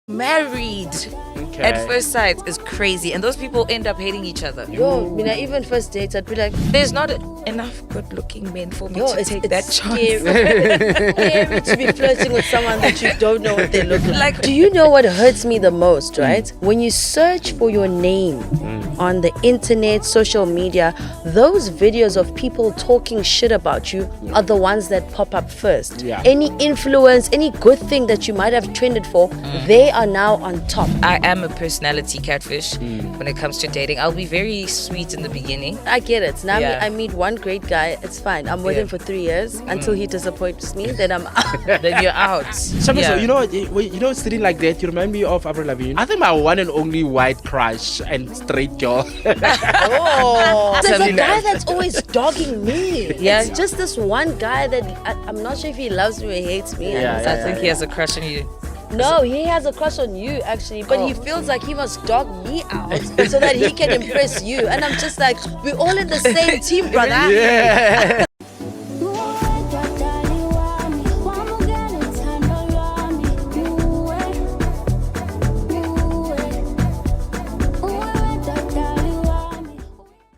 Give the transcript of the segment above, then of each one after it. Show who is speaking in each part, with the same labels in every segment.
Speaker 1: married at first sight is crazy, and those people end up hating each other.
Speaker 2: Yo, even first dates, I'd be like,
Speaker 1: There's not enough good-looking men for me to take that chance.
Speaker 2: Scary. Scary to be flirting with someone that you don't know what they look like. Do you know what hurts me the most, right? When you search for your name on the internet, social media, those videos of people talking shit about you are the ones that pop up first.
Speaker 3: Yeah.
Speaker 2: Any influence, any good thing that you might have trended for, they are now on top.
Speaker 1: I am a personality catfish when it comes to dating. I'll be very sweet in the beginning.
Speaker 2: I get it. Now
Speaker 1: Yeah.
Speaker 2: I meet one great guy, it's fine. I'm with him for 3 years until he disappoints me, then I'm out.
Speaker 1: Then you're out.
Speaker 3: Shabu, so, you know, sitting like that, you remind me of Avril Lavigne. I think my one and only white crush and straight girl.
Speaker 2: Oh, there's a guy that's always dogging me.
Speaker 1: Yeah.
Speaker 2: It's just this one guy that I'm not sure if he loves me or hates me.
Speaker 1: I think he has a crush on you.
Speaker 2: No, he has a crush on you actually, but he feels like he must dog me out so that he can impress you. And I'm just like, we're all in the same team, brother.
Speaker 3: Yeah.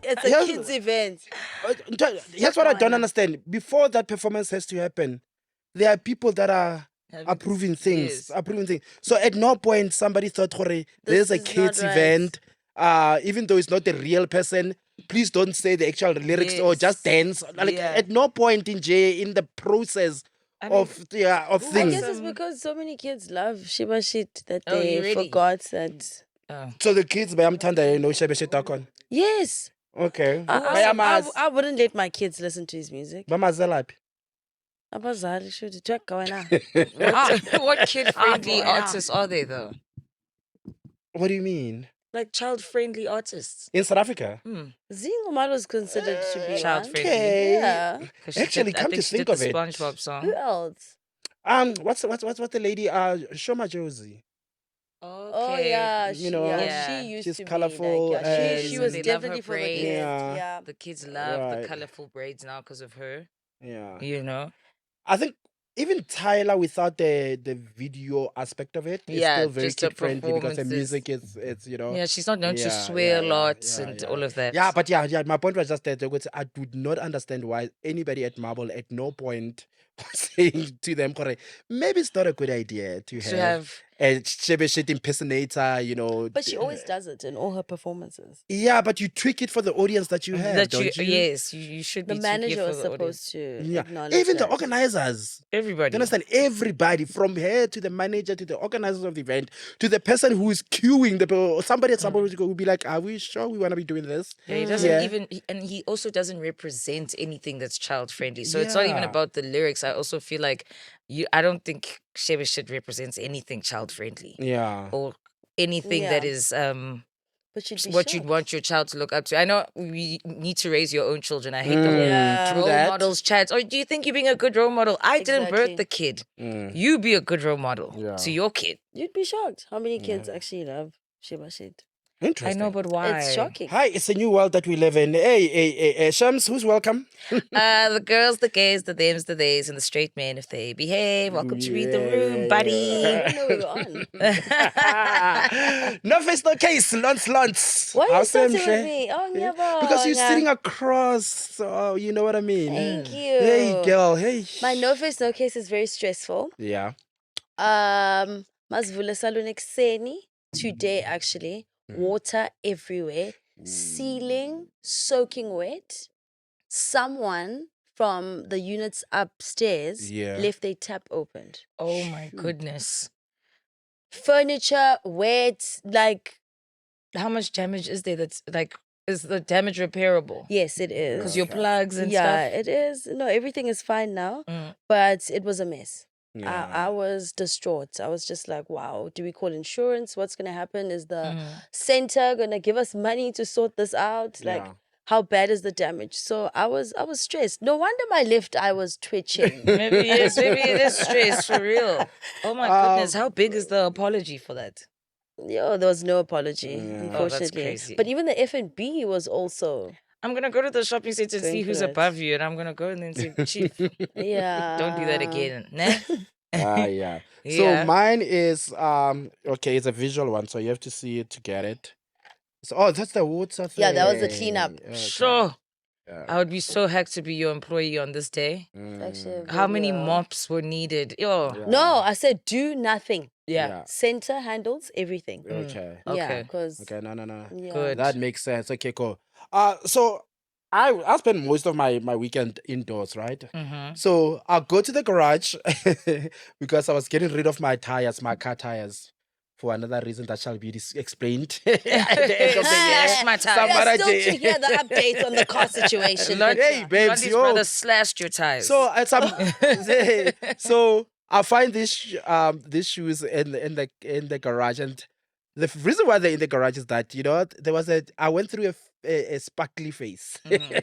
Speaker 2: It's a kids event.
Speaker 3: Here's what I don't understand. Before that performance has to happen, there are people that are approving things. So at no point somebody thought, there's a
Speaker 2: is
Speaker 3: kids
Speaker 2: not right.
Speaker 3: event. Even though it's not the real person, please don't say the actual lyrics or just dance. Like at no point in the process of things.
Speaker 2: I guess it's because so many kids love Shiba shit that
Speaker 1: Oh,
Speaker 2: they
Speaker 1: you really?
Speaker 2: forgot that.
Speaker 3: So the kids, by Amtanda, shebe shit on.
Speaker 2: Yes.
Speaker 3: Okay.
Speaker 2: I wouldn't let my kids listen to his music.
Speaker 3: Bamazelapi.
Speaker 2: Abazali should check wena.
Speaker 1: What kid-friendly artists are they, though?
Speaker 3: What do you mean?
Speaker 1: Like child-friendly artists.
Speaker 3: In South Africa?
Speaker 2: Zingumal was considered to be
Speaker 1: Child-friendly.
Speaker 3: Okay.
Speaker 2: Yeah.
Speaker 1: 'Cause she
Speaker 3: Actually,
Speaker 1: did- I
Speaker 3: come
Speaker 1: think
Speaker 3: to
Speaker 1: she
Speaker 3: think
Speaker 1: did
Speaker 3: of
Speaker 1: the
Speaker 3: it.
Speaker 1: SpongeBob song.
Speaker 2: Who else?
Speaker 3: What's the lady? Shoma Josie.
Speaker 2: Oh yeah,
Speaker 3: You know,
Speaker 2: she used
Speaker 3: she's
Speaker 2: to
Speaker 3: colourful
Speaker 2: be like,
Speaker 3: and
Speaker 2: she was
Speaker 1: they love her
Speaker 2: definitely for the
Speaker 1: braids.
Speaker 2: kids.
Speaker 3: Yeah.
Speaker 2: Yeah.
Speaker 1: The kids love the
Speaker 3: Right.
Speaker 1: colorful braids now because of her.
Speaker 3: Yeah.
Speaker 1: You know?
Speaker 3: I think even Tyler, without the video aspect of it, is
Speaker 1: Yeah,
Speaker 3: still very
Speaker 1: just the
Speaker 3: kid friendly because the
Speaker 1: performances.
Speaker 3: music is it's
Speaker 1: Yeah, she's not known to
Speaker 3: Yeah,
Speaker 1: swear
Speaker 3: yeah,
Speaker 1: lots
Speaker 3: yeah,
Speaker 1: and
Speaker 3: yeah.
Speaker 1: all of that.
Speaker 3: Yeah, but yeah. My point was just that I do not understand why anybody at Marble at no point was saying to them, "Correct, maybe it's not a good idea to
Speaker 1: To
Speaker 3: have
Speaker 1: have
Speaker 3: a Chebe shit impersonator,
Speaker 2: But she always does it in all her performances.
Speaker 3: Yeah, but you tweak it for the audience that you have, don't you?
Speaker 1: Yes, you should
Speaker 2: The
Speaker 1: be tweaking
Speaker 2: manager
Speaker 1: for
Speaker 2: was
Speaker 1: the audience.
Speaker 2: supposed to
Speaker 3: Yeah.
Speaker 2: acknowledge
Speaker 3: Even the
Speaker 2: that.
Speaker 3: organizers.
Speaker 1: Everybody.
Speaker 3: You understand? Everybody, from her to the manager to the organizers of the event to the person who is queuing the people. Somebody at some point will be like, "Are we sure we want to be doing this?"
Speaker 1: Yeah, he doesn't
Speaker 3: Yeah.
Speaker 1: even, and he also doesn't represent anything that's child friendly. So it's not even
Speaker 3: Yeah.
Speaker 1: about the lyrics. I also feel like I don't think Shebe Shit represents anything child friendly
Speaker 3: Yeah.
Speaker 1: or anything that
Speaker 2: Yeah.
Speaker 1: is
Speaker 2: But she'd be
Speaker 1: what you'd
Speaker 2: shocked.
Speaker 1: want your child to look up to. I know we need to raise your own children. I hate the whole
Speaker 2: Yeah.
Speaker 1: role
Speaker 3: that.
Speaker 1: models chat. Or do you think you're being a good role model? I didn't
Speaker 2: Exactly.
Speaker 1: birth the kid.
Speaker 3: Mm.
Speaker 1: You be a good role model
Speaker 3: Yeah.
Speaker 1: to your kid.
Speaker 2: You'd be shocked how many kids actually love Shiba shit.
Speaker 1: I
Speaker 3: Interesting.
Speaker 1: know, but why?
Speaker 2: It's shocking.
Speaker 3: Hi, it's a new world that we live in. Hey, Shams, who's welcome?
Speaker 1: The girls, the gays, the thems, the theys, and the straight men if they behave. Welcome to Read the Room, buddy.
Speaker 2: I didn't know we were on.
Speaker 3: No face, no case. Lance.
Speaker 2: Why are you
Speaker 3: How's them,
Speaker 2: starting
Speaker 3: Shay?
Speaker 2: with me? Oh, yeah,
Speaker 3: Because you're sitting across, so you know what I mean.
Speaker 2: Thank you.
Speaker 3: Hey, girl. Hey.
Speaker 2: My no face, no case is very stressful.
Speaker 3: Yeah.
Speaker 2: Masvula salon ekseni today actually. Water everywhere. Ceiling soaking wet. Someone from the units upstairs
Speaker 3: Yeah.
Speaker 2: left their tap opened.
Speaker 1: Oh my goodness.
Speaker 2: Furniture wet, like
Speaker 1: How much damage is there? That's like, is the damage repairable?
Speaker 2: yes, it is.
Speaker 1: Because your plugs and
Speaker 2: yeah,
Speaker 1: stuff.
Speaker 2: it is. No, everything is fine now,
Speaker 1: Mm.
Speaker 2: but it was a mess.
Speaker 3: Yeah.
Speaker 2: I was distraught. I was just like, wow, do we call insurance? What's going to happen? Is the center going to give us money to sort this out? Like,
Speaker 3: Yeah.
Speaker 2: how bad is the damage? So I was stressed. No wonder my left eye was twitching.
Speaker 1: Maybe yes, maybe it is stress for real. Oh my goodness, how big is the apology for that?
Speaker 2: Yo, there was no apology,
Speaker 1: Oh, that's
Speaker 2: unfortunately.
Speaker 1: crazy.
Speaker 2: But even the F&B was also,
Speaker 1: I'm gonna go to the shopping center and see
Speaker 2: Going
Speaker 1: who's
Speaker 2: for it.
Speaker 1: above you, and I'm gonna go and then say, Chief,
Speaker 2: yeah.
Speaker 1: don't do that again. Nah?
Speaker 3: Yeah. So
Speaker 1: Yeah.
Speaker 3: mine is okay, it's a visual one, so you have to see it to get it. So, oh, that's the water thing.
Speaker 2: Yeah, that was the cleanup.
Speaker 3: Okay.
Speaker 1: Sure.
Speaker 3: Yeah.
Speaker 1: I would be so hacked to be your employee on this day.
Speaker 2: Actually, a
Speaker 1: How many
Speaker 2: video.
Speaker 1: mops were needed? Yo.
Speaker 3: Yeah.
Speaker 2: No, I said do nothing.
Speaker 1: Yeah.
Speaker 2: Center handles everything.
Speaker 3: Okay.
Speaker 2: Yeah,
Speaker 1: Okay.
Speaker 2: because
Speaker 3: Okay. No.
Speaker 2: yeah.
Speaker 1: Good.
Speaker 3: That makes sense. Okay, cool. So I spend most of my weekend indoors, right?
Speaker 1: Mm-hmm.
Speaker 3: So I'll go to the garage because I was getting rid of my tires, my car tires, for another reason that shall be explained at the end of the year.
Speaker 1: Slash my tires.
Speaker 2: We are
Speaker 3: Somebody-
Speaker 2: still to hear the updates on the car situation.
Speaker 3: Hey, babes,
Speaker 1: Londie's
Speaker 3: yo.
Speaker 1: brother slashed your tires.
Speaker 3: So at some, so I find these shoes in the garage, and the reason why they're in the garage is that there was I went through a sparkly face,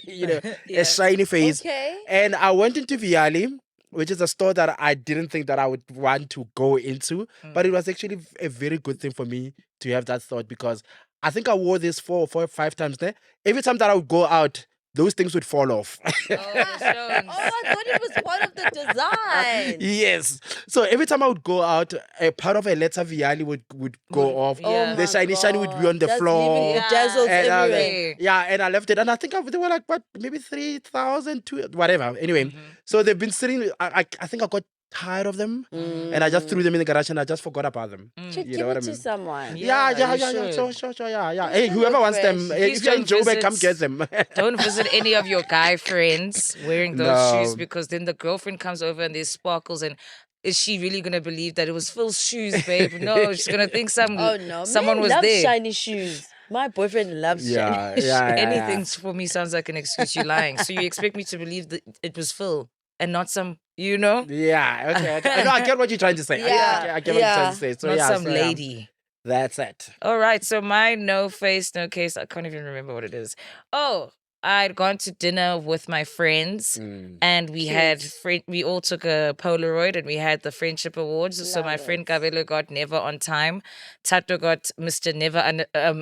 Speaker 1: Yeah.
Speaker 3: a shiny face,
Speaker 2: Okay.
Speaker 3: and I went into Viali, which is a store that I didn't think that I would want to go into, but it was actually a very good thing for me to have that thought, because I think I wore this 5 times there. Every time that I would go out, those things would fall off.
Speaker 1: Oh, the stones.
Speaker 2: Oh, I thought it was part of the design.
Speaker 3: Yes. So every time I would go out, a part of a letter Viali would go off.
Speaker 1: Yeah.
Speaker 3: The shiny would be on the
Speaker 2: Just
Speaker 3: floor.
Speaker 2: leaving you dazzles
Speaker 3: And,
Speaker 2: everywhere.
Speaker 3: and I left it, and I think they were like maybe 3,000, whatever. Anyway,
Speaker 1: Mm-hmm.
Speaker 3: so they've been sitting. I think I got tired of them, and I just threw them in the garage, and I just forgot about them.
Speaker 2: Should
Speaker 3: You
Speaker 2: give
Speaker 3: know what
Speaker 2: it
Speaker 3: I
Speaker 2: to
Speaker 3: mean?
Speaker 2: someone.
Speaker 1: Yeah,
Speaker 3: Yeah.
Speaker 1: you
Speaker 3: Sure. Yeah.
Speaker 2: Just
Speaker 3: Hey,
Speaker 2: to
Speaker 3: whoever
Speaker 2: look
Speaker 3: wants them,
Speaker 2: fresh.
Speaker 3: if you're in
Speaker 1: don't
Speaker 3: Joburg, come get
Speaker 1: visit-
Speaker 3: them.
Speaker 1: Don't visit any of your guy friends wearing those
Speaker 3: No.
Speaker 1: shoes, because then the girlfriend comes over and there's sparkles, and is she really gonna believe that it was Phil's shoes, babe? No, she's gonna think
Speaker 2: Oh no,
Speaker 1: someone
Speaker 2: men
Speaker 1: was
Speaker 2: love
Speaker 1: there.
Speaker 2: shiny shoes. My boyfriend loves
Speaker 3: Yeah,
Speaker 2: shiny
Speaker 3: yeah, yeah.
Speaker 1: Anything for me sounds like an excuse. You lying. So you expect me to believe that it was Phil and not some,
Speaker 3: Yeah, okay. No, I get what you're trying to say.
Speaker 2: Yeah,
Speaker 3: I get what you're trying to say. So
Speaker 1: not
Speaker 3: yeah,
Speaker 1: some
Speaker 3: so, yeah,
Speaker 1: lady.
Speaker 3: that's it.
Speaker 1: All right, so my no face, no case. I can't even remember what it is. Oh, I'd gone to dinner with my friends, and we had we all took a Polaroid, and we had the friendship awards. So my
Speaker 2: Love
Speaker 1: friend
Speaker 2: it.
Speaker 1: Gabelo got never on time. Tato got Mr. Never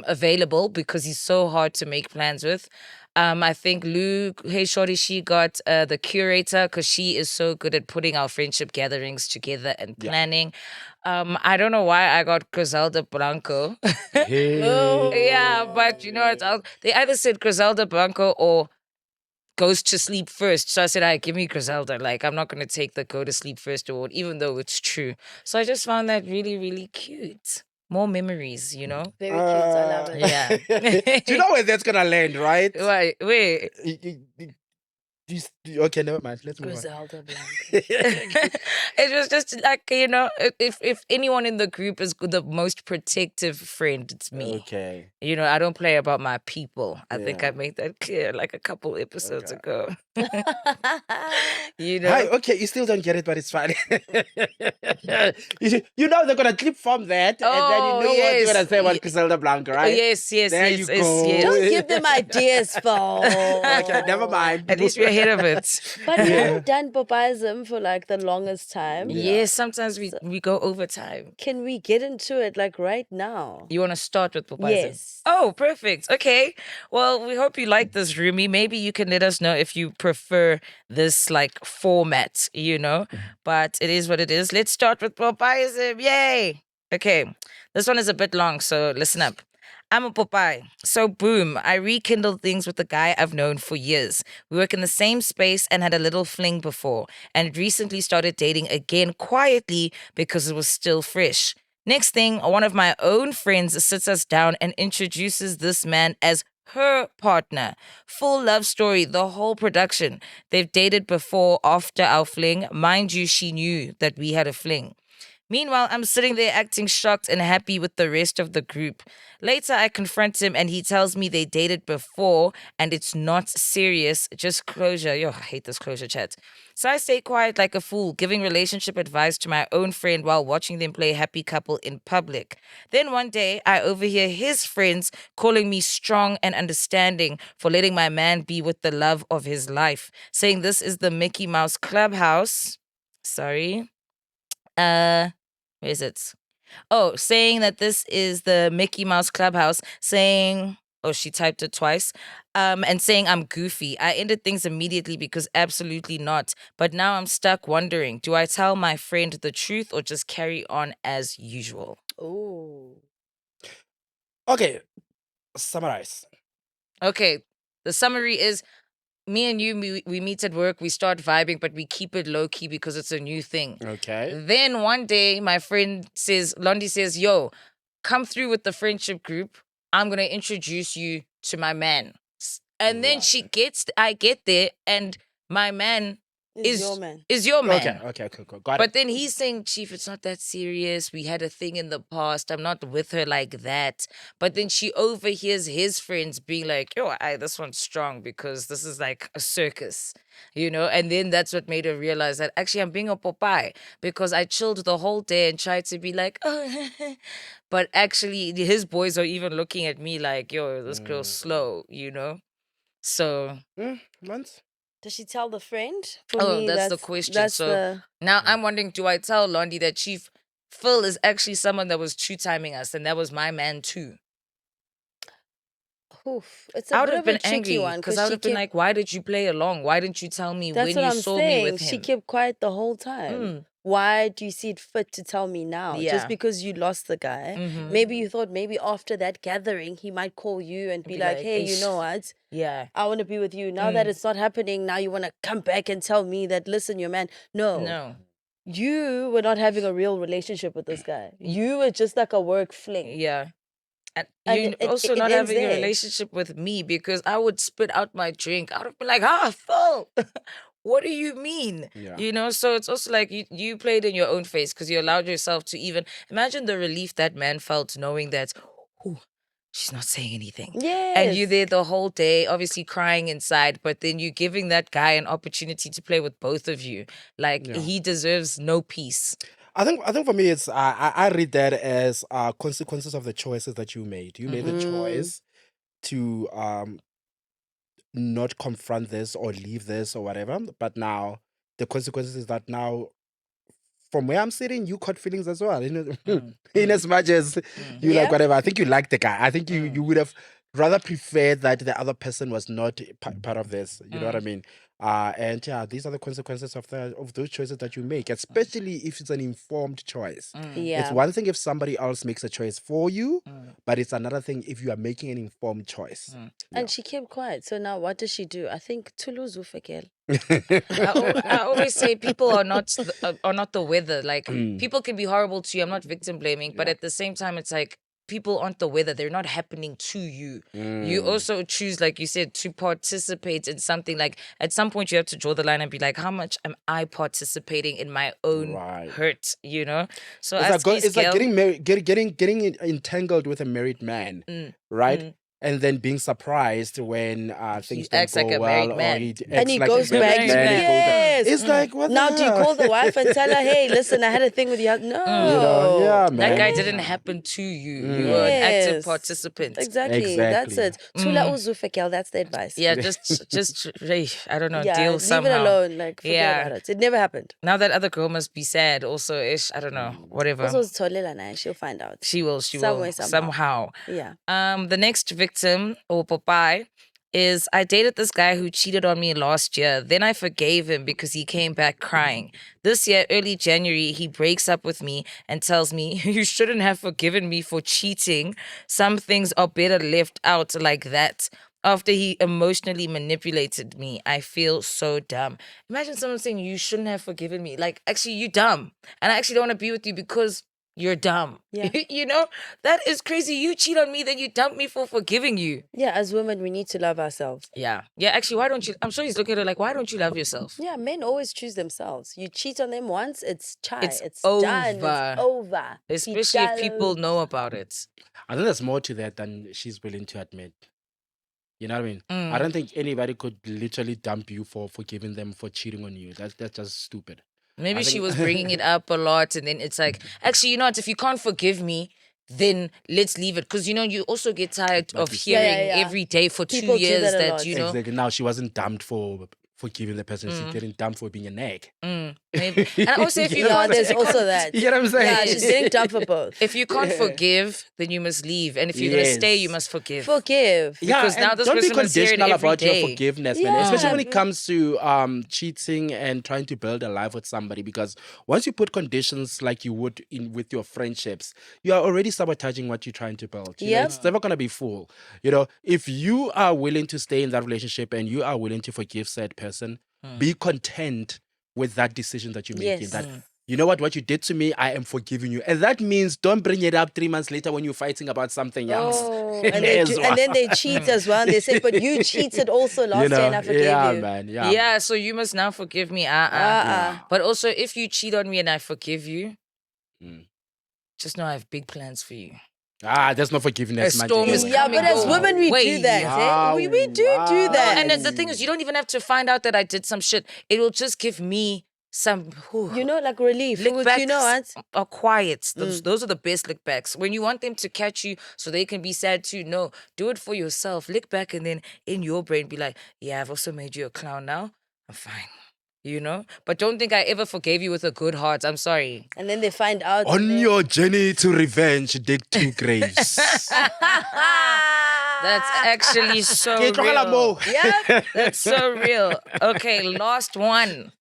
Speaker 1: available, because he's so hard to make plans with. I think Lou, hey Shorty, she got the curator, because she is so good at putting our friendship gatherings together and planning. I don't know why I got Griselda Blanco. Yeah, but you know what? They either said Griselda Blanco or goes to sleep first. So I said, give me Griselda. Like, I'm not going to take the go to sleep first award, even though it's true. So I just found that really, really cute. More memories, you know?
Speaker 2: Very cute. I love it.
Speaker 1: Yeah.
Speaker 3: Do you know where that's gonna land, right?
Speaker 1: Wait.
Speaker 3: Okay, never mind. Let's move on.
Speaker 2: Griselda Blanco.
Speaker 1: It was just like, you know, if anyone in the group is the most protective friend, it's me.
Speaker 3: Okay.
Speaker 1: You know, I don't play about my people. I think
Speaker 3: Yeah.
Speaker 1: I made that clear like a couple episodes ago. You know?
Speaker 3: Hi, okay, you still don't get it, but it's fine. you know they're gonna clip from that, and then you
Speaker 1: Oh,
Speaker 3: know what
Speaker 1: yes.
Speaker 3: they're gonna say about Griselda Blanca, right?
Speaker 1: Yes.
Speaker 3: There you go.
Speaker 2: Don't give them ideas, Paul.
Speaker 3: Okay, never mind.
Speaker 1: At least we're ahead of it.
Speaker 2: But we haven't done Popeyism for like the longest time.
Speaker 1: Yes, sometimes we go over time.
Speaker 2: Can we get into it like right now?
Speaker 1: You want to start with Popeye?
Speaker 2: Yes.
Speaker 1: Oh, perfect. Okay. Well, we hope you like this, Roomie. Maybe you can let us know if you prefer this like format, you know. But it is what it is. Let's start with Popeyism. Yay. Okay. This one is a bit long, so listen up. I'm a Popeye. So boom, I rekindled things with a guy I've known for years. We work in the same space and had a little fling before, and recently started dating again quietly because it was still fresh. Next thing, one of my own friends sits us down and introduces this man as her partner. Full love story, the whole production. They've dated before, after our fling. Mind you, she knew that we had a fling. Meanwhile, I'm sitting there acting shocked and happy with the rest of the group. Later, I confront him and he tells me they dated before and it's not serious, just closure. Yo, I hate this closure chat. So I stay quiet like a fool, giving relationship advice to my own friend while watching them play happy couple in public. Then one day, I overhear his friends calling me strong and understanding for letting my man be with the love of his life, saying this is the Mickey Mouse Clubhouse. Sorry. Where is it? Oh, saying that this is the Mickey Mouse Clubhouse, saying, Oh, she typed it twice. And saying I'm goofy. I ended things immediately because absolutely not. But now I'm stuck wondering, do I tell my friend the truth or just carry on as usual?
Speaker 2: Oh.
Speaker 3: Okay, summarize.
Speaker 1: Okay, the summary is me and you, we meet at work, we start vibing, but we keep it low key because it's a new thing.
Speaker 3: Okay.
Speaker 1: Then one day, my friend says, Londie says, yo, come through with the friendship group. I'm going to introduce you to my man. And then I get there, and my man
Speaker 2: Is your man.
Speaker 1: is your man.
Speaker 3: Okay, cool. Got
Speaker 1: But
Speaker 3: it.
Speaker 1: then he's saying, Chief, it's not that serious. We had a thing in the past. I'm not with her like that. But then she overhears his friends being like, yo, this one's strong because this is like a circus, you know? And then that's what made her realize that actually I'm being a Popeye because I chilled the whole day and tried to be like, oh, but actually his boys are even looking at me like, yo, this girl's slow, you know? So.
Speaker 3: Months?
Speaker 2: Does she tell the friend? For me,
Speaker 1: That's the question.
Speaker 2: That's
Speaker 1: So now I'm wondering, do I tell Londie that Chief Phil is actually someone that was two-timing us and that was my man too?
Speaker 2: Oof, it's a
Speaker 1: I would
Speaker 2: bit
Speaker 1: have
Speaker 2: of a
Speaker 1: been
Speaker 2: tricky
Speaker 1: angry
Speaker 2: one
Speaker 1: because I would have been like, why did you play along? Why didn't you tell me
Speaker 2: that's
Speaker 1: when
Speaker 2: what
Speaker 1: you
Speaker 2: I'm
Speaker 1: saw
Speaker 2: saying.
Speaker 1: me with him?
Speaker 2: She kept quiet the whole time. Why do you see it fit to tell me now?
Speaker 1: Yeah.
Speaker 2: Just because you lost the guy. Maybe you thought maybe after that gathering he might call you and be like, hey, you know what?
Speaker 1: Yeah.
Speaker 2: I want to be with you. Now that it's not happening, now you want to come back and tell me that, listen, your man. No. You were not having a real relationship with this guy. You were just like a work fling.
Speaker 1: Yeah. And
Speaker 2: And
Speaker 1: you're also
Speaker 2: it
Speaker 1: not
Speaker 2: ends
Speaker 1: having a
Speaker 2: there.
Speaker 1: relationship with me because I would spit out my drink. I would have been like, Phil, what do you mean?
Speaker 3: Yeah.
Speaker 1: You know, so it's also like you played in your own face because you allowed yourself to even imagine the relief that man felt knowing that, oh, she's not saying anything.
Speaker 2: Yes.
Speaker 1: And you there the whole day, obviously crying inside, but then you giving that guy an opportunity to play with both of you. Like he deserves no peace.
Speaker 3: I think for me it's I read that as consequences of the choices that you made. You made the choice to not confront this or leave this or whatever. But now the consequences is that now from where I'm sitting, you caught feelings as well. In as much as you like whatever. I think you like the guy. I think you would have rather preferred that the other person was not part of this. You know what I mean? And yeah, these are the consequences of those choices that you make, especially if it's an informed choice.
Speaker 2: Yeah.
Speaker 3: It's one thing if somebody else makes a choice for you, but it's another thing if you are making an informed choice.
Speaker 2: And she kept quiet. So now what does she do? I think Toulouse Ufekel.
Speaker 1: I always say people are not the weather. Like people can be horrible to you. I'm not victim blaming, but at the same time, it's like people aren't the weather. They're not happening to you. You also choose, like you said, to participate in something. Like at some point, you have to draw the line and be like, how much am I participating in my own hurt? You know. So
Speaker 3: it's like getting married, getting entangled with a married man, right? And then being surprised when things don't
Speaker 1: acts
Speaker 3: go
Speaker 1: like a
Speaker 3: well,
Speaker 1: married
Speaker 3: or
Speaker 1: man.
Speaker 2: And he
Speaker 3: like
Speaker 2: goes
Speaker 3: a married
Speaker 2: back.
Speaker 3: man.
Speaker 2: Yes.
Speaker 3: It's like, what
Speaker 2: Now,
Speaker 3: the
Speaker 2: do you
Speaker 3: hell?
Speaker 2: call the wife and tell her, hey, listen, I had a thing with you? No.
Speaker 3: Yeah, man.
Speaker 1: That guy didn't happen to you. You were an active participant.
Speaker 2: Exactly. That's it. Tula uzufekel, that's the advice.
Speaker 1: Yeah, just I don't know,
Speaker 2: Yeah,
Speaker 1: deal
Speaker 2: leave
Speaker 1: somehow.
Speaker 2: it alone. Like, forget about it. It never happened.
Speaker 1: Now that other girl must be sad also ish. I don't know. Whatever.
Speaker 2: Also, it's Tolela now. She'll find out.
Speaker 1: She will. Somehow.
Speaker 2: Yeah.
Speaker 1: The next victim, or Popeye, is I dated this guy who cheated on me last year. Then I forgave him because he came back crying. This year, early January, he breaks up with me and tells me, you shouldn't have forgiven me for cheating. Some things are better left out like that. After he emotionally manipulated me, I feel so dumb. Imagine someone saying, you shouldn't have forgiven me. Like, actually, you dumb. And I actually don't want to be with you because you're dumb.
Speaker 2: Yeah.
Speaker 1: You know? That is crazy. You cheat on me, then you dump me for forgiving you.
Speaker 2: Yeah, as women, we need to love ourselves.
Speaker 1: Yeah. Yeah, actually, why don't you? I'm sure he's looking at her like, why don't you love yourself?
Speaker 2: Yeah, men always choose themselves. You cheat on them once, it's chai. It's
Speaker 1: over.
Speaker 2: done. It's over.
Speaker 1: Especially if people know about it.
Speaker 3: I think there's more to that than she's willing to admit. You know what I mean? I don't think anybody could literally dump you for forgiving them for cheating on you. That's just stupid.
Speaker 1: Maybe she was bringing it up a lot, and then it's like, actually, you know what? If you can't forgive me, then let's leave it. Because, you know, you also get tired of hearing every day for
Speaker 2: People
Speaker 1: 2 years
Speaker 2: do that a
Speaker 1: that,
Speaker 2: lot.
Speaker 1: you know.
Speaker 3: Exactly. Now, she wasn't dumped for forgiving the person, she's getting dumped for being a nag.
Speaker 1: Maybe. And also, if you
Speaker 2: Yeah,
Speaker 1: can't,
Speaker 2: there's
Speaker 1: if you
Speaker 2: also
Speaker 1: can't-
Speaker 2: that.
Speaker 3: You know what I'm saying?
Speaker 2: Yeah, she's getting dumped for both.
Speaker 1: If you can't forgive, then you must leave. And if you're gonna stay, you
Speaker 3: Yes.
Speaker 1: must forgive.
Speaker 2: Forgive.
Speaker 1: Because
Speaker 3: Yeah,
Speaker 1: now
Speaker 3: and
Speaker 1: this
Speaker 3: don't be
Speaker 1: person must hear it
Speaker 3: conditional
Speaker 1: every
Speaker 3: about your
Speaker 1: day.
Speaker 3: forgiveness, man.
Speaker 2: Yeah.
Speaker 3: Especially when it comes to cheating and trying to build a life with somebody. Because once you put conditions like you would in with your friendships, you are already sabotaging what you're trying to build. You know,
Speaker 2: Yep.
Speaker 3: it's never gonna be full. You know, if you are willing to stay in that relationship and you are willing to forgive said person, be content with that decision that you're making.
Speaker 2: Yes.
Speaker 3: That you know what you did to me, I am forgiving you. And that means don't bring it up 3 months later when you're fighting about something else.
Speaker 2: Oh, and then they cheat as well. And they say, but you cheated also last year and I forgave
Speaker 3: yeah,
Speaker 2: you.
Speaker 3: man.
Speaker 1: Yeah, so you must now forgive me. But also, if you cheat on me and I forgive you, just know I have big plans for you.
Speaker 3: There's no forgiveness,
Speaker 1: A
Speaker 3: man.
Speaker 1: storm is
Speaker 2: Yeah, but as
Speaker 1: coming
Speaker 2: women, we
Speaker 1: your
Speaker 2: do
Speaker 1: way.
Speaker 2: that. Eh? We do that.
Speaker 1: And then the thing is, you don't even have to find out that I did some shit. It will just give me some,
Speaker 2: You know, like relief.
Speaker 1: lick
Speaker 2: Which,
Speaker 1: backs
Speaker 2: you know what?
Speaker 1: are quiet. Those are the best lick backs. When you want them to catch you so they can be sad too, no, do it for yourself. Lick back and then in your brain be like, yeah, I've also made you a clown now. I'm fine. You know? But don't think I ever forgave you with a good heart. I'm sorry.
Speaker 2: And then they find out.
Speaker 3: On your journey to revenge, dig 2 graves.
Speaker 1: That's actually so
Speaker 3: Ke tlogela
Speaker 1: real.
Speaker 3: moo.
Speaker 2: Yeah.
Speaker 1: That's so real. Okay, last one.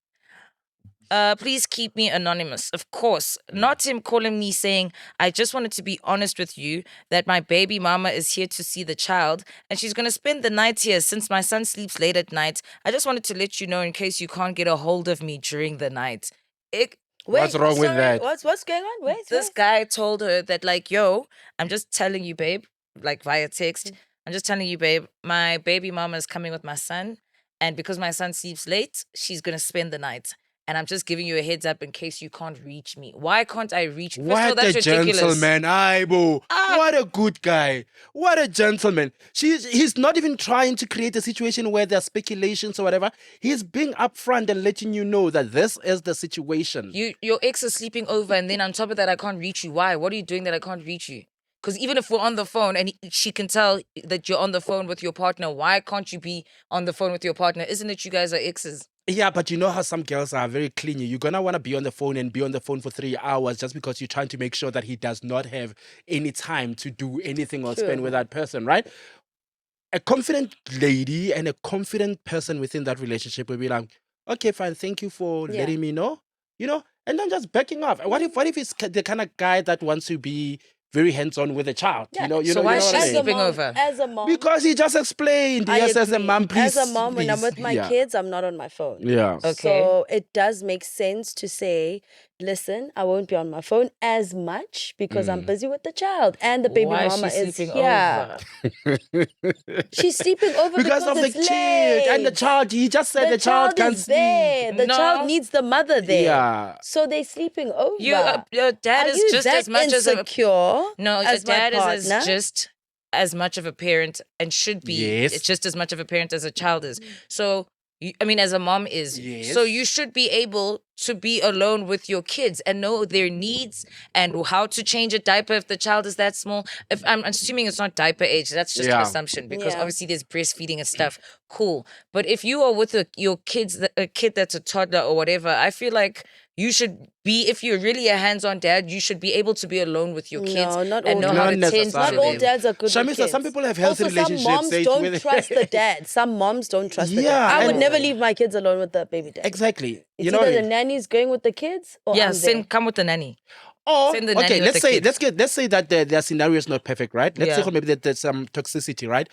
Speaker 1: Please keep me anonymous. Of course, not him calling me saying, I just wanted to be honest with you that my baby mama is here to see the child and she's going to spend the night here since my son sleeps late at night. I just wanted to let you know in case you can't get a hold of me during the night.
Speaker 3: What's wrong with that?
Speaker 2: What's going on? Wait.
Speaker 1: This guy told her that, like, yo, I'm just telling you, babe, like via text, I'm just telling you, babe, my baby mama is coming with my son. And because my son sleeps late, she's going to spend the night. And I'm just giving you a heads up in case you can't reach me. Why can't I reach you? First of all,
Speaker 3: What
Speaker 1: that's
Speaker 3: a
Speaker 1: ridiculous.
Speaker 3: gentleman, Aibo. What a good guy. What a gentleman. He's not even trying to create a situation where there's speculations or whatever. He's being upfront and letting you know that this is the situation.
Speaker 1: Your ex is sleeping over, and then on top of that, I can't reach you. Why? What are you doing that I can't reach you? Because even if we're on the phone and she can tell that you're on the phone with your partner, why can't you be on the phone with your partner? Isn't it you guys are exes?
Speaker 3: Yeah, but you know how some girls are very clingy. You're going to want to be on the phone and be on the phone for 3 hours just because you're trying to make sure that he does not have any time to do anything or spend with that person, right? A confident lady and a confident person within that relationship will be like, okay, fine, thank you for letting me know, you know, and then just backing off. What if it's the kind of guy that wants to be very hands-on with a child?
Speaker 2: Yeah.
Speaker 1: So why is she
Speaker 3: what I mean?
Speaker 1: sleeping over?
Speaker 2: As a mom.
Speaker 3: Because he just explained.
Speaker 2: I
Speaker 3: Yes, as a
Speaker 2: agree.
Speaker 3: mom, please.
Speaker 2: As a mom, when I'm
Speaker 3: please.
Speaker 2: with my
Speaker 3: Yeah.
Speaker 2: kids, I'm not on my phone.
Speaker 3: Yeah.
Speaker 1: Okay.
Speaker 2: So it does make sense to say, listen, I won't be on my phone as much because I'm busy with the child and the baby
Speaker 1: Why is
Speaker 2: mama
Speaker 1: she
Speaker 2: is
Speaker 1: sleeping
Speaker 2: here.
Speaker 1: over?
Speaker 2: She's sleeping over
Speaker 3: Because of the
Speaker 2: it's
Speaker 3: kid
Speaker 2: late.
Speaker 3: and the child. He just said the child can't
Speaker 2: is
Speaker 3: sleep.
Speaker 2: there. The
Speaker 1: No.
Speaker 2: child needs the mother there.
Speaker 3: Yeah.
Speaker 2: So they're sleeping over.
Speaker 1: Your dad
Speaker 2: Are
Speaker 1: is
Speaker 2: you
Speaker 1: just
Speaker 2: that
Speaker 1: as much
Speaker 2: insecure
Speaker 1: No, your
Speaker 2: as my
Speaker 1: dad is
Speaker 2: partner?
Speaker 1: just as much of a parent and should be.
Speaker 3: Yes.
Speaker 1: It's just as much of a parent as a child is. So, as a mom is.
Speaker 3: Yes.
Speaker 1: So you should be able to be alone with your kids and know their needs and how to change a diaper if the child is that small. If I'm assuming it's not diaper age, that's just an
Speaker 3: Yeah.
Speaker 1: assumption because
Speaker 2: Yeah.
Speaker 1: obviously there's breastfeeding and stuff. Cool. But if you are with your kids, a kid that's a toddler or whatever, I feel like you should be, if you're really a hands-on dad, you should be able to be alone with your kids
Speaker 2: No, not
Speaker 1: and
Speaker 2: all
Speaker 1: know how
Speaker 3: dads.
Speaker 1: to tend
Speaker 3: Not
Speaker 1: to
Speaker 2: Not all
Speaker 1: them.
Speaker 2: dads are good with
Speaker 3: Shamisa,
Speaker 2: kids.
Speaker 3: some people have healthy
Speaker 2: Also,
Speaker 3: relationships.
Speaker 2: some moms
Speaker 3: Say,
Speaker 2: don't
Speaker 3: with-
Speaker 2: trust the dad. Some moms don't trust the dad.
Speaker 3: Yeah,
Speaker 2: I would
Speaker 3: and-
Speaker 2: never leave my kids alone with the baby dad.
Speaker 3: Exactly.
Speaker 2: It's
Speaker 3: You know
Speaker 2: either
Speaker 3: what I
Speaker 2: the
Speaker 3: mean?
Speaker 2: nanny's going with the kids or
Speaker 1: Yeah,
Speaker 2: I'm there.
Speaker 1: come with the nanny.
Speaker 3: Or,
Speaker 1: Send the nanny
Speaker 3: okay,
Speaker 1: with
Speaker 3: let's
Speaker 1: the
Speaker 3: say
Speaker 1: kid.
Speaker 3: let's say that their scenario is not perfect, right? Let's
Speaker 1: Yeah.
Speaker 3: say maybe that there's some toxicity, right?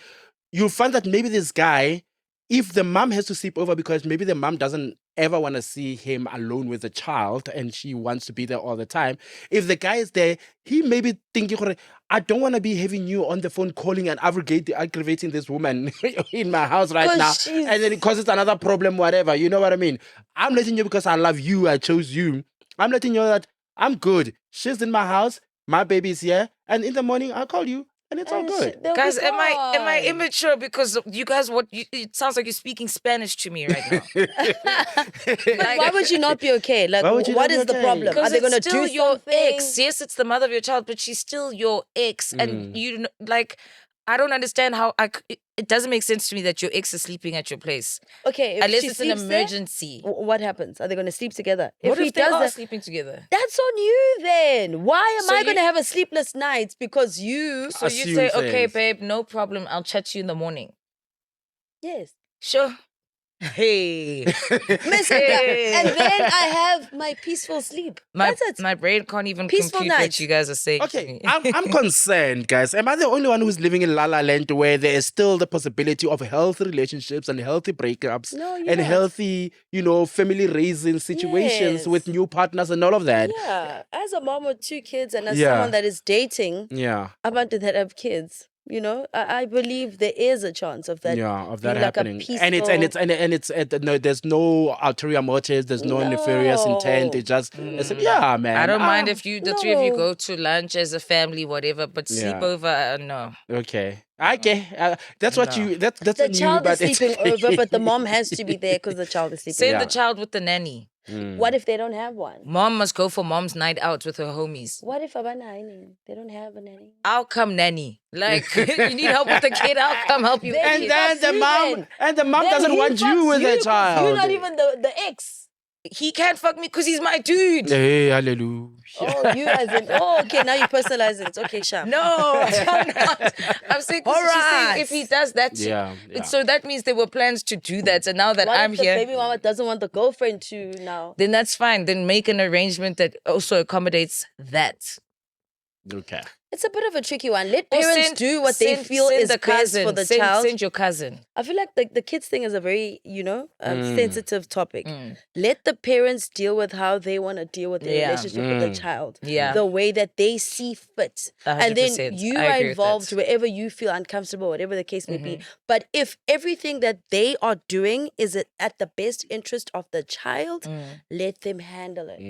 Speaker 3: You'll find that maybe this guy, if the mom has to sleep over because maybe the mom doesn't ever want to see him alone with the child and she wants to be there all the time. If the guy is there, he may be thinking, I don't want to be having you on the phone calling and aggravating this woman in my house right
Speaker 2: 'Cause
Speaker 3: now.
Speaker 2: she's-
Speaker 3: And then it causes another problem, whatever. You know what I mean? I'm letting you because I love you. I chose you. I'm letting you know that I'm good. She's in my house. My baby's here. And in the morning, I'll call you. And it's all
Speaker 2: And
Speaker 3: good.
Speaker 2: they'll be
Speaker 1: Guys, am I
Speaker 2: gone.
Speaker 1: immature because you guys it sounds like you're speaking Spanish to me right now.
Speaker 2: But why would you not be okay? Like,
Speaker 3: Why would you
Speaker 2: what
Speaker 3: not
Speaker 2: is
Speaker 3: be
Speaker 2: the
Speaker 3: okay?
Speaker 2: problem? Are
Speaker 1: Because
Speaker 2: they
Speaker 1: it's
Speaker 2: going to
Speaker 1: still
Speaker 2: do
Speaker 1: your
Speaker 2: something?
Speaker 1: ex. Yes, it's the mother of your child, but she's still your ex. And you like I don't understand how it doesn't make sense to me that your ex is sleeping at your place.
Speaker 2: Okay, if
Speaker 1: Unless
Speaker 2: she
Speaker 1: it's an
Speaker 2: sleeps there,
Speaker 1: emergency.
Speaker 2: what happens? Are they going to sleep together?
Speaker 1: What
Speaker 2: he
Speaker 1: if they
Speaker 2: does
Speaker 1: are
Speaker 2: that,
Speaker 1: sleeping together?
Speaker 2: that's on you then. Why am
Speaker 1: So
Speaker 2: I
Speaker 1: you-
Speaker 2: going to have a sleepless night because you?
Speaker 1: So you
Speaker 3: Assume
Speaker 1: say, okay,
Speaker 3: things.
Speaker 1: babe, no problem. I'll chat to you in the morning.
Speaker 2: Yes.
Speaker 1: Sure. Hey.
Speaker 2: Mister, and then I have my peaceful sleep. That's it.
Speaker 1: My brain can't even
Speaker 2: Peaceful
Speaker 1: compute what
Speaker 2: night.
Speaker 1: you guys are saying. to
Speaker 3: Okay,
Speaker 1: me.
Speaker 3: I'm concerned, guys. Am I the only one who's living in La La Land where there is still the possibility of healthy relationships and healthy breakups
Speaker 2: No, you're
Speaker 3: and
Speaker 2: not.
Speaker 3: healthy, family raising situations with
Speaker 2: Yes.
Speaker 3: new partners and all of that?
Speaker 2: Yeah. As a mom with 2 kids and as
Speaker 3: Yeah.
Speaker 2: someone that is dating
Speaker 3: Yeah,
Speaker 2: about that have kids, I believe there is a chance of that.
Speaker 3: yeah, of that
Speaker 2: being like a
Speaker 3: happening. No, there's no ulterior motives. There's no nefarious intent. It's just, yeah, man.
Speaker 1: I don't mind if the three of you
Speaker 2: no.
Speaker 1: go to lunch as a family, whatever, but
Speaker 3: Yeah.
Speaker 1: sleepover, no.
Speaker 3: Okay, that's what
Speaker 1: No.
Speaker 3: that's
Speaker 2: The
Speaker 3: on you,
Speaker 2: child
Speaker 3: but
Speaker 2: is sleeping over, but the mom has to be there because the child is sleeping.
Speaker 1: Send
Speaker 3: Yeah.
Speaker 1: the child with the nanny.
Speaker 2: What if they don't have one?
Speaker 1: Mom must go for mom's night out with her homies.
Speaker 2: What if they don't have a nanny?
Speaker 1: I'll come nanny. Like, you need help with the kid, I'll come help you. with the
Speaker 2: Then
Speaker 1: kid.
Speaker 3: And then the mom
Speaker 2: Then
Speaker 3: doesn't
Speaker 2: he
Speaker 3: want you
Speaker 2: fucks
Speaker 3: with the
Speaker 2: 'cause
Speaker 3: child.
Speaker 2: You're not even the ex.
Speaker 1: He can't fuck me because he's my dude.
Speaker 3: Hey, hallelujah.
Speaker 2: Oh, you as in. Oh, okay. Now you personalize it. Okay, Sham.
Speaker 1: No, I'm not. I'm saying, 'cause she's saying
Speaker 2: Alright.
Speaker 1: if he does that,
Speaker 3: Yeah.
Speaker 1: so that means there were plans to do that. And now that
Speaker 2: What
Speaker 1: I'm
Speaker 2: if the
Speaker 1: here,
Speaker 2: baby mama doesn't want the girlfriend to now?
Speaker 1: then that's fine. Then make an arrangement that also accommodates that.
Speaker 3: Okay.
Speaker 2: It's a bit of a tricky one. Let
Speaker 1: Or
Speaker 2: parents do what they feel is
Speaker 1: the
Speaker 2: best
Speaker 1: cousin.
Speaker 2: for the
Speaker 1: send,
Speaker 2: child.
Speaker 1: Send your cousin.
Speaker 2: I feel like the kids thing is a very, sensitive topic. Let the parents deal with how they want to deal with their
Speaker 1: Yeah.
Speaker 2: relationship with the child.
Speaker 1: Yeah.
Speaker 2: The way that they see fit. And then
Speaker 1: 100%.
Speaker 2: you
Speaker 1: I
Speaker 2: are
Speaker 1: agree with
Speaker 2: involved
Speaker 1: that.
Speaker 2: wherever you feel uncomfortable, whatever the case may be. But if everything that they are doing is at the best interest of the child, let them handle it.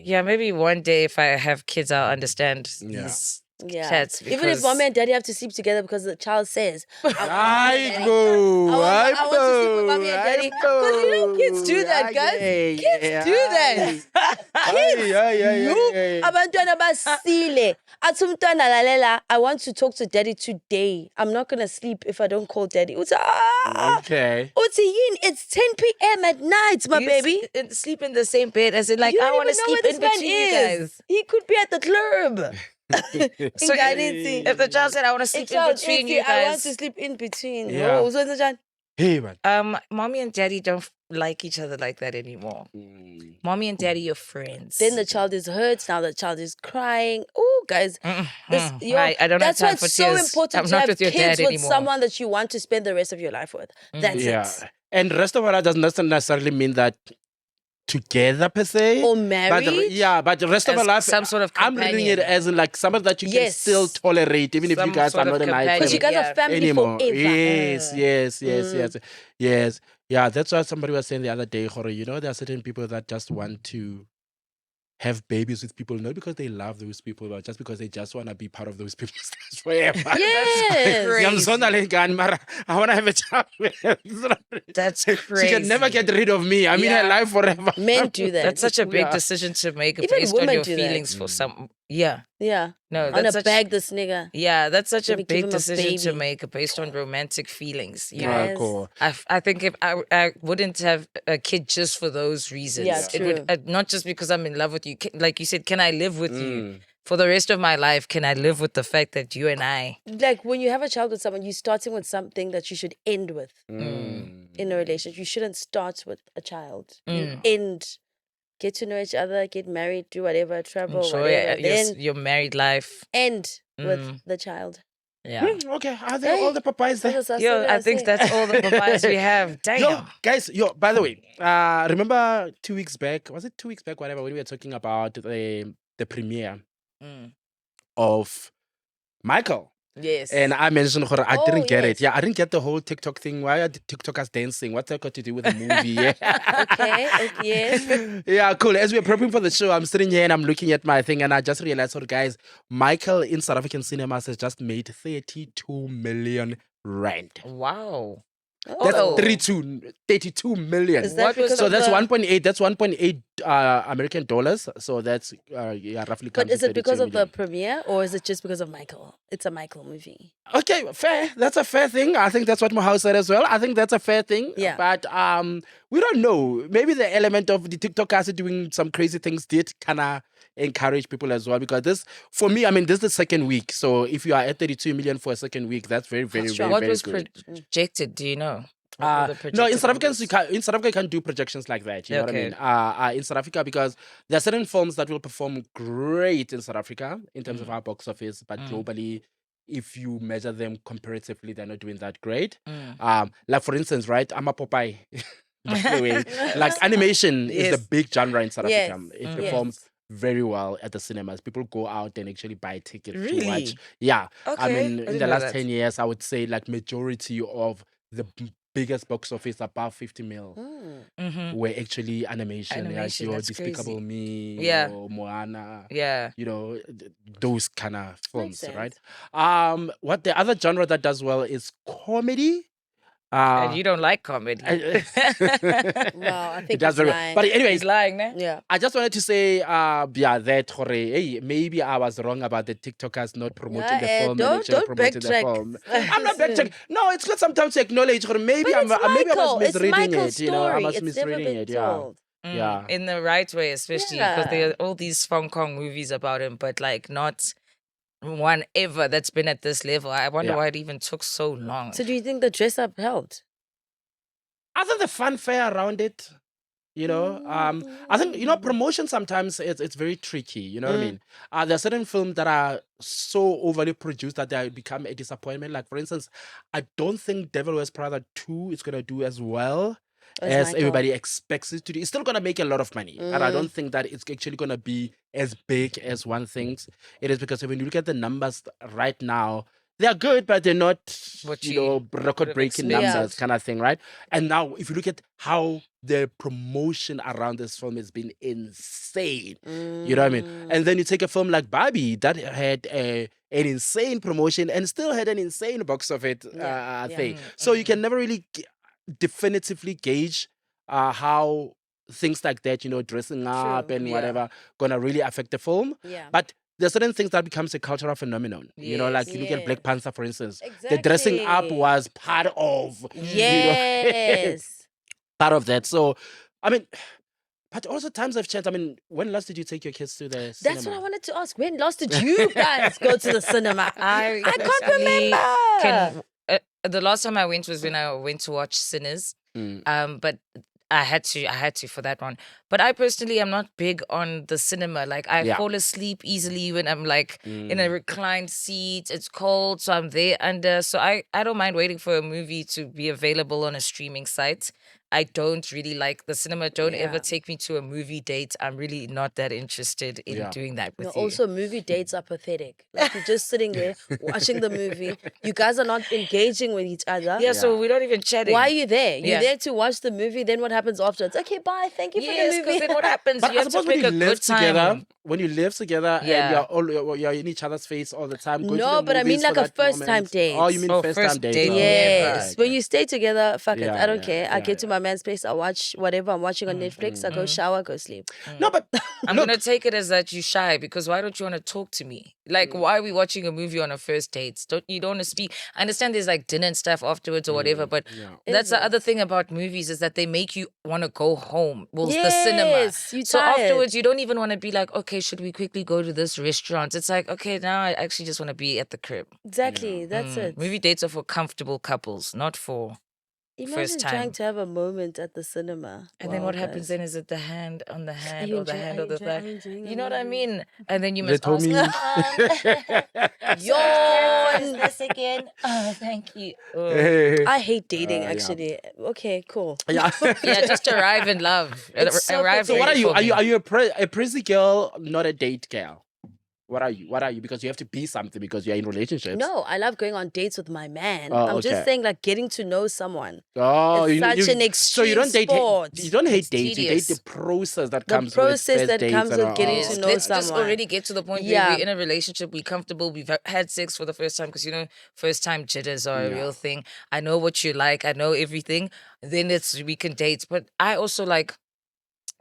Speaker 1: Yeah, maybe one day if I have kids, I'll understand
Speaker 3: Yeah.
Speaker 1: these
Speaker 2: Yeah.
Speaker 1: chats.
Speaker 2: Even if
Speaker 1: because-
Speaker 2: mom and daddy have to sleep together because the child says,
Speaker 3: I go.
Speaker 2: I want to sleep with mommy and daddy. Because kids do that, guys. Kids do that. Kids, abantwana basile. Athi umntwana lalela, I want to talk to daddy today. I'm not going to sleep if I don't call daddy. Uthi,
Speaker 3: Okay.
Speaker 2: Uthi, yini? It's 10 p.m. at night, my
Speaker 1: You
Speaker 2: baby.
Speaker 1: sleep in the same bed as in like
Speaker 2: You
Speaker 1: I
Speaker 2: don't
Speaker 1: want to
Speaker 2: even know
Speaker 1: sleep
Speaker 2: where
Speaker 1: in
Speaker 2: this man
Speaker 1: between you
Speaker 2: is.
Speaker 1: guys.
Speaker 2: He could be at the club.
Speaker 1: So
Speaker 2: Ingane
Speaker 1: if the child said I want to sleep in between you
Speaker 2: I want
Speaker 1: guys,
Speaker 2: to sleep in between.
Speaker 3: Yeah.
Speaker 2: Oh, uzwenzenjani?
Speaker 3: Hey, man.
Speaker 1: mommy and daddy don't like each other like that anymore. Mommy and daddy are friends.
Speaker 2: Then the child is hurt. Now the child is crying. Oh, guys, I don't
Speaker 1: have
Speaker 2: that's why
Speaker 1: time
Speaker 2: it's
Speaker 1: for
Speaker 2: so
Speaker 1: tears.
Speaker 2: important
Speaker 1: I'm
Speaker 2: to
Speaker 1: not
Speaker 2: have
Speaker 1: with your
Speaker 2: kids
Speaker 1: dad
Speaker 2: with
Speaker 1: anymore.
Speaker 2: someone that you want to spend the rest of your life with. That's
Speaker 3: Yeah.
Speaker 2: it.
Speaker 3: And rest of all, does not necessarily mean that together per se.
Speaker 2: Or
Speaker 3: But
Speaker 2: married.
Speaker 3: but the rest of
Speaker 1: As
Speaker 3: our life,
Speaker 1: some sort of
Speaker 3: I'm reading it
Speaker 1: companion.
Speaker 3: as in like something that you can
Speaker 2: Yes.
Speaker 3: still tolerate, even if you
Speaker 1: Some
Speaker 3: guys are
Speaker 1: sort of
Speaker 3: not an item
Speaker 2: Because you guys
Speaker 1: Yeah.
Speaker 2: are family
Speaker 3: anymore.
Speaker 2: forever.
Speaker 3: Yes. Yeah, that's what somebody was saying the other day, Horo. There are certain people that just want to have babies with people, not because they love those people, but just because they just want to be part of those people's lives forever.
Speaker 2: Yes.
Speaker 3: Mara, I want to have a child with her.
Speaker 1: That's
Speaker 3: She
Speaker 1: crazy.
Speaker 3: can never get rid of me. I'm in her
Speaker 1: Yeah.
Speaker 3: life forever.
Speaker 2: Men do that.
Speaker 1: That's such a big
Speaker 3: Yeah.
Speaker 1: decision to make
Speaker 2: Even
Speaker 1: based on
Speaker 2: women
Speaker 1: your
Speaker 2: do that.
Speaker 1: feelings for some. Yeah.
Speaker 2: Yeah.
Speaker 1: No,
Speaker 2: I'm gonna
Speaker 1: that's such.
Speaker 2: bag this nigga.
Speaker 1: Yeah, that's such
Speaker 2: Let
Speaker 1: a
Speaker 2: me give
Speaker 1: big
Speaker 2: him a
Speaker 1: decision to
Speaker 2: baby.
Speaker 1: make based on romantic feelings. You know?
Speaker 3: Ah,
Speaker 2: Yes.
Speaker 3: cool.
Speaker 1: I think if I wouldn't have a kid just for those reasons.
Speaker 2: Yeah,
Speaker 1: It would,
Speaker 2: true.
Speaker 1: not just because I'm in love with you. Like you said, can I live with you
Speaker 3: Mm.
Speaker 1: for the rest of my life? Can I live with the fact that you and I?
Speaker 2: Like when you have a child with someone, you're starting with something that you should end with
Speaker 3: Mm.
Speaker 2: in a relationship. You shouldn't start with a child. You
Speaker 1: Mm.
Speaker 2: end, get to know each other, get married, do whatever, travel,
Speaker 1: Enjoy
Speaker 2: whatever. Then
Speaker 1: your married life.
Speaker 2: end with
Speaker 1: Mm.
Speaker 2: the child.
Speaker 1: Yeah.
Speaker 3: Okay, are there all the Popeyes there?
Speaker 1: Yo, I think that's all the papayas we have. Damn.
Speaker 3: Yo, guys, by the way, remember 2 weeks back, was it 2 weeks back, whatever, when we were talking about the premiere
Speaker 1: Mm.
Speaker 3: of Michael?
Speaker 1: Yes.
Speaker 3: And I mentioned, I
Speaker 2: Oh,
Speaker 3: didn't get it.
Speaker 2: yes.
Speaker 3: Yeah, I didn't get the whole TikTok thing. Why are the TikTokers dancing? What's that got to do with the movie? Yeah.
Speaker 2: Okay, yes.
Speaker 3: Yeah, cool. As we're prepping for the show, I'm sitting here and I'm looking at my thing and I just realized, guys, Michael in South African cinemas has just made 32 million rand.
Speaker 1: Wow.
Speaker 3: That's
Speaker 1: Oh.
Speaker 3: 32 million.
Speaker 2: Is that
Speaker 1: What was
Speaker 2: because
Speaker 3: So
Speaker 2: of
Speaker 3: that's
Speaker 2: the,
Speaker 3: 1.8. That's 1.8 American dollars. So that's roughly.
Speaker 2: But
Speaker 3: comes
Speaker 2: is
Speaker 3: to
Speaker 2: it because
Speaker 3: 32
Speaker 2: of the
Speaker 3: million.
Speaker 2: premiere or is it just because of Michael? It's a Michael movie.
Speaker 3: Okay, fair. That's a fair thing. I think that's what Mohau said as well. I think that's a fair thing.
Speaker 2: Yeah.
Speaker 3: But we don't know. Maybe the element of the TikTokers doing some crazy things did kind of encourage people as well. Because this, for me, I mean, this is the second week. So if you are at 32 million for a second week, that's very, very, very,
Speaker 1: What
Speaker 3: very
Speaker 1: was
Speaker 3: good.
Speaker 1: projected? Do you know? What were the
Speaker 3: No, in
Speaker 1: projected
Speaker 3: South Africa,
Speaker 1: numbers?
Speaker 3: in South Africa, you can't do projections like that. You know what I
Speaker 1: Okay.
Speaker 3: mean? In South Africa, because there are certain films that will perform great in South Africa in terms of our box office, but globally, if you measure them comparatively, they're not doing that great. Like for instance, right? I'm a Popeye. By the way, like animation is the
Speaker 1: Yes.
Speaker 3: big genre in South
Speaker 2: Yes.
Speaker 3: Africa. It
Speaker 2: Yes.
Speaker 3: performs very well at the cinemas. People go out and actually buy tickets to watch.
Speaker 1: Really?
Speaker 3: Yeah.
Speaker 1: Okay.
Speaker 3: I mean,
Speaker 1: I
Speaker 3: in
Speaker 1: didn't
Speaker 3: the
Speaker 1: know
Speaker 3: last
Speaker 1: that.
Speaker 3: 10 years, I would say like majority of the biggest box office above 50 mil were actually animation. Like
Speaker 1: Animation,
Speaker 3: your
Speaker 1: that's
Speaker 3: Despicable
Speaker 1: crazy.
Speaker 3: Me,
Speaker 1: Yeah.
Speaker 3: your Moana,
Speaker 1: Yeah.
Speaker 3: you know, those kind of films,
Speaker 2: sense.
Speaker 3: right? What the other genre that does well is comedy.
Speaker 1: And you don't like comedy.
Speaker 2: Wow, I think
Speaker 3: it does
Speaker 2: he's
Speaker 3: very well.
Speaker 2: lying.
Speaker 3: But anyways,
Speaker 1: He's lying, ne?
Speaker 2: Yeah.
Speaker 3: I just wanted to say, that hey, maybe I was wrong about the TikTokers not promoting the
Speaker 2: Yeah,
Speaker 3: film and
Speaker 2: don't
Speaker 3: actually promoting the
Speaker 2: backtrack.
Speaker 3: film. I'm not backtracking. No, it's good sometimes to acknowledge. Maybe
Speaker 2: But it's
Speaker 3: maybe I
Speaker 2: Michael.
Speaker 3: was
Speaker 2: It's
Speaker 3: misreading
Speaker 2: Michael's
Speaker 3: it. You know, I
Speaker 2: story.
Speaker 3: was
Speaker 2: It's never
Speaker 3: misreading
Speaker 2: been
Speaker 3: it. Yeah,
Speaker 2: told.
Speaker 3: yeah.
Speaker 1: In the right way, especially because
Speaker 2: Yeah.
Speaker 1: there are all these Hong Kong movies about him, but like not one ever that's been at this level. I wonder
Speaker 3: Yeah.
Speaker 1: why it even took so long.
Speaker 2: So do you think the dress up helped?
Speaker 3: Other the fanfare around it, you know, I think promotion sometimes it's very tricky. You know what I mean? There are certain films that are so overly produced that they become a disappointment. Like for instance, I don't think Devil Wears Prada 2 is gonna do as well as
Speaker 2: Michael.
Speaker 3: everybody expects it to do. It's still gonna make a lot of money, but I don't think that it's actually gonna be as big as one thinks it is, because when you look at the numbers right now, they are good, but they're not,
Speaker 1: What
Speaker 3: you
Speaker 1: you
Speaker 3: know,
Speaker 1: would
Speaker 3: record-breaking
Speaker 1: have
Speaker 3: numbers,
Speaker 2: expected.
Speaker 3: kind of thing, right? And now, if you look at how the promotion around this film has been insane, you know what I mean? And then you take a film like Barbie that had an insane promotion and still had an insane box office thing. So you can never really definitively gauge how things like that, you know, dressing up and
Speaker 1: Yeah.
Speaker 3: whatever, gonna really affect the film.
Speaker 2: Yeah.
Speaker 3: But there's certain things that becomes a cultural phenomenon. You know, like you look at Black
Speaker 2: Yes.
Speaker 3: Panther, for instance. The dressing up
Speaker 2: Exactly.
Speaker 3: was part of,
Speaker 2: Yes.
Speaker 3: part of that. So, I mean, but also times have changed. I mean, when last did you take your kids to the cinema?
Speaker 2: That's what I wanted to ask. When last did you guys go to the cinema? I can't
Speaker 1: personally
Speaker 2: remember.
Speaker 1: the last time I went was when I went to watch Sinners. But I had to for that one. But I personally am not big on the cinema. Like I fall asleep easily when I'm like in a reclined seat. It's cold, so I'm there under. So I don't mind waiting for a movie to be available on a streaming site. I don't really like the cinema. Don't ever take me to a movie date. I'm really not that interested in doing that with you.
Speaker 2: Also, movie dates are pathetic. Like you're just sitting there watching the movie. You guys are not engaging with each other.
Speaker 1: Yeah, so we're not even chatting.
Speaker 2: Why are you there? You're
Speaker 1: Yeah.
Speaker 2: there to watch the movie. Then what happens afterwards? Okay, bye. Thank you for the
Speaker 1: Yes,
Speaker 2: movie.
Speaker 1: because then what happens?
Speaker 3: But
Speaker 1: You
Speaker 3: I
Speaker 1: have to
Speaker 3: suppose when
Speaker 1: make
Speaker 3: you
Speaker 1: a
Speaker 3: live
Speaker 1: good
Speaker 3: together,
Speaker 1: time.
Speaker 3: when you live together
Speaker 1: Yeah.
Speaker 3: and you're in each other's face all the time. Going to
Speaker 2: No,
Speaker 3: the
Speaker 2: but I mean
Speaker 3: movies
Speaker 2: like
Speaker 3: for
Speaker 2: a
Speaker 3: that
Speaker 2: first time
Speaker 3: moment.
Speaker 2: date.
Speaker 3: Oh, you mean
Speaker 1: Oh,
Speaker 3: first
Speaker 1: first
Speaker 3: time date?
Speaker 1: date,
Speaker 3: Oh,
Speaker 2: Yes.
Speaker 3: right,
Speaker 2: When
Speaker 3: right.
Speaker 2: you stay together, fuck it.
Speaker 3: Yeah,
Speaker 2: I don't
Speaker 3: yeah,
Speaker 2: care. I
Speaker 3: yeah,
Speaker 2: get to my man's place. I watch whatever I'm watching on Netflix. I go shower, go sleep.
Speaker 3: No, but
Speaker 1: I'm
Speaker 3: look,
Speaker 1: gonna take it as that you shy because why don't you want to talk to me? Like, why are we watching a movie on a first date? You don't want to speak? I understand there's like dinner and stuff afterwards or whatever, but that's the other thing about movies is that they make you want to go home. Well, it's the cinema.
Speaker 2: Yes, you
Speaker 1: So
Speaker 2: tired.
Speaker 1: afterwards, you don't even want to be like, okay, should we quickly go to this restaurant? It's like, okay, now I actually just want to be at the crib.
Speaker 2: Exactly. That's it.
Speaker 1: Movie dates are for comfortable couples, not for.
Speaker 2: Imagine
Speaker 1: first
Speaker 2: trying
Speaker 1: time.
Speaker 2: to have a moment at the cinema.
Speaker 1: And then
Speaker 2: Wow,
Speaker 1: what happens
Speaker 2: guys.
Speaker 1: then is it the hand on the hand
Speaker 2: you
Speaker 1: or the
Speaker 2: enjoy-
Speaker 1: hand
Speaker 2: are
Speaker 1: on
Speaker 2: you
Speaker 1: the
Speaker 2: enjoy- are
Speaker 1: thigh?
Speaker 2: you enjoying
Speaker 1: You
Speaker 2: the
Speaker 1: know what I
Speaker 2: movie?
Speaker 1: mean? And then you
Speaker 3: They
Speaker 1: must
Speaker 3: told
Speaker 1: ask,
Speaker 3: me.
Speaker 1: Yawn this again. Oh, thank you. Oh.
Speaker 2: I hate dating,
Speaker 3: yeah.
Speaker 2: actually. Okay, cool.
Speaker 3: Yeah.
Speaker 1: Yeah, just arrive in love.
Speaker 2: It's so
Speaker 1: Arrive
Speaker 3: So what are
Speaker 1: ready
Speaker 3: you?
Speaker 1: for
Speaker 3: Are you
Speaker 1: me.
Speaker 3: a prissy girl, not a date girl? What are you? What are you? Because you have to be something because you're in relationships.
Speaker 2: No, I love going on dates with my man.
Speaker 3: Oh,
Speaker 2: I'm just
Speaker 3: okay.
Speaker 2: saying, like, getting to know someone.
Speaker 3: Oh,
Speaker 2: It's such an
Speaker 3: so you don't
Speaker 2: extreme
Speaker 3: date.
Speaker 2: sport.
Speaker 3: You don't hate
Speaker 1: It's
Speaker 3: dates. You date
Speaker 1: tedious.
Speaker 3: the process that
Speaker 2: The
Speaker 3: comes
Speaker 2: process
Speaker 3: with first
Speaker 2: that
Speaker 3: dates
Speaker 2: comes
Speaker 3: and
Speaker 2: with
Speaker 3: all.
Speaker 2: getting
Speaker 1: Yes,
Speaker 2: to know
Speaker 1: let's just
Speaker 2: someone.
Speaker 1: already get to the point
Speaker 2: Yeah.
Speaker 1: where we're in a relationship, we're comfortable, we've had sex for the first time because, first time jitters are a real thing. I know what you like, I know everything. Then we can date. But I also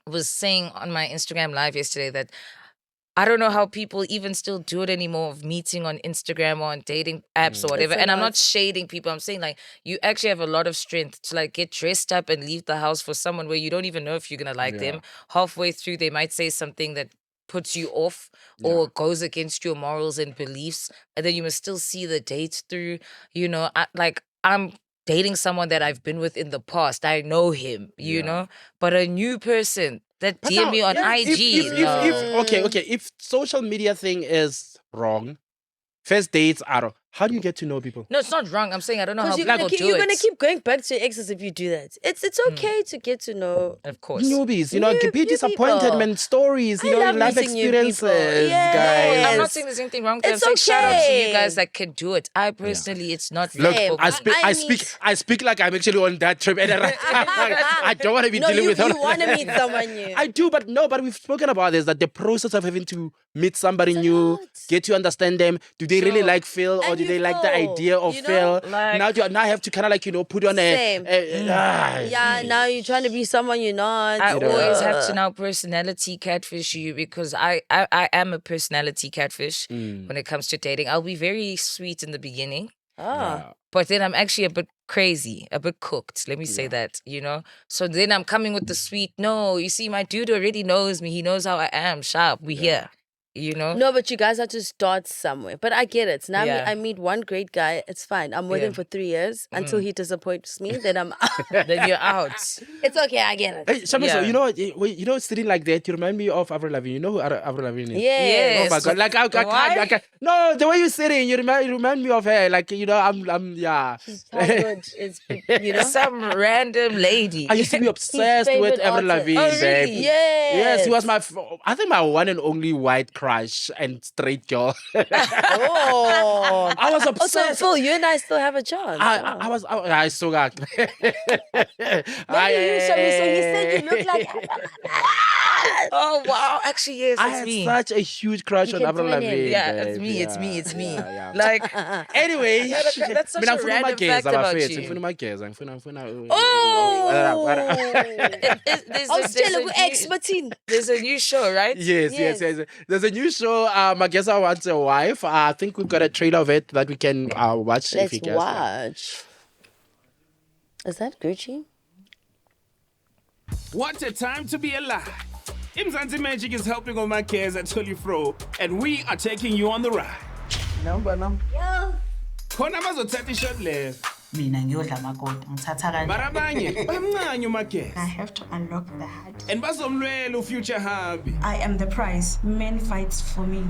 Speaker 1: was saying on my Instagram live yesterday that I don't know how people even still do it anymore of meeting on Instagram or on dating apps or whatever.
Speaker 2: It's a
Speaker 1: And I'm
Speaker 2: lot.
Speaker 1: not shading people. I'm saying you actually have a lot of strength to get dressed up and leave the house for someone where you don't even know if you're going to like them. Halfway through, they might say something that puts you off or goes against your morals and beliefs. And then you must still see the date through, I'm dating someone that I've been with in the past. I know him, but a new person that
Speaker 3: But
Speaker 1: DM
Speaker 3: now,
Speaker 1: me on IG.
Speaker 3: if social media thing is wrong, first dates are. How do you get to know people?
Speaker 1: No, it's not wrong. I'm saying I don't know how
Speaker 2: Because
Speaker 1: people do
Speaker 2: you're
Speaker 1: it.
Speaker 2: gonna keep going back to your exes if you do that. It's okay to get to know.
Speaker 1: Of course.
Speaker 3: Newbies, be
Speaker 2: New
Speaker 3: disappointed, stories,
Speaker 2: I love
Speaker 3: life
Speaker 2: meeting new people.
Speaker 3: experiences,
Speaker 2: Yes.
Speaker 3: guys.
Speaker 1: I'm not saying there's anything wrong with it. I'm
Speaker 2: It's
Speaker 1: saying shout out to you
Speaker 2: okay.
Speaker 1: guys that can do it. I personally, it's not
Speaker 3: Look,
Speaker 2: Same.
Speaker 3: I speak like I'm actually on that trip, and I don't want to be
Speaker 2: No,
Speaker 3: dealing
Speaker 2: you
Speaker 3: with all.
Speaker 2: want to meet someone new.
Speaker 3: I do, but we've spoken about this, that the process of having to meet somebody
Speaker 2: It's a
Speaker 3: new,
Speaker 2: lot.
Speaker 3: get to understand them. Do they really
Speaker 1: Sure.
Speaker 3: like Phil, or
Speaker 2: And
Speaker 3: do
Speaker 2: you
Speaker 3: they like the
Speaker 2: feel,
Speaker 3: idea of
Speaker 2: you know?
Speaker 3: Phil?
Speaker 1: Like-
Speaker 3: Now I have to kind of put on
Speaker 2: Same.
Speaker 3: yeah.
Speaker 2: Now you're trying to be someone you're not.
Speaker 1: I always have to now personality catfish you because I am a personality catfish when it comes to dating. I'll be very sweet in the beginning,
Speaker 2: Ah.
Speaker 1: but then I'm actually a bit crazy, a bit cooked. Let me say that, So then I'm coming with the sweet. No, you see, my dude already knows me. He knows how I am. Sharp. We here.
Speaker 2: No, but you guys have to start somewhere. But I get it. Now
Speaker 1: Yeah.
Speaker 2: I meet one great guy. It's fine. I'm with him for 3 years until he disappoints me. Then I'm out.
Speaker 1: Then you're out.
Speaker 2: It's okay. I get it.
Speaker 3: Hey, Shamiso,
Speaker 1: Yeah.
Speaker 3: sitting like that, you remind me of Avril Lavigne. You know who Avril Lavigne is?
Speaker 2: Yes.
Speaker 3: Oh my God!
Speaker 1: Why?
Speaker 3: No, the way you're sitting, you remind me of her. I'm
Speaker 2: Childhood is,
Speaker 1: Some random lady.
Speaker 3: I used to be obsessed with
Speaker 2: favorite
Speaker 3: Avril
Speaker 2: artist.
Speaker 3: Lavigne,
Speaker 1: Oh, really?
Speaker 3: babe.
Speaker 2: Yes.
Speaker 3: Yes, he was I think my one and only white crush and straight girl.
Speaker 2: Oh.
Speaker 3: I was
Speaker 2: So
Speaker 3: obsessed.
Speaker 2: Phil, you and I still have a chance.
Speaker 3: I still got.
Speaker 2: Maybe you, Shamiso, you said you look like.
Speaker 1: Oh wow! Actually, yes,
Speaker 3: I
Speaker 1: it's
Speaker 3: had
Speaker 1: me.
Speaker 3: such a huge crush
Speaker 2: You
Speaker 3: on
Speaker 2: can
Speaker 3: Avril
Speaker 2: find him.
Speaker 3: Lavigne.
Speaker 1: Yeah,
Speaker 3: babe.
Speaker 1: it's me. It's me. It's me.
Speaker 3: Yeah.
Speaker 1: Like,
Speaker 3: Anyway,
Speaker 1: that's such a random fact about you.
Speaker 3: Ngifuna Mageza, ngifuna
Speaker 2: Oh.
Speaker 1: There's there's a new show, right?
Speaker 3: Yes. There's a new show, Mageza Wants a Wife. I think we've got a trailer of it that we can watch. if
Speaker 2: Let's
Speaker 3: you guys like.
Speaker 2: watch. Is that Gucci?
Speaker 4: What a time to be alive. Imzansi Magic is helping on Mageza Fro, and we are taking you on the ride. Khona bazothatha ishot left.
Speaker 5: Mina ngiyodla makoti ngithatha kanjani?
Speaker 4: Marabanye, bayamncanya uMageza.
Speaker 6: I have to unlock the heart.
Speaker 4: And bazomlwela ufuture hubby.
Speaker 6: I am the prize. Men fights for me.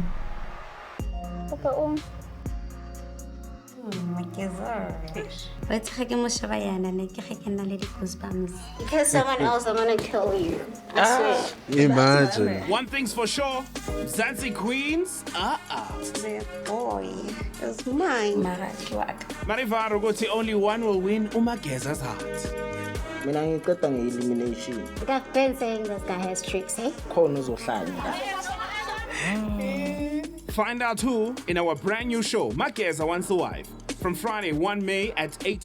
Speaker 7: Because someone else, I'm gonna kill you. I swear.
Speaker 3: Imagine.
Speaker 4: One thing's for sure, Zanzi Queens,
Speaker 7: The boy is mine.
Speaker 4: Marivaro ukuthi only one will win uMageza's heart.
Speaker 8: Mina ngiqeda nge-elimination.
Speaker 7: I've been saying this guy has tricks, eh?
Speaker 8: Khona uzohlanya.
Speaker 4: Find out who in our brand new show, Mageza Wants a Wife, from Friday 1 May at 8.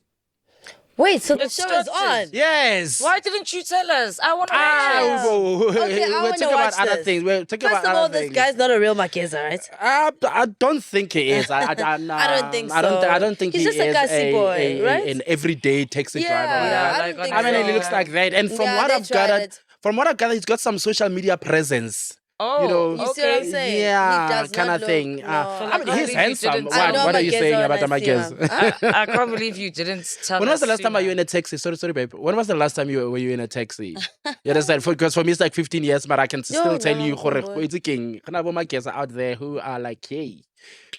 Speaker 2: Wait, so the
Speaker 1: It's
Speaker 2: show is
Speaker 1: started.
Speaker 2: on.
Speaker 3: Yes.
Speaker 1: Why didn't you tell us? I want to watch it.
Speaker 2: Okay, I
Speaker 3: we'll
Speaker 2: wanna
Speaker 3: talk about
Speaker 2: watch
Speaker 3: other
Speaker 2: this.
Speaker 3: things. We'll talk
Speaker 2: First
Speaker 3: about
Speaker 2: of all,
Speaker 3: other
Speaker 2: this
Speaker 3: things.
Speaker 2: guy's not a real Mageza, right?
Speaker 3: I don't think he is. I
Speaker 2: don't think
Speaker 3: I
Speaker 2: so.
Speaker 3: don't think
Speaker 2: He's
Speaker 3: he
Speaker 2: just a
Speaker 3: is
Speaker 2: gassy boy, right?
Speaker 3: an everyday taxi driver.
Speaker 2: Yeah, I
Speaker 1: like
Speaker 2: don't think
Speaker 3: I mean,
Speaker 2: so.
Speaker 3: he looks like that. And from
Speaker 2: Yeah,
Speaker 3: what
Speaker 2: they
Speaker 3: I've
Speaker 2: tried
Speaker 3: gathered,
Speaker 2: it.
Speaker 3: he's got some social media presence.
Speaker 1: Oh,
Speaker 3: know,
Speaker 2: You see what
Speaker 1: okay.
Speaker 2: I'm saying? He
Speaker 3: Yeah,
Speaker 2: does
Speaker 3: kind
Speaker 2: not
Speaker 3: of
Speaker 2: look-
Speaker 3: thing.
Speaker 2: no.
Speaker 3: I mean, he's
Speaker 1: I
Speaker 3: handsome.
Speaker 1: didn't-
Speaker 2: I know
Speaker 3: What are you
Speaker 2: Mageza
Speaker 3: saying
Speaker 2: when
Speaker 3: about the
Speaker 2: I see him.
Speaker 3: Mageza?
Speaker 1: I can't believe you didn't tell
Speaker 3: When was the
Speaker 1: us
Speaker 3: last time you were in
Speaker 1: sooner.
Speaker 3: a taxi? Sorry, babe. When was the last time you were in a taxi? You understand? Because for me, it's like 15 years, but I can still tell you,
Speaker 2: no, boy.
Speaker 3: it's a king. Mageza out there who are like, hey.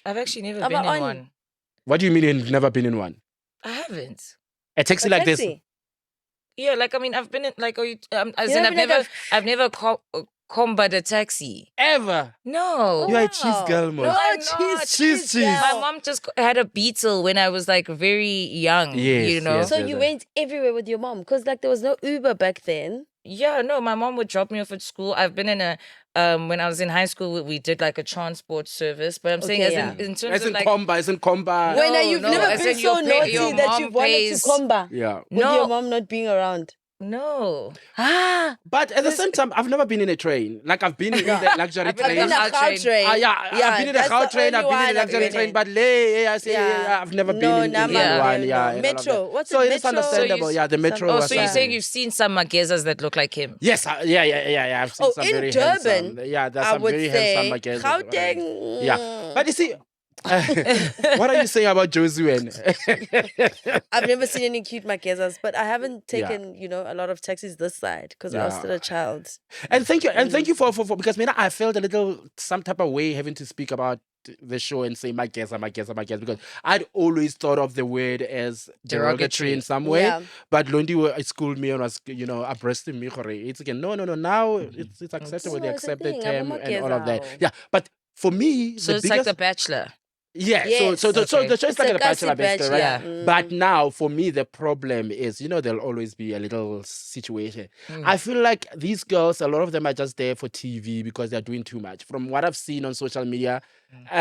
Speaker 1: I've actually never
Speaker 2: But
Speaker 1: been in
Speaker 2: on-
Speaker 1: one.
Speaker 3: What do you mean you've never been in one?
Speaker 1: I haven't.
Speaker 3: A taxi
Speaker 2: A
Speaker 3: like this?
Speaker 2: taxi.
Speaker 1: Yeah, like I mean, I've been in like, as
Speaker 2: You
Speaker 1: in
Speaker 2: never been like
Speaker 1: I've never Comba the taxi.
Speaker 3: Ever.
Speaker 1: No.
Speaker 3: You are a cheese girl, Mo.
Speaker 1: No, I'm
Speaker 2: cheese,
Speaker 1: not.
Speaker 3: Cheese.
Speaker 1: My mom just had a Beetle when I was like very young,
Speaker 3: Yes,
Speaker 1: you know?
Speaker 3: yes.
Speaker 2: So you went everywhere with your mom because like there was no Uber back then.
Speaker 1: Yeah, no, my mom would drop me off at school. I've been in a when I was in high school, we did like a transport service. But I'm saying
Speaker 2: Okay,
Speaker 1: in terms
Speaker 3: As
Speaker 1: of
Speaker 3: in
Speaker 1: like
Speaker 3: comba, as in comba.
Speaker 2: When
Speaker 1: No,
Speaker 2: you've
Speaker 1: no,
Speaker 2: never
Speaker 1: as
Speaker 2: been
Speaker 1: in
Speaker 2: so
Speaker 1: your
Speaker 2: naughty
Speaker 1: your
Speaker 2: that
Speaker 1: mom
Speaker 2: you've wanted
Speaker 1: pays-
Speaker 2: to comba
Speaker 3: Yeah.
Speaker 2: with
Speaker 1: No.
Speaker 2: your mom not being around.
Speaker 1: no.
Speaker 3: But at the same time, I've never been in a train. Like I've been in the luxury
Speaker 1: I've been
Speaker 2: I've
Speaker 3: train.
Speaker 2: been in a
Speaker 1: Gautrain.
Speaker 2: cow train.
Speaker 3: I've been in a
Speaker 2: that's
Speaker 3: cow
Speaker 2: the
Speaker 3: train, I've
Speaker 2: only
Speaker 3: been in a
Speaker 2: one I've
Speaker 3: luxury
Speaker 2: been
Speaker 3: train,
Speaker 2: in.
Speaker 3: but I've never
Speaker 2: No,
Speaker 3: been in
Speaker 2: Nama,
Speaker 1: Yeah.
Speaker 3: one.
Speaker 2: no,
Speaker 3: Yeah,
Speaker 2: no.
Speaker 3: and all of
Speaker 2: Metro.
Speaker 3: that.
Speaker 2: What's
Speaker 3: So
Speaker 2: it,
Speaker 3: it's
Speaker 2: Metro?
Speaker 3: understandable.
Speaker 1: So you-
Speaker 3: Yeah, the metro.
Speaker 1: Oh,
Speaker 3: was
Speaker 1: so you're
Speaker 3: fine.
Speaker 1: saying you've seen some Magezas that look like him?
Speaker 3: Yes, yeah. I've seen
Speaker 2: Oh,
Speaker 3: some
Speaker 2: in
Speaker 3: very
Speaker 2: Durban,
Speaker 3: handsome. Yeah, there's
Speaker 2: I
Speaker 3: some
Speaker 2: would
Speaker 3: very
Speaker 2: say
Speaker 3: handsome Magezas.
Speaker 2: Gauteng.
Speaker 3: Yeah, but you see, what are you saying about Josué?
Speaker 2: I've never seen any cute Magezas, but I haven't
Speaker 3: Yeah.
Speaker 2: taken, a lot of taxis this side because I was
Speaker 3: Yeah.
Speaker 2: still a child.
Speaker 3: And thank you for because I felt a little some type of way having to speak about the show and say Mageza, because I'd always thought of the word as derogatory in some way.
Speaker 2: Yeah.
Speaker 3: But Londie schooled me and was abreasting me. It's again no. Now it's acceptable.
Speaker 2: No,
Speaker 3: They
Speaker 2: it's a
Speaker 3: accept the
Speaker 2: thing.
Speaker 3: term
Speaker 2: I'm a
Speaker 3: and all of that.
Speaker 2: Mageza.
Speaker 3: Yeah, but for me,
Speaker 1: So
Speaker 3: the
Speaker 1: it's
Speaker 3: biggest
Speaker 1: like The Bachelor.
Speaker 3: yeah,
Speaker 2: Yes.
Speaker 3: so the
Speaker 1: Okay.
Speaker 3: show is
Speaker 2: It's
Speaker 3: like
Speaker 2: a
Speaker 3: a bachelor,
Speaker 2: classic
Speaker 3: basically, right?
Speaker 2: bachelor.
Speaker 1: Yeah.
Speaker 3: But now, for me, the problem is, there'll always be a little situation. I feel like these girls, a lot of them are just there for TV because they're doing too much. From what I've seen on social media,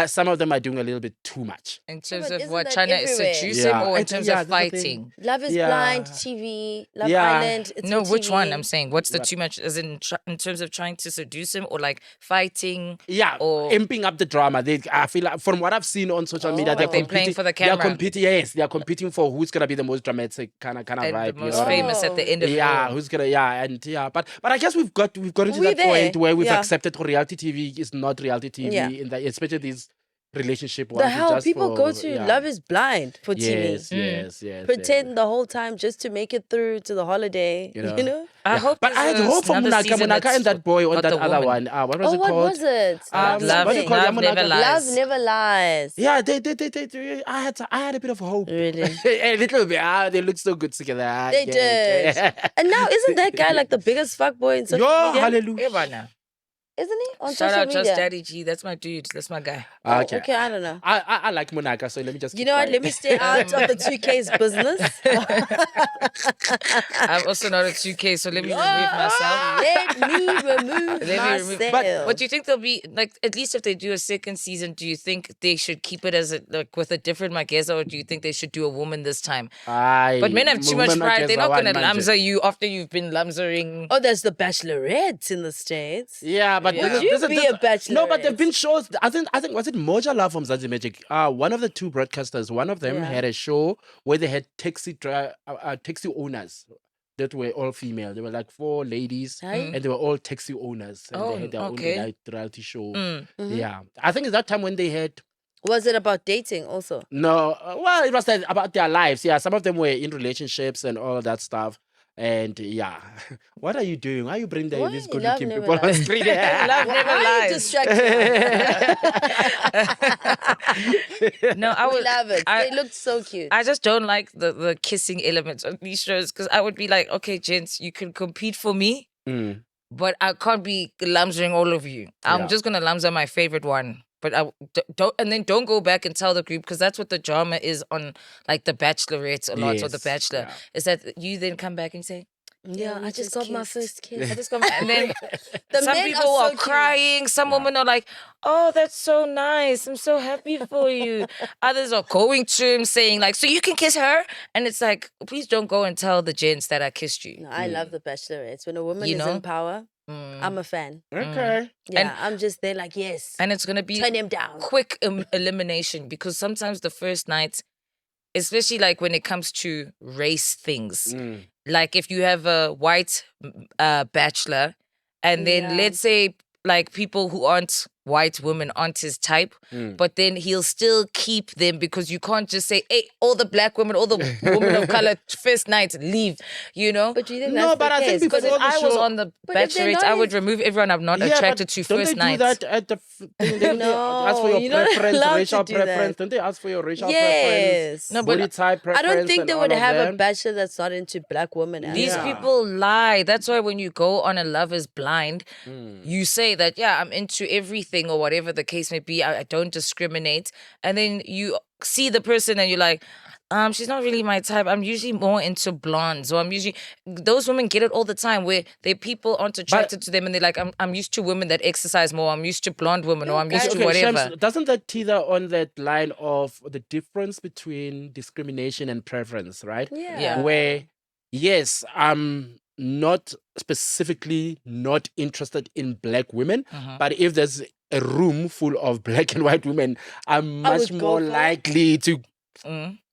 Speaker 3: some of them are doing a little bit too much.
Speaker 1: In terms
Speaker 2: but
Speaker 1: of
Speaker 2: isn't
Speaker 1: what,
Speaker 2: that
Speaker 1: trying to
Speaker 2: everywhere?
Speaker 1: seduce him
Speaker 3: Yeah,
Speaker 1: or in
Speaker 3: and-
Speaker 1: terms
Speaker 3: yeah,
Speaker 1: of
Speaker 3: that's the thing.
Speaker 1: fighting?
Speaker 2: Love is
Speaker 3: Yeah.
Speaker 2: Blind, TV, Love
Speaker 3: Yeah.
Speaker 2: Island. It's
Speaker 1: No,
Speaker 2: on
Speaker 1: which one?
Speaker 2: TV.
Speaker 1: I'm saying, what's the too much? As in terms of trying to seduce him or like fighting?
Speaker 3: Yeah,
Speaker 1: Or
Speaker 3: amping up the drama. I feel like from what I've seen on social media, they're
Speaker 1: Like they're playing
Speaker 3: competing
Speaker 1: for the
Speaker 3: They're
Speaker 1: camera.
Speaker 3: competing. Yes, they're competing for who's gonna be the most dramatic kind of
Speaker 1: and
Speaker 3: vibe.
Speaker 1: the
Speaker 3: you
Speaker 1: most
Speaker 3: know what I mean?
Speaker 1: famous at the end of it.
Speaker 3: Yeah,
Speaker 1: all.
Speaker 3: who's gonna but I guess we've got into
Speaker 2: We're
Speaker 3: that point
Speaker 2: there,
Speaker 3: where we've
Speaker 2: yeah.
Speaker 3: accepted reality TV is not reality TV
Speaker 2: Yeah.
Speaker 3: in that, especially these relationship
Speaker 2: The
Speaker 3: ones. it's
Speaker 2: hell
Speaker 3: just
Speaker 2: people go to
Speaker 3: yeah.
Speaker 2: Love is Blind for TV.
Speaker 3: Yes.
Speaker 2: Pretend the whole time just to make it through to the holiday.
Speaker 3: You know?
Speaker 2: You know?
Speaker 1: I hope
Speaker 3: But I had
Speaker 1: there's
Speaker 3: hope for
Speaker 1: another
Speaker 3: Munaka
Speaker 1: season
Speaker 3: and
Speaker 1: that's
Speaker 3: that boy on
Speaker 1: about
Speaker 3: that
Speaker 1: the
Speaker 3: other
Speaker 1: woman.
Speaker 3: one. What was
Speaker 2: Oh,
Speaker 3: it
Speaker 2: what
Speaker 3: called?
Speaker 2: was it?
Speaker 3: Love
Speaker 1: Love,
Speaker 3: something.
Speaker 1: Love Never
Speaker 2: Love
Speaker 1: Lies.
Speaker 2: Never Lies.
Speaker 3: Yeah, they I had a bit of hope.
Speaker 2: Really?
Speaker 3: A little bit. They look so good together.
Speaker 2: They did. And now, isn't that guy like the biggest fuckboy in social
Speaker 3: Yo,
Speaker 2: media?
Speaker 3: hallelujah.
Speaker 1: Yeah, but now.
Speaker 2: Isn't he? On
Speaker 1: Shout
Speaker 2: social
Speaker 1: out
Speaker 2: media.
Speaker 1: Just Daddy G. That's my dude. That's my guy.
Speaker 2: Oh, okay, I don't know.
Speaker 3: I like Munaka, so let me just.
Speaker 2: You
Speaker 3: keep
Speaker 2: know what?
Speaker 3: quiet.
Speaker 2: Let me stay out of the 2K's business.
Speaker 1: I'm also not a 2K, so let me remove myself.
Speaker 2: Let me remove
Speaker 1: Let me
Speaker 2: myself.
Speaker 1: remove- But do you think there'll be like at least if they do a second season, do you think they should keep it as with a different Mageza, or do you think they should do a woman this time? But men have too much pride. They're not gonna lamza you after you've been lamzering.
Speaker 2: Oh, there's the Bachelorettes in the States.
Speaker 3: Yeah, but
Speaker 1: Yeah.
Speaker 2: Would you be a bachelor?
Speaker 3: No, but there've been shows. I think was it Moja Love from Zanzi Magic? One of the two broadcasters. One of them
Speaker 2: Yeah.
Speaker 3: had a show where they had taxi owners that were all female. They were like 4 ladies,
Speaker 2: Aye.
Speaker 3: and they were all taxi owners, and
Speaker 1: Oh,
Speaker 3: they had their
Speaker 1: okay.
Speaker 3: own reality show.
Speaker 2: Mm-hmm.
Speaker 3: Yeah, I think it's that time when they had.
Speaker 2: Was it about dating also?
Speaker 3: No, well, it was like about their lives. Yeah, some of them were in relationships and all that stuff. And yeah, what are you doing? Why are you bringing
Speaker 2: Why
Speaker 3: these
Speaker 2: you
Speaker 3: good
Speaker 2: love
Speaker 3: looking
Speaker 2: never
Speaker 3: people on
Speaker 2: lies?
Speaker 3: screen?
Speaker 1: Love
Speaker 2: Why
Speaker 1: never
Speaker 2: are you
Speaker 1: lies.
Speaker 2: distracting?
Speaker 1: No, I
Speaker 2: We
Speaker 1: would
Speaker 2: love it.
Speaker 1: I-
Speaker 2: They looked so cute.
Speaker 1: I just don't like the kissing elements of these shows because I would be like, okay, gents, you can compete for me,
Speaker 3: Mm.
Speaker 1: but I can't be lamsering all of you. I'm
Speaker 3: Yeah.
Speaker 1: just gonna lamser my favorite one. But don't go back and tell the group because that's what the drama is on like the Bachelorettes a lot or the
Speaker 3: Yes,
Speaker 1: Bachelor
Speaker 3: yeah.
Speaker 1: is that you then come back and say,
Speaker 2: yeah,
Speaker 1: we
Speaker 2: I just got my
Speaker 1: kissed.
Speaker 2: first kiss.
Speaker 1: I just got my, and then
Speaker 2: The
Speaker 1: some
Speaker 2: men
Speaker 1: people
Speaker 2: are
Speaker 1: are,
Speaker 2: so cute.
Speaker 1: crying. Some women are like, "Oh, that's so nice. I'm so happy for you." Others are going to him saying like, "So you can kiss her," and it's like, please don't go and tell the gents that I kissed you.
Speaker 2: No, I love the Bachelorettes. When a woman
Speaker 1: You
Speaker 2: is
Speaker 1: know?
Speaker 2: in power,
Speaker 1: Mm.
Speaker 2: I'm a fan.
Speaker 3: Okay.
Speaker 2: Yeah,
Speaker 1: And-
Speaker 2: I'm just there like, yes.
Speaker 1: And it's gonna be
Speaker 2: Turn him down.
Speaker 1: quick elimination because sometimes the first night, especially like when it comes to race things,
Speaker 3: Mm.
Speaker 1: like if you have a white bachelor, and then
Speaker 2: Yeah.
Speaker 1: let's say like people who aren't white women aren't his type, but then he'll still keep them because you can't just say, hey, all the black women, all the women of color, first night, leave, you know?
Speaker 2: But do you think
Speaker 3: No,
Speaker 2: that's
Speaker 3: but
Speaker 2: the
Speaker 3: I think
Speaker 2: case?
Speaker 3: because
Speaker 1: Because if
Speaker 3: all the
Speaker 1: I was
Speaker 3: show-
Speaker 1: on the
Speaker 2: But if they're
Speaker 1: Bachelorette,
Speaker 2: not
Speaker 1: I would
Speaker 2: his-
Speaker 1: remove everyone I'm not attracted to
Speaker 3: don't
Speaker 1: first
Speaker 3: they
Speaker 1: night.
Speaker 3: do that at the thing? They ask for your
Speaker 2: you're not
Speaker 3: preference,
Speaker 2: allowed to
Speaker 3: racial
Speaker 2: do that.
Speaker 3: preference. Don't they ask for your racial preference?
Speaker 2: Yes.
Speaker 1: No, but
Speaker 3: Body type
Speaker 2: I
Speaker 3: preference.
Speaker 2: don't think
Speaker 3: and
Speaker 2: they
Speaker 3: all
Speaker 2: would
Speaker 3: of
Speaker 2: have a
Speaker 3: them?
Speaker 2: bachelor that's not into black women. as
Speaker 1: These
Speaker 2: well.
Speaker 3: Yeah.
Speaker 1: people lie. That's why when you go on a Love is Blind, you say that, yeah, I'm into everything or whatever the case may be. I don't discriminate. And then you see the person and you're like, she's not really my type. I'm usually more into blondes. Or those women get it all the time where people aren't attracted to them and they're like, I'm used to women that exercise more. I'm used to blonde women or I'm used to whatever.
Speaker 3: Shams, doesn't that tether on that line of the difference between discrimination and preference, right?
Speaker 2: Yeah.
Speaker 3: Where, yes, I'm not specifically not interested in black women, but if there's a room full of black and white women, I'm
Speaker 2: I
Speaker 3: much
Speaker 2: would go
Speaker 3: more
Speaker 2: for it.
Speaker 3: likely to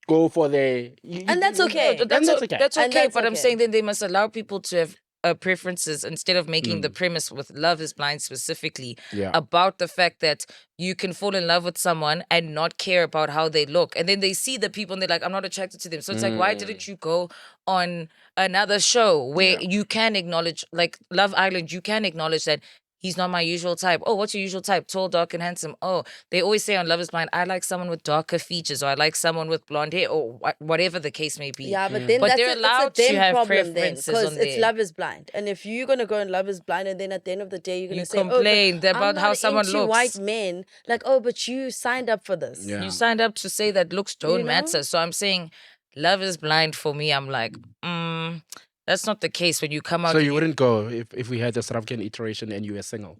Speaker 3: go for the...
Speaker 2: And that's okay.
Speaker 1: That's
Speaker 3: okay.
Speaker 1: That's
Speaker 2: And
Speaker 1: okay,
Speaker 2: that's
Speaker 1: but I'm
Speaker 2: okay.
Speaker 1: saying then they must allow people to have preferences instead of making the premise with Love is Blind specifically
Speaker 3: Yeah.
Speaker 1: about the fact that you can fall in love with someone and not care about how they look. And then they see the people and they're like, I'm not attracted to them. So it's like, why didn't you go on another show where you can acknowledge, like Love Island, you can acknowledge that he's not my usual type. Oh, what's your usual type? Tall, dark, and handsome. Oh, they always say on Love is Blind, I like someone with darker features, or I like someone with blonde hair, or whatever the case may be.
Speaker 2: Yeah, but then
Speaker 1: But
Speaker 2: that's
Speaker 1: they're
Speaker 2: it's
Speaker 1: allowed
Speaker 2: a
Speaker 1: to
Speaker 2: them
Speaker 1: have
Speaker 2: problem then,
Speaker 1: preferences
Speaker 2: because
Speaker 1: on
Speaker 2: it's
Speaker 1: there.
Speaker 2: Love is Blind. And if you're gonna go in Love is Blind, and then at the end of the day you're gonna
Speaker 1: You
Speaker 2: say,
Speaker 1: complain
Speaker 2: oh, but
Speaker 1: about
Speaker 2: I'm
Speaker 1: how
Speaker 2: not
Speaker 1: someone
Speaker 2: into
Speaker 1: looks.
Speaker 2: white men, like, oh, but you signed up for this.
Speaker 3: Yeah.
Speaker 1: You signed up to say that looks don't
Speaker 2: You know?
Speaker 1: matter. So I'm saying Love is Blind for me. I'm like, that's not the case when you come out.
Speaker 3: So
Speaker 1: and
Speaker 3: you wouldn't go if we had a South African iteration and you were single?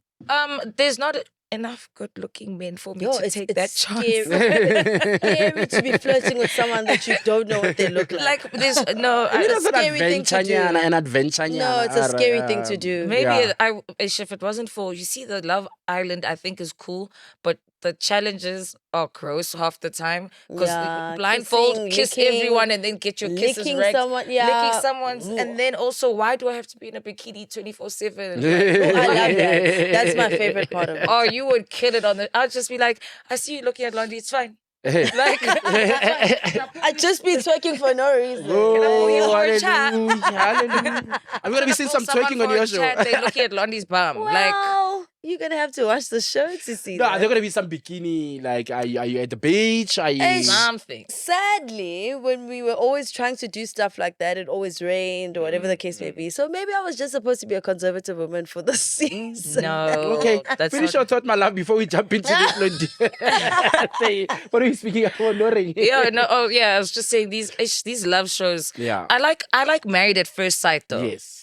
Speaker 1: There's not enough good-looking men for me
Speaker 2: Yo,
Speaker 1: to
Speaker 2: it's
Speaker 1: take that chance.
Speaker 2: scary to be flirting with someone that you don't know what they look like.
Speaker 1: Like there's no.
Speaker 2: It's a
Speaker 3: That's
Speaker 2: scary thing to do.
Speaker 3: An adventure.
Speaker 2: No, it's a scary thing to do.
Speaker 1: Maybe
Speaker 3: Yeah.
Speaker 1: if it wasn't for, you see, the Love Island, I think is cool, but the challenges are gross half the time because
Speaker 2: Yeah,
Speaker 1: blindfold,
Speaker 2: kissing,
Speaker 1: kiss
Speaker 2: licking,
Speaker 1: everyone, and then get your kisses
Speaker 2: licking
Speaker 1: wrecked.
Speaker 2: someone, yeah.
Speaker 1: Licking someone's, and then also, why do I have to be in a bikini 24/7?
Speaker 2: I love that. That's my favorite part of it.
Speaker 1: Oh, you would kill it on the. I'll just be like, I see you looking at Londie. It's fine. Like,
Speaker 2: I just be twerking for no reason.
Speaker 1: pull you for a chat?
Speaker 3: Hallelujah. I'm going to be seeing some twerking on your show.
Speaker 1: They're looking at Londie's bum. Like,
Speaker 2: Well, you're gonna have to watch the show to see
Speaker 3: No,
Speaker 2: that.
Speaker 3: there's going to be some bikini. Like, are you at the beach? Are you...
Speaker 2: Hey,
Speaker 1: something.
Speaker 2: Sadly, when we were always trying to do stuff like that, it always rained or whatever the case may be. So maybe I was just supposed to be a conservative woman for the season.
Speaker 1: No.
Speaker 3: Okay,
Speaker 1: that's
Speaker 3: finish
Speaker 1: not-
Speaker 3: your thought, my love, before we jump into this. Londie. Say, what are you speaking about? No ring.
Speaker 1: Yeah, no, oh yeah, I was just saying these love shows.
Speaker 3: Yeah.
Speaker 1: I like Married at First Sight though.
Speaker 3: Yes.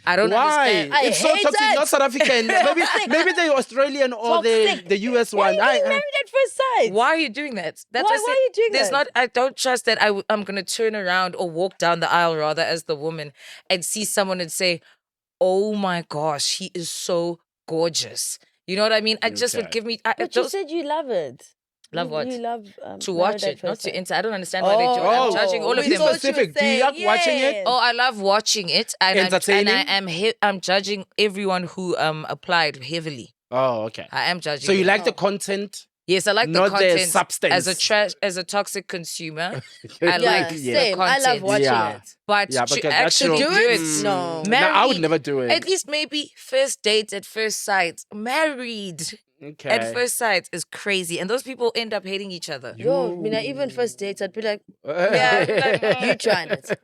Speaker 1: I don't
Speaker 3: Why?
Speaker 1: understand.
Speaker 2: I
Speaker 3: It's so
Speaker 2: hate
Speaker 3: toxic,
Speaker 2: it.
Speaker 3: not South African. maybe the Australian or the US
Speaker 2: Why
Speaker 3: one.
Speaker 2: are you getting married at first sight?
Speaker 1: Why are you doing that? That's
Speaker 2: Why
Speaker 1: what I
Speaker 2: are
Speaker 1: said.
Speaker 2: you doing
Speaker 1: There's
Speaker 2: that?
Speaker 1: not. I don't trust that I'm gonna turn around or walk down the aisle rather as the woman and see someone and say, "Oh my gosh, he is so gorgeous." You know what I mean? I just would
Speaker 3: Okay.
Speaker 1: give me.
Speaker 2: But you said you love it.
Speaker 1: Love what?
Speaker 2: You love
Speaker 1: To
Speaker 2: Married
Speaker 1: watch
Speaker 2: at
Speaker 1: it, not
Speaker 2: First
Speaker 1: to
Speaker 2: Sight.
Speaker 1: enter. I don't understand why they do it. I'm judging all of
Speaker 3: we
Speaker 1: them.
Speaker 3: thought- specific. Do you like watching it?
Speaker 1: Oh, I love watching it, and
Speaker 3: Entertaining?
Speaker 1: I'm judging everyone who applied heavily.
Speaker 3: Oh, okay.
Speaker 1: I am judging.
Speaker 3: So you
Speaker 1: it.
Speaker 3: like the content?
Speaker 1: Yes, I like
Speaker 3: not
Speaker 1: the content
Speaker 3: the substance.
Speaker 1: as a toxic consumer. I
Speaker 2: Yeah,
Speaker 1: like
Speaker 2: same.
Speaker 1: the
Speaker 2: I love
Speaker 1: content.
Speaker 2: watching
Speaker 3: Yeah.
Speaker 2: it.
Speaker 1: But
Speaker 3: Yeah,
Speaker 1: to
Speaker 3: because that
Speaker 1: actually
Speaker 3: show-
Speaker 1: do it,
Speaker 2: No.
Speaker 3: No, I would
Speaker 1: married,
Speaker 3: never do it.
Speaker 1: At least maybe first dates at first sight. Married
Speaker 3: Okay.
Speaker 1: at first sight is crazy, and those people end up hating each other.
Speaker 2: Yo, I mean, even first dates, I'd be like,
Speaker 1: Yeah, like,
Speaker 2: you trying it.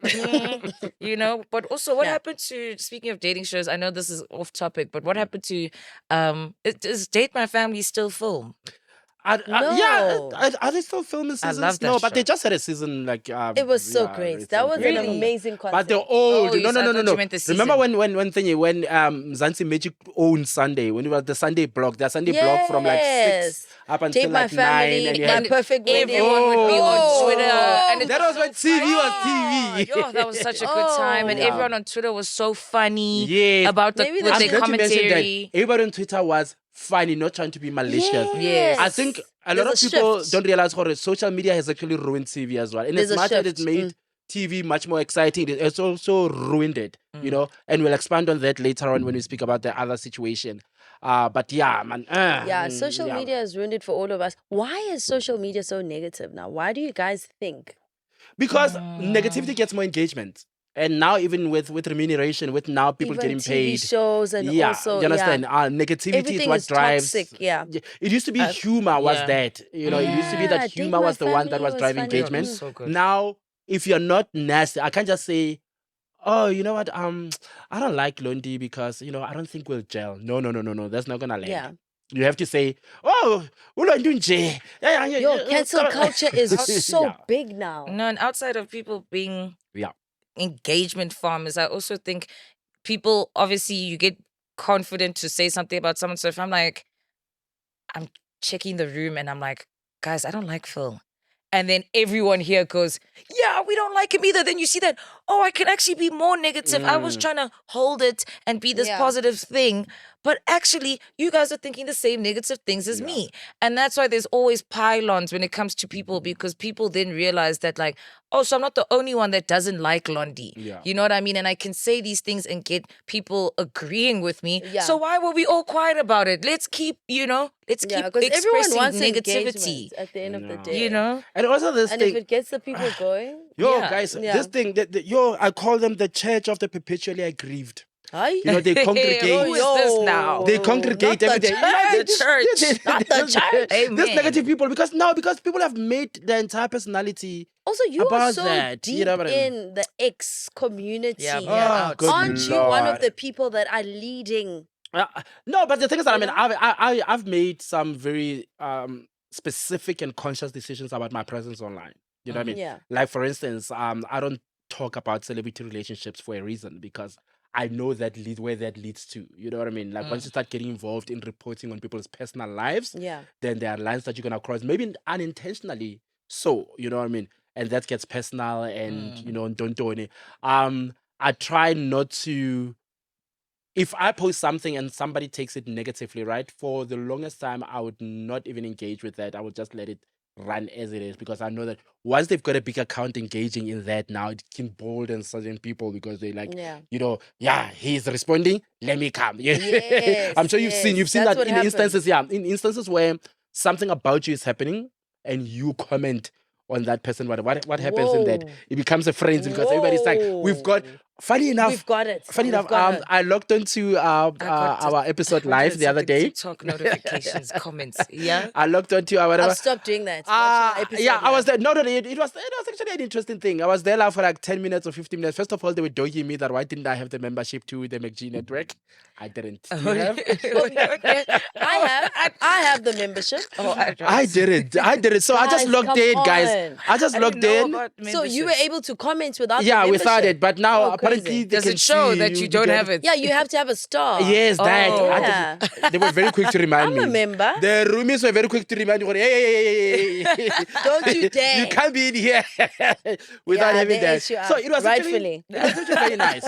Speaker 1: you know. But also, what
Speaker 2: Yeah.
Speaker 1: happened to? Speaking of dating shows, I know this is off topic, but what happened to? Is Date My Family still film?
Speaker 2: No.
Speaker 3: Are they still filming seasons?
Speaker 1: love that
Speaker 3: no, but
Speaker 1: show.
Speaker 3: they just had a season like.
Speaker 2: It was so great. That was an
Speaker 3: recently.
Speaker 2: amazing concept.
Speaker 3: But they're old.
Speaker 1: Oh, yes, I
Speaker 3: no.
Speaker 1: thought you meant the
Speaker 3: Remember
Speaker 1: season.
Speaker 3: when Zanzi Magic owned Sunday, when it was the Sunday block, the Sunday block from like 6
Speaker 2: Yes.
Speaker 3: up until
Speaker 2: Take My
Speaker 3: like
Speaker 2: Family,
Speaker 3: 9 and you
Speaker 2: My
Speaker 3: had-
Speaker 2: Perfect Wedding.
Speaker 1: Everyone would be on Twitter, and it
Speaker 3: That was when TV was
Speaker 1: Oh,
Speaker 3: TV.
Speaker 1: yo, that was such a good time, and
Speaker 3: Yeah.
Speaker 1: everyone on Twitter was so funny
Speaker 3: Yes.
Speaker 1: about the
Speaker 2: Maybe
Speaker 1: with
Speaker 2: they
Speaker 1: their
Speaker 2: should-
Speaker 3: Glad you mentioned that.
Speaker 1: commentary.
Speaker 3: Everybody on Twitter was funny, not trying to be malicious.
Speaker 1: Yes.
Speaker 3: I think a lot
Speaker 2: There's
Speaker 3: of
Speaker 2: a
Speaker 3: people
Speaker 2: shift.
Speaker 3: don't realize how social media has actually ruined TV as well. And
Speaker 2: There's
Speaker 3: as
Speaker 2: a
Speaker 3: much as
Speaker 2: shift.
Speaker 3: it made TV much more exciting, it's also ruined it, you know? And we'll expand on that later on when we speak about the other situation. But yeah, man.
Speaker 2: Yeah, social media has ruined it for all of us. Why is social media so negative now? Why do you guys think?
Speaker 3: Because negativity gets more engagement. And now even with remuneration, with now people
Speaker 2: Even
Speaker 3: getting
Speaker 2: TV
Speaker 3: paid.
Speaker 2: shows and
Speaker 3: Yeah,
Speaker 2: also,
Speaker 3: you understand?
Speaker 2: yeah.
Speaker 3: Negativity
Speaker 2: Everything
Speaker 3: is what
Speaker 2: is
Speaker 3: drives.
Speaker 2: toxic, yeah.
Speaker 3: It used to be humor was
Speaker 1: yeah.
Speaker 3: that. You know, it used to be
Speaker 2: Yeah,
Speaker 3: that
Speaker 2: Date
Speaker 3: humor
Speaker 2: My
Speaker 3: was the one that
Speaker 2: Family
Speaker 3: was
Speaker 2: was
Speaker 3: driving
Speaker 2: funny.
Speaker 3: engagement.
Speaker 1: So good.
Speaker 3: Now, if you're not nasty, I can't just say, oh, you know what? I don't like Londie because, you know, I don't think we'll gel. No. That's not gonna land.
Speaker 2: Yeah.
Speaker 3: You have to say, oh, Ulondie nje.
Speaker 2: Yo, cancel culture is so
Speaker 3: Yeah.
Speaker 2: big now.
Speaker 1: No, and outside of people being
Speaker 3: Yeah.
Speaker 1: engagement farmers, I also think people, obviously, you get confident to say something about someone. So if I'm like, I'm checking the room and I'm like, guys, I don't like Phil. And then everyone here goes, yeah, we don't like him either. Then you see that, oh, I can actually be more negative. I was trying to hold it and be this
Speaker 2: Yeah.
Speaker 1: positive thing. But actually, you guys are thinking the same negative things as me. And that's why there's always pylons when it comes to people, because people then realize that, like, oh, so I'm not the only one that doesn't like Londie.
Speaker 3: Yeah.
Speaker 1: You know what I mean? And I can say these things and get people agreeing with me.
Speaker 2: Yeah.
Speaker 1: So why were we all quiet about it? Let's keep, let's
Speaker 2: Yeah,
Speaker 1: keep
Speaker 2: because everyone
Speaker 1: expressing
Speaker 2: wants
Speaker 1: negativity.
Speaker 2: engagement at the end of the
Speaker 3: No.
Speaker 2: day.
Speaker 1: You know?
Speaker 3: And also this
Speaker 2: And
Speaker 3: thing.
Speaker 2: if it gets the people going,
Speaker 3: Yo,
Speaker 1: Yeah.
Speaker 3: guys,
Speaker 2: Yeah.
Speaker 3: this thing, I call them the Church of the Perpetually Aggrieved.
Speaker 2: hi.
Speaker 3: You know, they congregate.
Speaker 1: Who is this now?
Speaker 3: They congregate
Speaker 2: not
Speaker 3: every
Speaker 2: the
Speaker 3: day. You know, they
Speaker 1: church.
Speaker 3: just-
Speaker 2: Not the church.
Speaker 1: Amen.
Speaker 3: This negative people, because people have made their entire personality.
Speaker 2: Also, you are
Speaker 3: About
Speaker 2: so
Speaker 3: that,
Speaker 2: deep
Speaker 3: you know what I mean?
Speaker 2: in the X community.
Speaker 1: Yeah,
Speaker 3: Oh,
Speaker 1: out.
Speaker 3: good
Speaker 2: Aren't you one of
Speaker 3: Lord.
Speaker 2: the people that are leading?
Speaker 3: No, but the thing is that I
Speaker 2: You
Speaker 3: mean,
Speaker 2: know?
Speaker 3: I've made some very specific and conscious decisions about my presence online. You know what I mean?
Speaker 2: Yeah.
Speaker 3: Like for instance, I don't talk about celebrity relationships for a reason, because I know where that leads to. You know what I mean? Like once you start getting involved in reporting on people's personal lives,
Speaker 2: Yeah.
Speaker 3: then there are lines that you're gonna cross, maybe unintentionally. So you know what I mean, and that gets personal, and don't do it. I try not to. If I post something and somebody takes it negatively, right? For the longest time, I would not even engage with that. I would just let it run as it is, because I know that once they've got a big account engaging in that, now it can bolden certain people, because they like,
Speaker 2: Yeah.
Speaker 3: he's responding. Let me come.
Speaker 2: Yes,
Speaker 3: I'm sure you've seen
Speaker 2: yes,
Speaker 3: that
Speaker 2: that's what
Speaker 3: in
Speaker 2: happens.
Speaker 3: instances. Yeah, in instances where something about you is happening and you comment on that person. What happens in that?
Speaker 2: Whoa.
Speaker 3: It becomes a frenzy, because everybody's like, we've got. Funny enough,
Speaker 2: We've got it.
Speaker 3: Funny
Speaker 2: We've
Speaker 3: enough,
Speaker 2: got it.
Speaker 3: I logged onto
Speaker 1: got
Speaker 3: our episode live the other day.
Speaker 1: TikTok notifications, comments. Yeah.
Speaker 3: I logged onto our whatever.
Speaker 2: I've stopped doing that. Watching our episode
Speaker 3: Yeah, I was
Speaker 2: live.
Speaker 3: there. No, it was actually an interesting thing. I was there live for like 10 minutes or 15 minutes. First of all, they were dogging me that why didn't I have the membership to the MacG network? I didn't. Do you have?
Speaker 2: I have the membership.
Speaker 3: I didn't. So I just
Speaker 2: Guys,
Speaker 3: logged
Speaker 2: come
Speaker 3: in, guys.
Speaker 2: on.
Speaker 3: I just logged in.
Speaker 2: So you were able to comment without the
Speaker 3: Yeah,
Speaker 2: membership?
Speaker 3: without it. But now
Speaker 2: Oh,
Speaker 3: apparently
Speaker 2: crazy.
Speaker 3: they
Speaker 1: Does
Speaker 3: can
Speaker 1: it show
Speaker 3: see
Speaker 1: that you don't
Speaker 3: get-
Speaker 1: have it?
Speaker 2: Yeah, you have to have a star.
Speaker 3: Yes, that.
Speaker 1: Oh.
Speaker 2: Yeah.
Speaker 3: They were very quick to remind
Speaker 2: I'm
Speaker 3: me.
Speaker 2: a member.
Speaker 3: The roomies were very quick to remind me. Hey.
Speaker 2: Don't you dare.
Speaker 3: You can't be in here without
Speaker 2: Yeah,
Speaker 3: having
Speaker 2: they
Speaker 3: that.
Speaker 2: issue out.
Speaker 3: So it was
Speaker 2: Rightfully.
Speaker 3: actually very nice.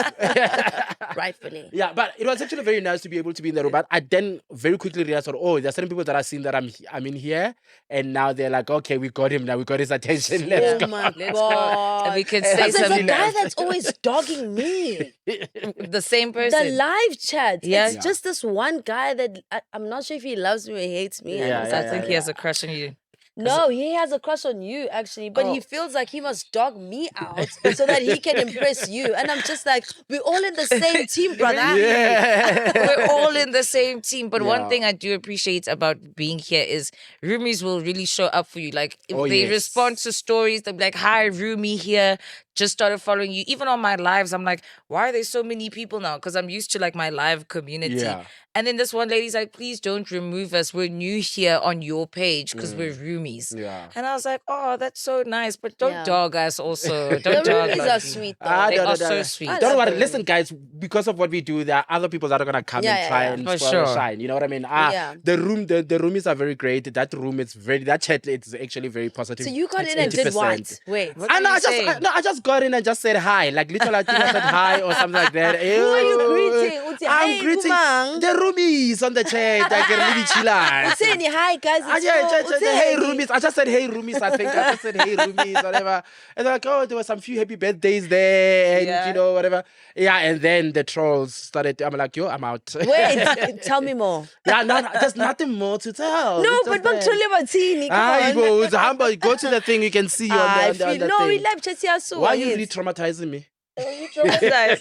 Speaker 2: Rightfully.
Speaker 3: Yeah, but it was actually very nice to be able to be in the room. But I then very quickly realized, oh, there are certain people that I've seen that I'm in here, and now they're like, okay, we got him now. We got his attention. Let's
Speaker 2: Oh
Speaker 3: go.
Speaker 2: my
Speaker 1: Let's
Speaker 2: God.
Speaker 1: go. And we can
Speaker 3: There's
Speaker 1: say
Speaker 2: There's a
Speaker 1: something.
Speaker 2: guy that's always dogging me.
Speaker 1: The same
Speaker 2: The
Speaker 1: person.
Speaker 2: live chat.
Speaker 1: Yeah.
Speaker 2: It's just this one guy that I'm not sure if he loves me or hates me.
Speaker 3: Yeah,
Speaker 2: I'm
Speaker 1: I think he has a crush on you.
Speaker 2: No, he has a crush on you actually, but he
Speaker 1: Oh.
Speaker 2: feels like he must dog me out so that he can impress you. And I'm just like, we're all in the same team, brother.
Speaker 3: Yeah.
Speaker 1: We're all in the same team. But one
Speaker 3: Yeah.
Speaker 1: thing I do appreciate about being here is Roomies will really show up for you. Like if
Speaker 3: Oh,
Speaker 1: they
Speaker 3: yes.
Speaker 1: respond to stories, they'll be like, hi, Roomie here. Just started following you. Even on my lives, I'm like, why are there so many people now? Because I'm used to like my live community.
Speaker 3: Yeah.
Speaker 1: And then this one lady's like, please don't remove us. We're new here on your page because we're Roomies.
Speaker 3: Yeah.
Speaker 1: And I was like, oh, that's so nice. But don't
Speaker 2: Yeah.
Speaker 1: dog us also.
Speaker 2: The
Speaker 1: Don't dog
Speaker 2: roomies
Speaker 1: us.
Speaker 2: are sweet though.
Speaker 1: They
Speaker 3: no,
Speaker 1: are
Speaker 3: no,
Speaker 1: so
Speaker 3: no.
Speaker 1: sweet.
Speaker 2: I
Speaker 3: Don't
Speaker 2: love
Speaker 3: worry.
Speaker 2: them.
Speaker 3: Listen, guys, because of what we do, there are other people that are gonna come
Speaker 2: Yeah,
Speaker 3: and
Speaker 2: yeah,
Speaker 3: try
Speaker 2: yeah.
Speaker 3: and
Speaker 1: For
Speaker 3: spoil the
Speaker 1: sure.
Speaker 3: shine. You know what I mean?
Speaker 2: Yeah.
Speaker 3: The roomies are very great. That room is that chat it's actually very positive.
Speaker 2: So you got
Speaker 3: It's
Speaker 2: in and did
Speaker 3: 80%.
Speaker 2: what? Wait.
Speaker 1: What
Speaker 3: I
Speaker 1: are
Speaker 3: know.
Speaker 1: you saying?
Speaker 3: I just got in and just said hi. Like literally, I think I said hi or something like that.
Speaker 2: Who are you greeting?
Speaker 3: I'm
Speaker 2: Hey,
Speaker 3: greeting
Speaker 2: Kumang.
Speaker 3: the roomies on the chat. I can really chill out.
Speaker 2: Utseni, hi guys.
Speaker 3: Hey roomies. I just said hey roomies. I think I just said hey roomies, whatever. And they're like, oh, there were some few happy birthdays there, and you know whatever. Yeah, and then the trolls started. I'm like, yo, I'm out.
Speaker 2: Wait, tell me more.
Speaker 3: Yeah, there's nothing more to tell.
Speaker 2: No,
Speaker 3: It's
Speaker 2: but
Speaker 3: just that.
Speaker 2: Baktuli Batini, come on.
Speaker 3: Go to the thing. You can see on the
Speaker 2: No, we
Speaker 3: thing.
Speaker 2: love Chesiasu.
Speaker 3: Why are you really traumatizing me?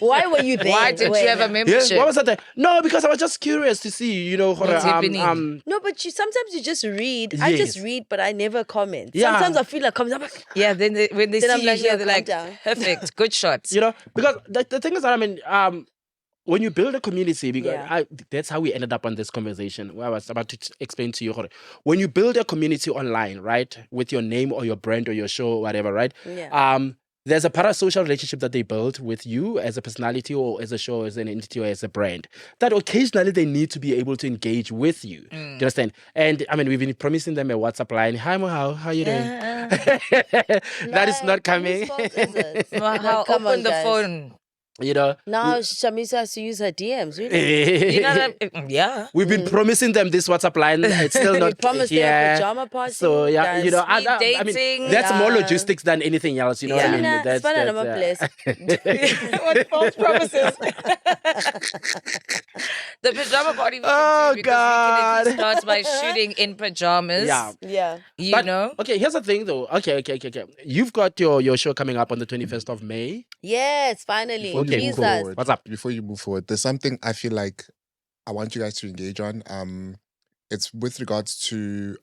Speaker 2: Why were you there?
Speaker 1: Why did you have a membership?
Speaker 3: Yeah, what was that? There? No, because I was just curious to see, you know,
Speaker 1: What's happening?
Speaker 2: No, but sometimes you just read. I just
Speaker 3: Yes.
Speaker 2: read, but I never comment.
Speaker 3: Yeah.
Speaker 2: Sometimes I feel like comments. I'm like,
Speaker 1: Yeah, then when they
Speaker 2: Then I'm
Speaker 1: see
Speaker 2: like,
Speaker 1: you here,
Speaker 2: yo,
Speaker 1: they're
Speaker 2: calm
Speaker 1: like,
Speaker 2: down.
Speaker 1: perfect, good shots.
Speaker 3: You know, because the thing is that, I mean, when you build a community, because
Speaker 2: Yeah.
Speaker 3: that's how we ended up on this conversation, where I was about to explain to you. When you build a community online, right, with your name or your brand or your show or whatever, right?
Speaker 2: Yeah.
Speaker 3: There's a parasocial relationship that they build with you as a personality or as a show, as an entity or as a brand, that occasionally they need to be able to engage with you. Do you understand? And I mean, we've been promising them a WhatsApp line. Hi, Mo, how you doing? That is not coming.
Speaker 2: Whose fault is it?
Speaker 1: Well, how
Speaker 2: Come
Speaker 1: open
Speaker 2: on,
Speaker 1: the
Speaker 2: guys.
Speaker 1: phone.
Speaker 3: You know?
Speaker 2: Now Shamisa has to use her DMs. Really?
Speaker 1: You know that, yeah.
Speaker 3: We've been promising them this WhatsApp line. It's still
Speaker 2: We
Speaker 3: not
Speaker 2: promised them
Speaker 3: here.
Speaker 2: a pajama party.
Speaker 3: So yeah,
Speaker 2: guys.
Speaker 3: you know,
Speaker 1: Speed
Speaker 3: I mean,
Speaker 1: dating.
Speaker 3: that's more
Speaker 2: Yeah.
Speaker 3: logistics than anything else. You know what I mean?
Speaker 2: Tina,
Speaker 3: That's,
Speaker 2: it's fun and I'm a
Speaker 3: that's,
Speaker 2: place.
Speaker 1: What false promises? The pajama party we
Speaker 3: Oh,
Speaker 1: can do because we can at least
Speaker 3: God.
Speaker 1: start by shooting in pajamas.
Speaker 3: Yeah.
Speaker 2: Yeah.
Speaker 1: You
Speaker 3: But,
Speaker 1: know?
Speaker 3: okay, here's the thing though. Okay. You've got your show coming up on the 21st of May.
Speaker 2: Yes, finally.
Speaker 9: Before you move
Speaker 2: Jesus.
Speaker 9: forward,
Speaker 3: What's up?
Speaker 9: Before you move forward, there's something I feel like I want you guys to engage on. It's with regards to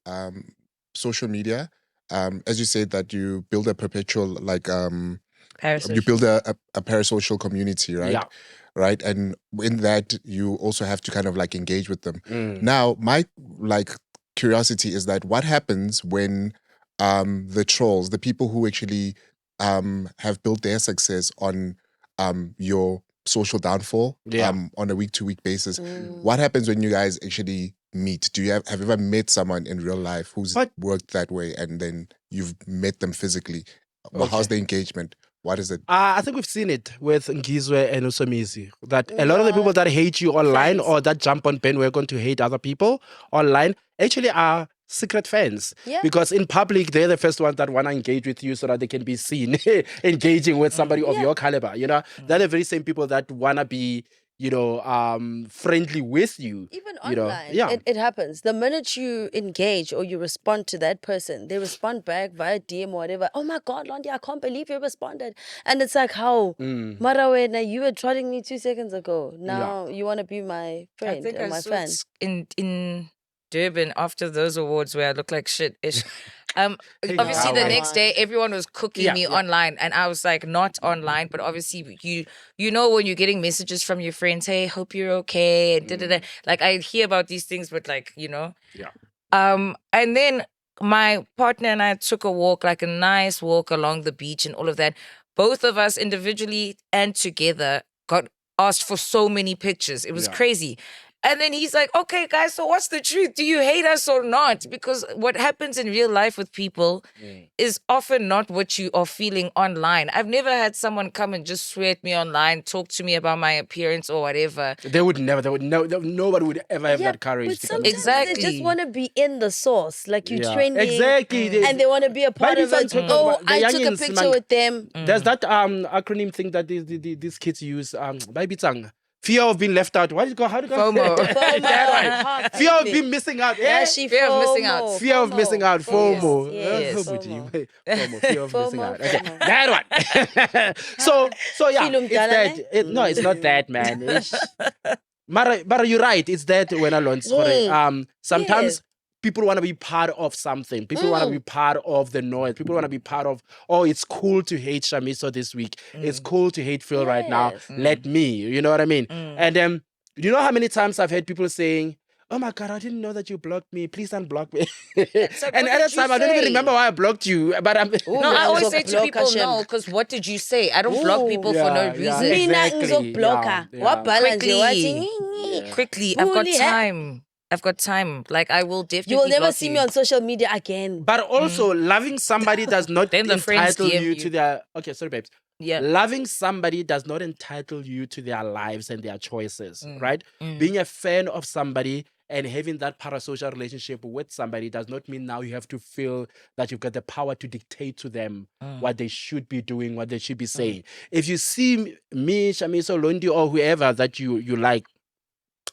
Speaker 9: social media. As you said that you build a perpetual you build a parasocial community, right?
Speaker 3: Yeah.
Speaker 9: Right. And in that you also have to kind of like engage with them.
Speaker 3: Mm.
Speaker 9: Now, my curiosity is that what happens when the trolls, the people who actually have built their success on your social downfall on a week-to-week basis. What happens when you guys actually meet? Do you have you ever met someone in real life who's worked that way and then you've met them physically? Well, how's the engagement? What is it?
Speaker 3: I think we've seen it with Ngizwe and Usomizi. That a lot of the people that hate you online or that jump on bandwagon to hate other people online actually are secret fans.
Speaker 2: Yeah.
Speaker 3: Because in public, they're the first ones that want to engage with you so that they can be seen engaging with somebody of your caliber. You know, they're the very same people that want to be, you know, friendly with you.
Speaker 2: Even
Speaker 3: you know.
Speaker 2: online,
Speaker 3: Yeah.
Speaker 2: it happens. The minute you engage or you respond to that person, they respond back via DM or whatever. Oh my God, Londie, I can't believe you responded. And it's like, how? Marawe, now you were trolling me 2 seconds ago. Now you want to be my friend
Speaker 1: I think
Speaker 2: and
Speaker 1: I
Speaker 2: my
Speaker 1: saw
Speaker 2: fan.
Speaker 1: it in Durban after those awards where I look like shit ish. Obviously, the next day everyone was cooking me online, and I was like, not online, but obviously you know when you're getting messages from your friends, hey, hope you're okay, and da-da-da. Like I hear about these things, but like you know, and then my partner and I took a walk, like a nice walk along the beach and all of that. Both of us individually and together got asked for so many pictures. It was crazy. And then he's like, okay, guys, so what's the truth? Do you hate us or not? Because what happens in real life with people is often not what you are feeling online. I've never had someone come and just swear at me online, talk to me about my appearance or whatever.
Speaker 3: Nobody would ever have that courage.
Speaker 2: But
Speaker 3: to come
Speaker 2: sometimes
Speaker 1: Exactly.
Speaker 2: they just want to be in the source, like you trending.
Speaker 3: Exactly.
Speaker 2: And they want to be a part
Speaker 3: Maybe
Speaker 2: of it.
Speaker 3: some-
Speaker 2: Oh,
Speaker 3: the
Speaker 2: I took a
Speaker 3: youngins,
Speaker 2: picture
Speaker 3: man.
Speaker 2: with them.
Speaker 3: There's that acronym thing that these kids use. Fear of being left out. How do you go?
Speaker 1: FOMO.
Speaker 3: That one. Fear of being missing out.
Speaker 2: Yeah, she
Speaker 1: Fear of missing out.
Speaker 2: FOMO.
Speaker 3: Fear of missing out. FOMO.
Speaker 2: Yes,
Speaker 3: FOMO.
Speaker 2: FOMO.
Speaker 3: FOMO. Fear of missing
Speaker 2: FOMO,
Speaker 3: out. Okay.
Speaker 2: FOMO.
Speaker 3: That one. so yeah.
Speaker 2: Film
Speaker 3: It's
Speaker 2: Gala,
Speaker 3: that. No, it's not that, man. Mara, you're right. It's that when I learned. Sometimes
Speaker 2: Yes.
Speaker 3: people want to be part of something. People want to be part of the noise. People want to be part of, oh, it's cool to hate Shamiso this week. It's cool to hate Phil right now.
Speaker 2: Yes.
Speaker 3: Let me. You know what I mean? And you know how many times I've heard people saying, oh my God, I didn't know that you blocked me. Please unblock me.
Speaker 1: like,
Speaker 3: And
Speaker 1: what
Speaker 3: at the
Speaker 1: did you
Speaker 3: time, I don't even
Speaker 1: say?
Speaker 3: remember why I blocked you. But I'm...
Speaker 1: No, I always say to
Speaker 2: Block
Speaker 1: people,
Speaker 2: Hashem.
Speaker 1: no, because what did you say? I don't block people for no
Speaker 3: Yeah, yeah.
Speaker 1: reason.
Speaker 2: Mina
Speaker 3: Exactly,
Speaker 2: ngizokublocker.
Speaker 3: yeah.
Speaker 2: Wabhala nje
Speaker 1: Quickly.
Speaker 2: wathi,
Speaker 1: Quickly, I've got
Speaker 2: Bully, eh?
Speaker 1: time. I've got time. Like, I will definitely
Speaker 2: you will never
Speaker 1: block
Speaker 2: see
Speaker 1: you.
Speaker 2: me on social media again.
Speaker 3: But also, loving somebody does not
Speaker 1: Then the friends
Speaker 3: entitle
Speaker 1: DM
Speaker 3: you
Speaker 1: you.
Speaker 3: to their... Okay, sorry, babes.
Speaker 1: Yeah.
Speaker 3: Loving somebody does not entitle you to their lives and their choices, right?
Speaker 1: Mm.
Speaker 3: Being a fan of somebody and having that parasocial relationship with somebody does not mean now you have to feel that you've got the power to dictate to them what they should be doing, what they should be saying. If you see me, Shamiso, Londie, or whoever that you like,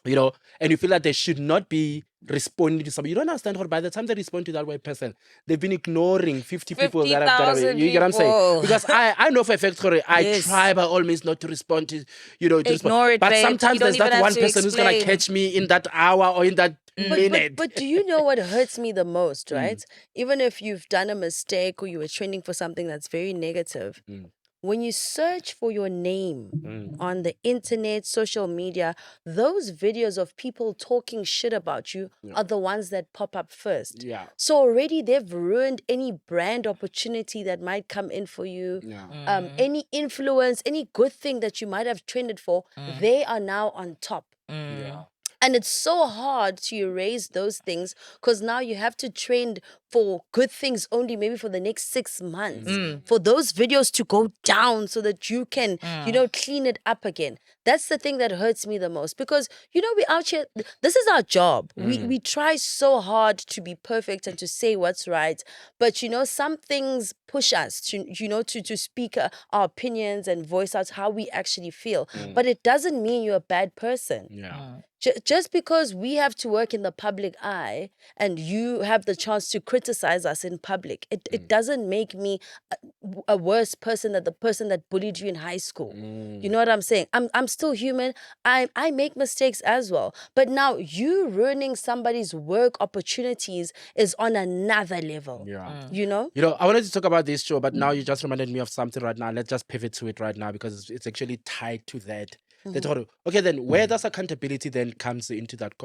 Speaker 3: and you feel that they should not be responding to somebody, you don't understand how by the time they respond to that white person, they've been ignoring 50 people that have
Speaker 1: 50,000
Speaker 3: you get what I'm saying?
Speaker 1: people.
Speaker 3: Because I know for a fact, I
Speaker 1: Yes.
Speaker 3: try by all means not to respond to, to respond.
Speaker 1: Ignore it,
Speaker 3: But
Speaker 1: babe.
Speaker 3: sometimes
Speaker 1: You don't
Speaker 3: there's
Speaker 1: even
Speaker 3: that
Speaker 1: have
Speaker 3: one
Speaker 1: to
Speaker 3: person who's gonna
Speaker 1: explain.
Speaker 3: catch me in that hour or in that minute.
Speaker 2: But do you know what hurts me the most, right? Even if you've done a mistake or you were trending for something that's very negative, when you search for your name on the internet, social media, those videos of people talking shit about you are the ones that pop up first.
Speaker 3: Yeah.
Speaker 2: So already they've ruined any brand opportunity that might come in for you.
Speaker 3: Yeah.
Speaker 2: Any influence, any good thing that you might have trended for, they are now on top.
Speaker 3: Yeah.
Speaker 2: And it's so hard to erase those things because now you have to trend for good things only maybe for the next 6 months for those videos to go down so that you can, clean it up again. That's the thing that hurts me the most because, we out here, this is our job. We try so hard to be perfect and to say what's right. But, some things push us to speak our opinions and voice out how we actually feel. But it doesn't mean you're a bad person.
Speaker 3: Yeah.
Speaker 2: Just because we have to work in the public eye and you have the chance to criticize us in public, it doesn't make me a worse person than the person that bullied you in high school. You know what I'm saying? I'm still human. I make mistakes as well. But now you ruining somebody's work opportunities is on another level.
Speaker 3: Yeah.
Speaker 2: I
Speaker 3: wanted to talk about this show, but now you just reminded me of something right now. Let's just pivot to it right now because it's actually tied to that. Okay, then where does accountability then come into that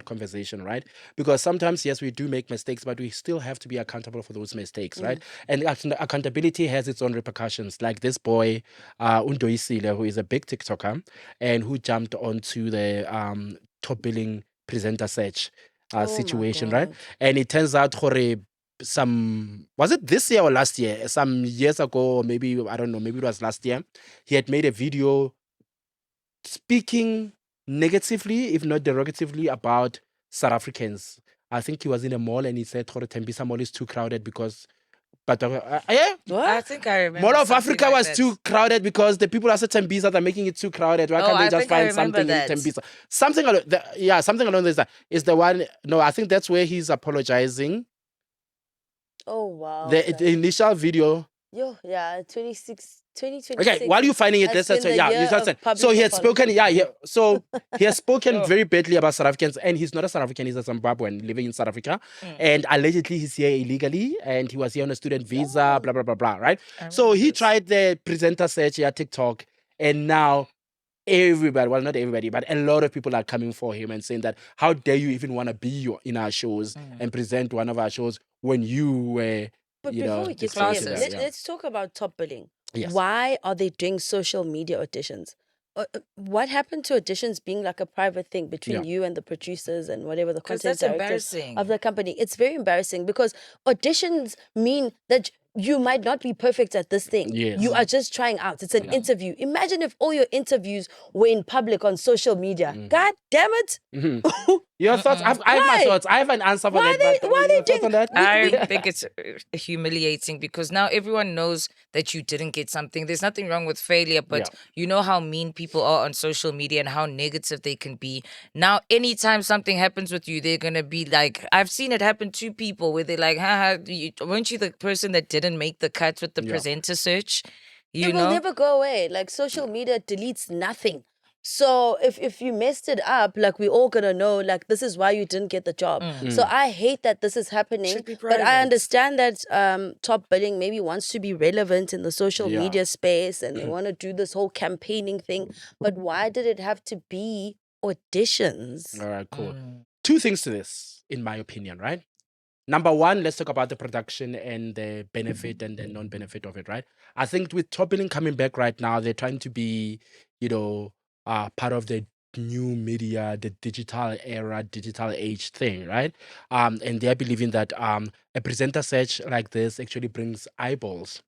Speaker 3: conversation, right? Because sometimes, yes, we do make mistakes, but we still have to be accountable for those mistakes, right? And accountability has its own repercussions. Like this boy, Undoisile, who is a big TikToker and who jumped onto the top billing presenter search situation, right? And it turns out, was it this year or last year? Some years ago, or maybe, I don't know, maybe it was last year. He had made a video speaking negatively, if not derogatively, about South Africans. I think he was in a mall and he said, Tembisa Mall is too crowded because. But yeah,
Speaker 1: I think I remember.
Speaker 3: Mall of
Speaker 1: something
Speaker 3: Africa
Speaker 1: like
Speaker 3: was
Speaker 1: that.
Speaker 3: too crowded because the people at Tembisa are making it too crowded. Why can't they
Speaker 1: I
Speaker 3: just
Speaker 1: think I
Speaker 3: find
Speaker 1: remember
Speaker 3: something
Speaker 1: that.
Speaker 3: in Tembisa? Something along those lines. Is the one? No, I think that's where he's apologizing.
Speaker 2: Oh, wow.
Speaker 3: The initial video.
Speaker 2: 2026.
Speaker 3: Okay, while you're finding it,
Speaker 2: has
Speaker 3: let's
Speaker 2: been
Speaker 3: say,
Speaker 2: the year
Speaker 3: you just
Speaker 2: of
Speaker 3: said.
Speaker 2: public
Speaker 3: So he had spoken,
Speaker 2: apology.
Speaker 3: so he has spoken very badly about South Africans, and he's not a South African, he's a Zimbabwean living in South Africa, and allegedly he's here illegally, and he was here on a student visa, blah, blah, blah, blah, right? So he tried the presenter search here, TikTok, and now everybody, well, not everybody, but a lot of people are coming for him and saying that, how dare you even want to be in our shows and present one of our shows when you were,
Speaker 2: But before we get to
Speaker 3: exposed
Speaker 2: him,
Speaker 3: to that,
Speaker 2: let's talk about top billing.
Speaker 3: Yes.
Speaker 2: Why are they doing social media auditions? What happened to auditions being like a private thing between you and the producers and whatever the
Speaker 1: 'Cause
Speaker 2: content
Speaker 1: that's
Speaker 2: directors
Speaker 1: embarrassing.
Speaker 2: of the company? It's very embarrassing because auditions mean that you might not be perfect at this thing.
Speaker 3: Yes.
Speaker 2: You are just trying out. It's an interview. Imagine if all your interviews were in public on social media. God damn it.
Speaker 3: Your thoughts? I have my
Speaker 2: Why?
Speaker 3: thoughts. I have an answer for
Speaker 2: Why
Speaker 3: that.
Speaker 2: they-
Speaker 3: but
Speaker 2: why
Speaker 3: your
Speaker 2: they
Speaker 3: thoughts
Speaker 2: doing-
Speaker 3: on that?
Speaker 1: I think it's humiliating because now everyone knows that you didn't get something. There's nothing wrong with failure, but you know how mean people are on social media and how negative they can be. Now, anytime something happens with you, they're going to be like, I've seen it happen to people where they're like, weren't you the person that didn't make the cut with the presenter search?
Speaker 2: It will never go away. Like social media deletes nothing. So if you messed it up, like we're all gonna know, like this is why you didn't get the job. So I hate that this is happening.
Speaker 1: Should be
Speaker 2: But I
Speaker 1: private.
Speaker 2: understand that top billing maybe wants to be relevant in the social media space and they want to do this whole campaigning thing. But why did it have to be auditions?
Speaker 3: All right, cool. Two things to this, in my opinion, right? Number one, let's talk about the production and the benefit and the non-benefit of it, right? I think with Top Billing coming back right now, they're trying to be, part of the new media, the digital era, digital age thing, right? And they're believing that a presenter search like this actually brings eyeballs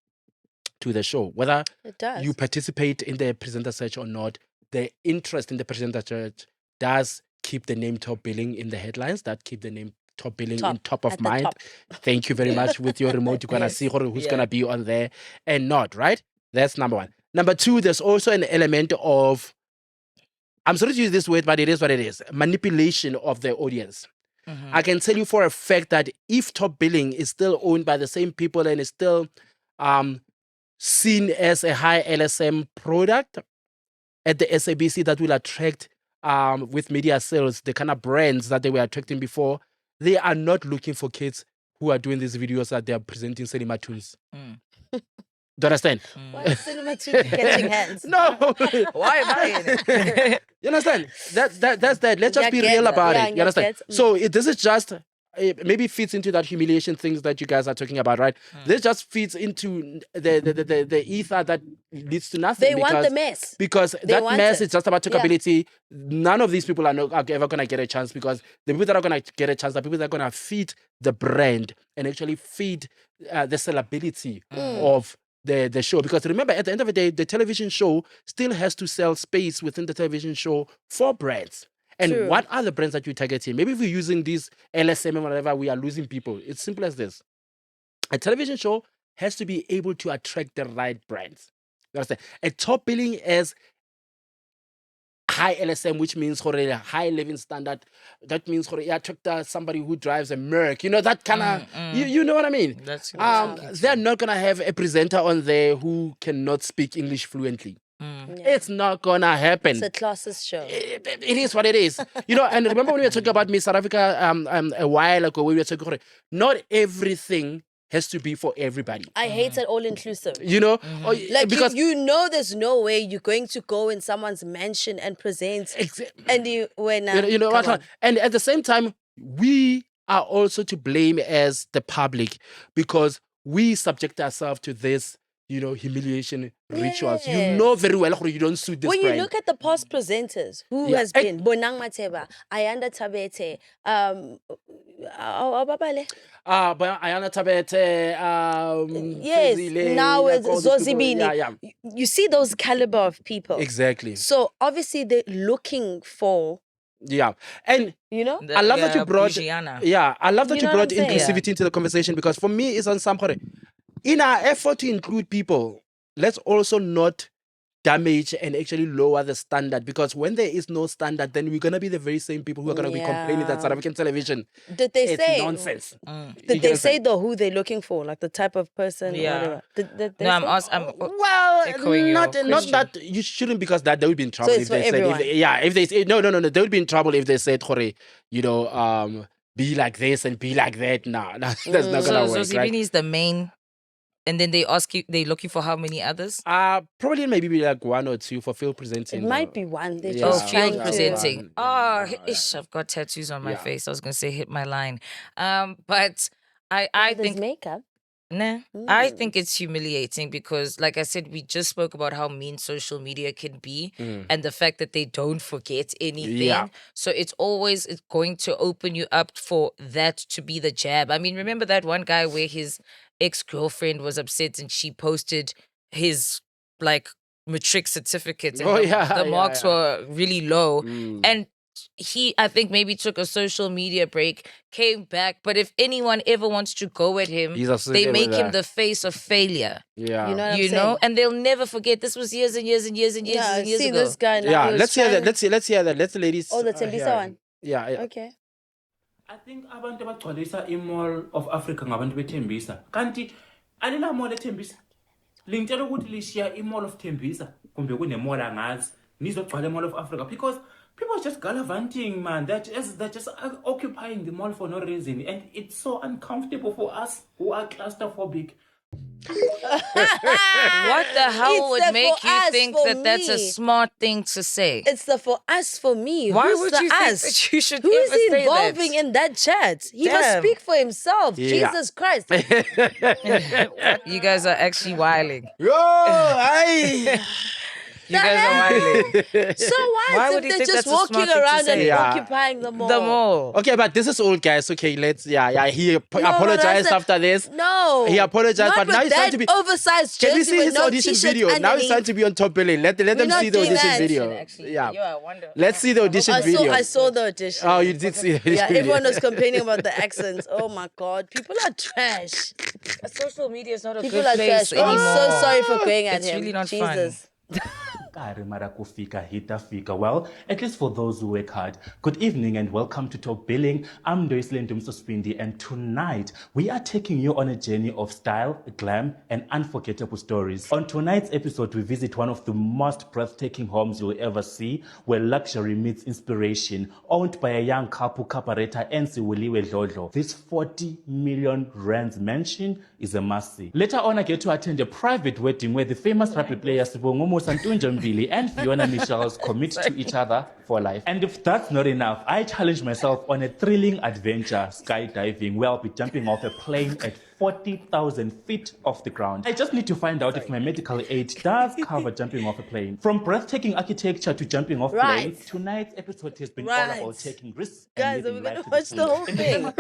Speaker 3: to the show. Whether
Speaker 2: It does.
Speaker 3: you participate in the presenter search or not, the interest in the presenter search does keep the name top billing in the headlines, that keep the name top billing in top of
Speaker 2: at the
Speaker 3: mind.
Speaker 2: top.
Speaker 3: Thank you very much. With your remote, you're going to see who's going to be on there and not, right? That's number one. Number two, there's also an element of, I'm sorry to use this word, but it is what it is, manipulation of the audience. I can tell you for a fact that if top billing is still owned by the same people and is still seen as a high LSM product at the SABC that will attract with media sales, the kind of brands that they were attracting before, they are not looking for kids who are doing these videos that they are presenting cinema tunes. Do you understand?
Speaker 2: Why is cinema tune catching hands?
Speaker 3: No.
Speaker 1: Why am I in it?
Speaker 3: You understand? That's that. Let's just be real about it. You understand? So this is just maybe fits into that humiliation things that you guys are talking about, right? This just fits into the ether that leads to nothing.
Speaker 2: They want the mess.
Speaker 3: Because
Speaker 2: They
Speaker 3: that
Speaker 2: want
Speaker 3: mess
Speaker 2: it.
Speaker 3: is just about talkability. None of these people are ever going to get a chance, because the people that are going to get a chance are people that are going to feed the brand and actually feed the sellability of the show. Because remember, at the end of the day, the television show still has to sell space within the television show for brands. And
Speaker 2: True.
Speaker 3: what are the brands that you're targeting? Maybe if we're using these LSM and whatever, we are losing people. It's simple as this. A television show has to be able to attract the right brands. You understand? A top billing as high LSM, which means for a high living standard. That means for attract somebody who drives a Merc. You know, that kind of, you know what I mean?
Speaker 1: That's
Speaker 3: they're not going to have a presenter on there who cannot speak English fluently. It's not gonna happen.
Speaker 2: It's a classist show.
Speaker 3: It is what it is. You know, and remember when we were talking about Miss South Africa a while ago, we were talking about not everything has to be for everybody.
Speaker 2: I hate it all inclusive.
Speaker 3: You know? Or-
Speaker 2: Like
Speaker 3: because
Speaker 2: you know there's no way you're going to go in someone's mansion and present and you when
Speaker 3: you know
Speaker 2: come
Speaker 3: what?
Speaker 2: on.
Speaker 3: And at the same time, we are also to blame as the public, because we subject ourselves to this, you know, humiliation rituals. You know very well how you don't suit this
Speaker 2: When you
Speaker 3: brand.
Speaker 2: look at the past presenters, who has been Bonang Mateba, Ayanda Tabete, Babale.
Speaker 3: But Ayana Tabete,
Speaker 2: Yes,
Speaker 3: Fezile,
Speaker 2: now it's
Speaker 3: all these people.
Speaker 2: Zozibini.
Speaker 3: Yeah.
Speaker 2: You see those caliber of people.
Speaker 3: Exactly.
Speaker 2: So obviously they're looking for,
Speaker 3: Yeah. And
Speaker 2: you know?
Speaker 3: I love that you brought
Speaker 1: Bougiana.
Speaker 3: Yeah, I love that
Speaker 2: You
Speaker 3: you
Speaker 2: know
Speaker 3: brought
Speaker 2: what I'm saying?
Speaker 3: inclusivity into the conversation, because for me it's on some in our effort to include people, let's also not damage and actually lower the standard, because when there is no standard, then we're gonna be the very same people who are gonna be complaining that South African television
Speaker 2: Did they
Speaker 3: it's
Speaker 2: say
Speaker 3: nonsense.
Speaker 2: Did they say though who they're looking for, like the type of person?
Speaker 1: Yeah.
Speaker 2: Or whatever? Did they
Speaker 1: No, I'm
Speaker 2: say?
Speaker 1: asking.
Speaker 3: Well,
Speaker 1: Echoing your
Speaker 3: not
Speaker 1: question.
Speaker 3: that you shouldn't, because that they would be in trouble
Speaker 2: it's
Speaker 3: if
Speaker 2: for
Speaker 3: they said
Speaker 2: everyone.
Speaker 3: if they say no, they would be in trouble if they said, "Hore, you know, be like this and be like that." Nah, that's not gonna
Speaker 1: So
Speaker 3: work,
Speaker 1: Zibini
Speaker 3: right?
Speaker 1: is the main, and then they ask you, they looking for how many others?
Speaker 3: Probably maybe be like one or two for field
Speaker 2: It
Speaker 3: presenting.
Speaker 2: might be one. They're
Speaker 3: Yeah.
Speaker 2: just
Speaker 1: Oh,
Speaker 2: trying
Speaker 1: field
Speaker 2: to.
Speaker 1: presenting.
Speaker 3: Yeah.
Speaker 1: Ish, I've got tattoos on my
Speaker 3: Yeah.
Speaker 1: face. I was gonna say hit my line. But I
Speaker 2: There's
Speaker 1: think
Speaker 2: makeup.
Speaker 1: nah, I think it's humiliating, because like I said, we just spoke about how mean social media can be and the fact that they don't forget anything.
Speaker 3: Yeah.
Speaker 1: So it's going to open you up for that to be the jab. I mean, remember that one guy where his ex-girlfriend was upset and she posted his like matric certificate and
Speaker 3: Oh,
Speaker 1: the
Speaker 3: yeah,
Speaker 1: marks
Speaker 3: yeah.
Speaker 1: were really low.
Speaker 3: Mm.
Speaker 1: And he, I think, maybe took a social media break, came back. But if anyone ever wants to go at him,
Speaker 3: He's
Speaker 1: they
Speaker 3: associated
Speaker 1: make
Speaker 3: with
Speaker 1: him
Speaker 3: that.
Speaker 1: the face of failure.
Speaker 3: Yeah.
Speaker 2: You know what I'm
Speaker 1: You
Speaker 2: saying?
Speaker 1: know, and they'll never forget. This was years and years and years and years
Speaker 2: Yeah,
Speaker 1: and years
Speaker 2: see
Speaker 1: ago.
Speaker 2: this guy now.
Speaker 3: Yeah,
Speaker 2: he was
Speaker 3: let's hear that.
Speaker 2: trying-
Speaker 3: Let's hear that. Let the ladies.
Speaker 2: Oh, the Tembisa
Speaker 3: hear.
Speaker 2: one.
Speaker 3: Yeah.
Speaker 2: Okay.
Speaker 10: I think abantu abagcwalisa i-mall of Africa ngabantu bethembisa. Kanti alila mall ethembisa. Lingitshela ukuthi lishiya i-mall of Tembisa kumbe kune-mall angazi nizogcwala i-mall of Africa, because people are just gallivanting, man. They're just occupying the mall for no reason, and it's so uncomfortable for us who are claustrophobic.
Speaker 1: What the hell
Speaker 2: It's
Speaker 1: would
Speaker 2: the
Speaker 1: make
Speaker 2: for
Speaker 1: you
Speaker 2: us,
Speaker 1: think
Speaker 2: for
Speaker 1: that that's a
Speaker 2: me.
Speaker 1: smart thing to say?
Speaker 2: It's the for us, for me.
Speaker 1: Why
Speaker 2: Who's
Speaker 1: would
Speaker 2: the
Speaker 1: you think
Speaker 2: us?
Speaker 1: that you should
Speaker 2: Who is
Speaker 1: ever say
Speaker 2: involving
Speaker 1: that?
Speaker 2: in that chat? He must
Speaker 1: Damn.
Speaker 2: speak for himself.
Speaker 3: Yeah.
Speaker 2: Jesus Christ.
Speaker 1: You guys are actually wiling.
Speaker 3: Yo, I.
Speaker 1: You guys are wilding.
Speaker 2: So what
Speaker 1: Why
Speaker 2: if
Speaker 1: would you
Speaker 2: they're
Speaker 1: think
Speaker 2: just
Speaker 1: that's a smart
Speaker 2: walking
Speaker 1: thing to
Speaker 2: around and
Speaker 1: say?
Speaker 3: Yeah.
Speaker 2: occupying the mall?
Speaker 1: The mall.
Speaker 3: Okay, but this is old, guys. Okay, let's. Yeah. He
Speaker 2: No,
Speaker 3: apologized
Speaker 2: that's
Speaker 3: after this.
Speaker 2: No.
Speaker 3: He apologized,
Speaker 2: Not
Speaker 3: but
Speaker 2: with
Speaker 3: now he's trying
Speaker 2: that
Speaker 3: to be.
Speaker 2: oversized
Speaker 3: Can we
Speaker 2: jersey
Speaker 3: see
Speaker 2: with
Speaker 3: his
Speaker 2: no
Speaker 3: audition
Speaker 2: t-shirt
Speaker 3: video? Now he's
Speaker 2: underneath.
Speaker 3: trying to be on top billing. Let them
Speaker 2: not
Speaker 3: see the
Speaker 2: doing
Speaker 3: audition
Speaker 2: that.
Speaker 3: video.
Speaker 1: Actually,
Speaker 3: Yeah.
Speaker 1: I wonder.
Speaker 3: Let's see the audition video.
Speaker 2: I saw the audition.
Speaker 3: Oh, you did see the audition
Speaker 2: Yeah,
Speaker 3: video.
Speaker 2: everyone was complaining about the accents. Oh my God, people are trash.
Speaker 1: Social media is not a
Speaker 2: People
Speaker 1: good
Speaker 2: are
Speaker 1: place
Speaker 2: trash. I'm
Speaker 1: anymore.
Speaker 2: so sorry for going at
Speaker 1: It's
Speaker 2: him.
Speaker 1: really not
Speaker 2: Jesus.
Speaker 10: Kare mara kufika hita fika. Well, at least for those who work hard. Good evening and welcome to Talk Billing. I'm Doisle Ndumsospindi, and tonight we are taking you on a journey of style, glam, and unforgettable stories. On tonight's episode, we visit one of the most breathtaking homes you'll ever see, where luxury meets inspiration. Owned by a young couple, Kapareta and Siwuliwe Dlodlo, this 40 million rands mansion is a must-see. Later on, I get to attend a private wedding where the famous rugby players Sibongomo Santunja and Fiona Michels commit to each other for life. And if that's not enough, I challenge myself on a thrilling adventure, skydiving, where I'll be jumping off a plane at 40,000 feet off the ground. I just need to find out if my medical aid does cover jumping off a plane. From breathtaking architecture to jumping off planes, tonight's episode has been all about taking risks.
Speaker 2: Guys, are we going to watch the whole thing?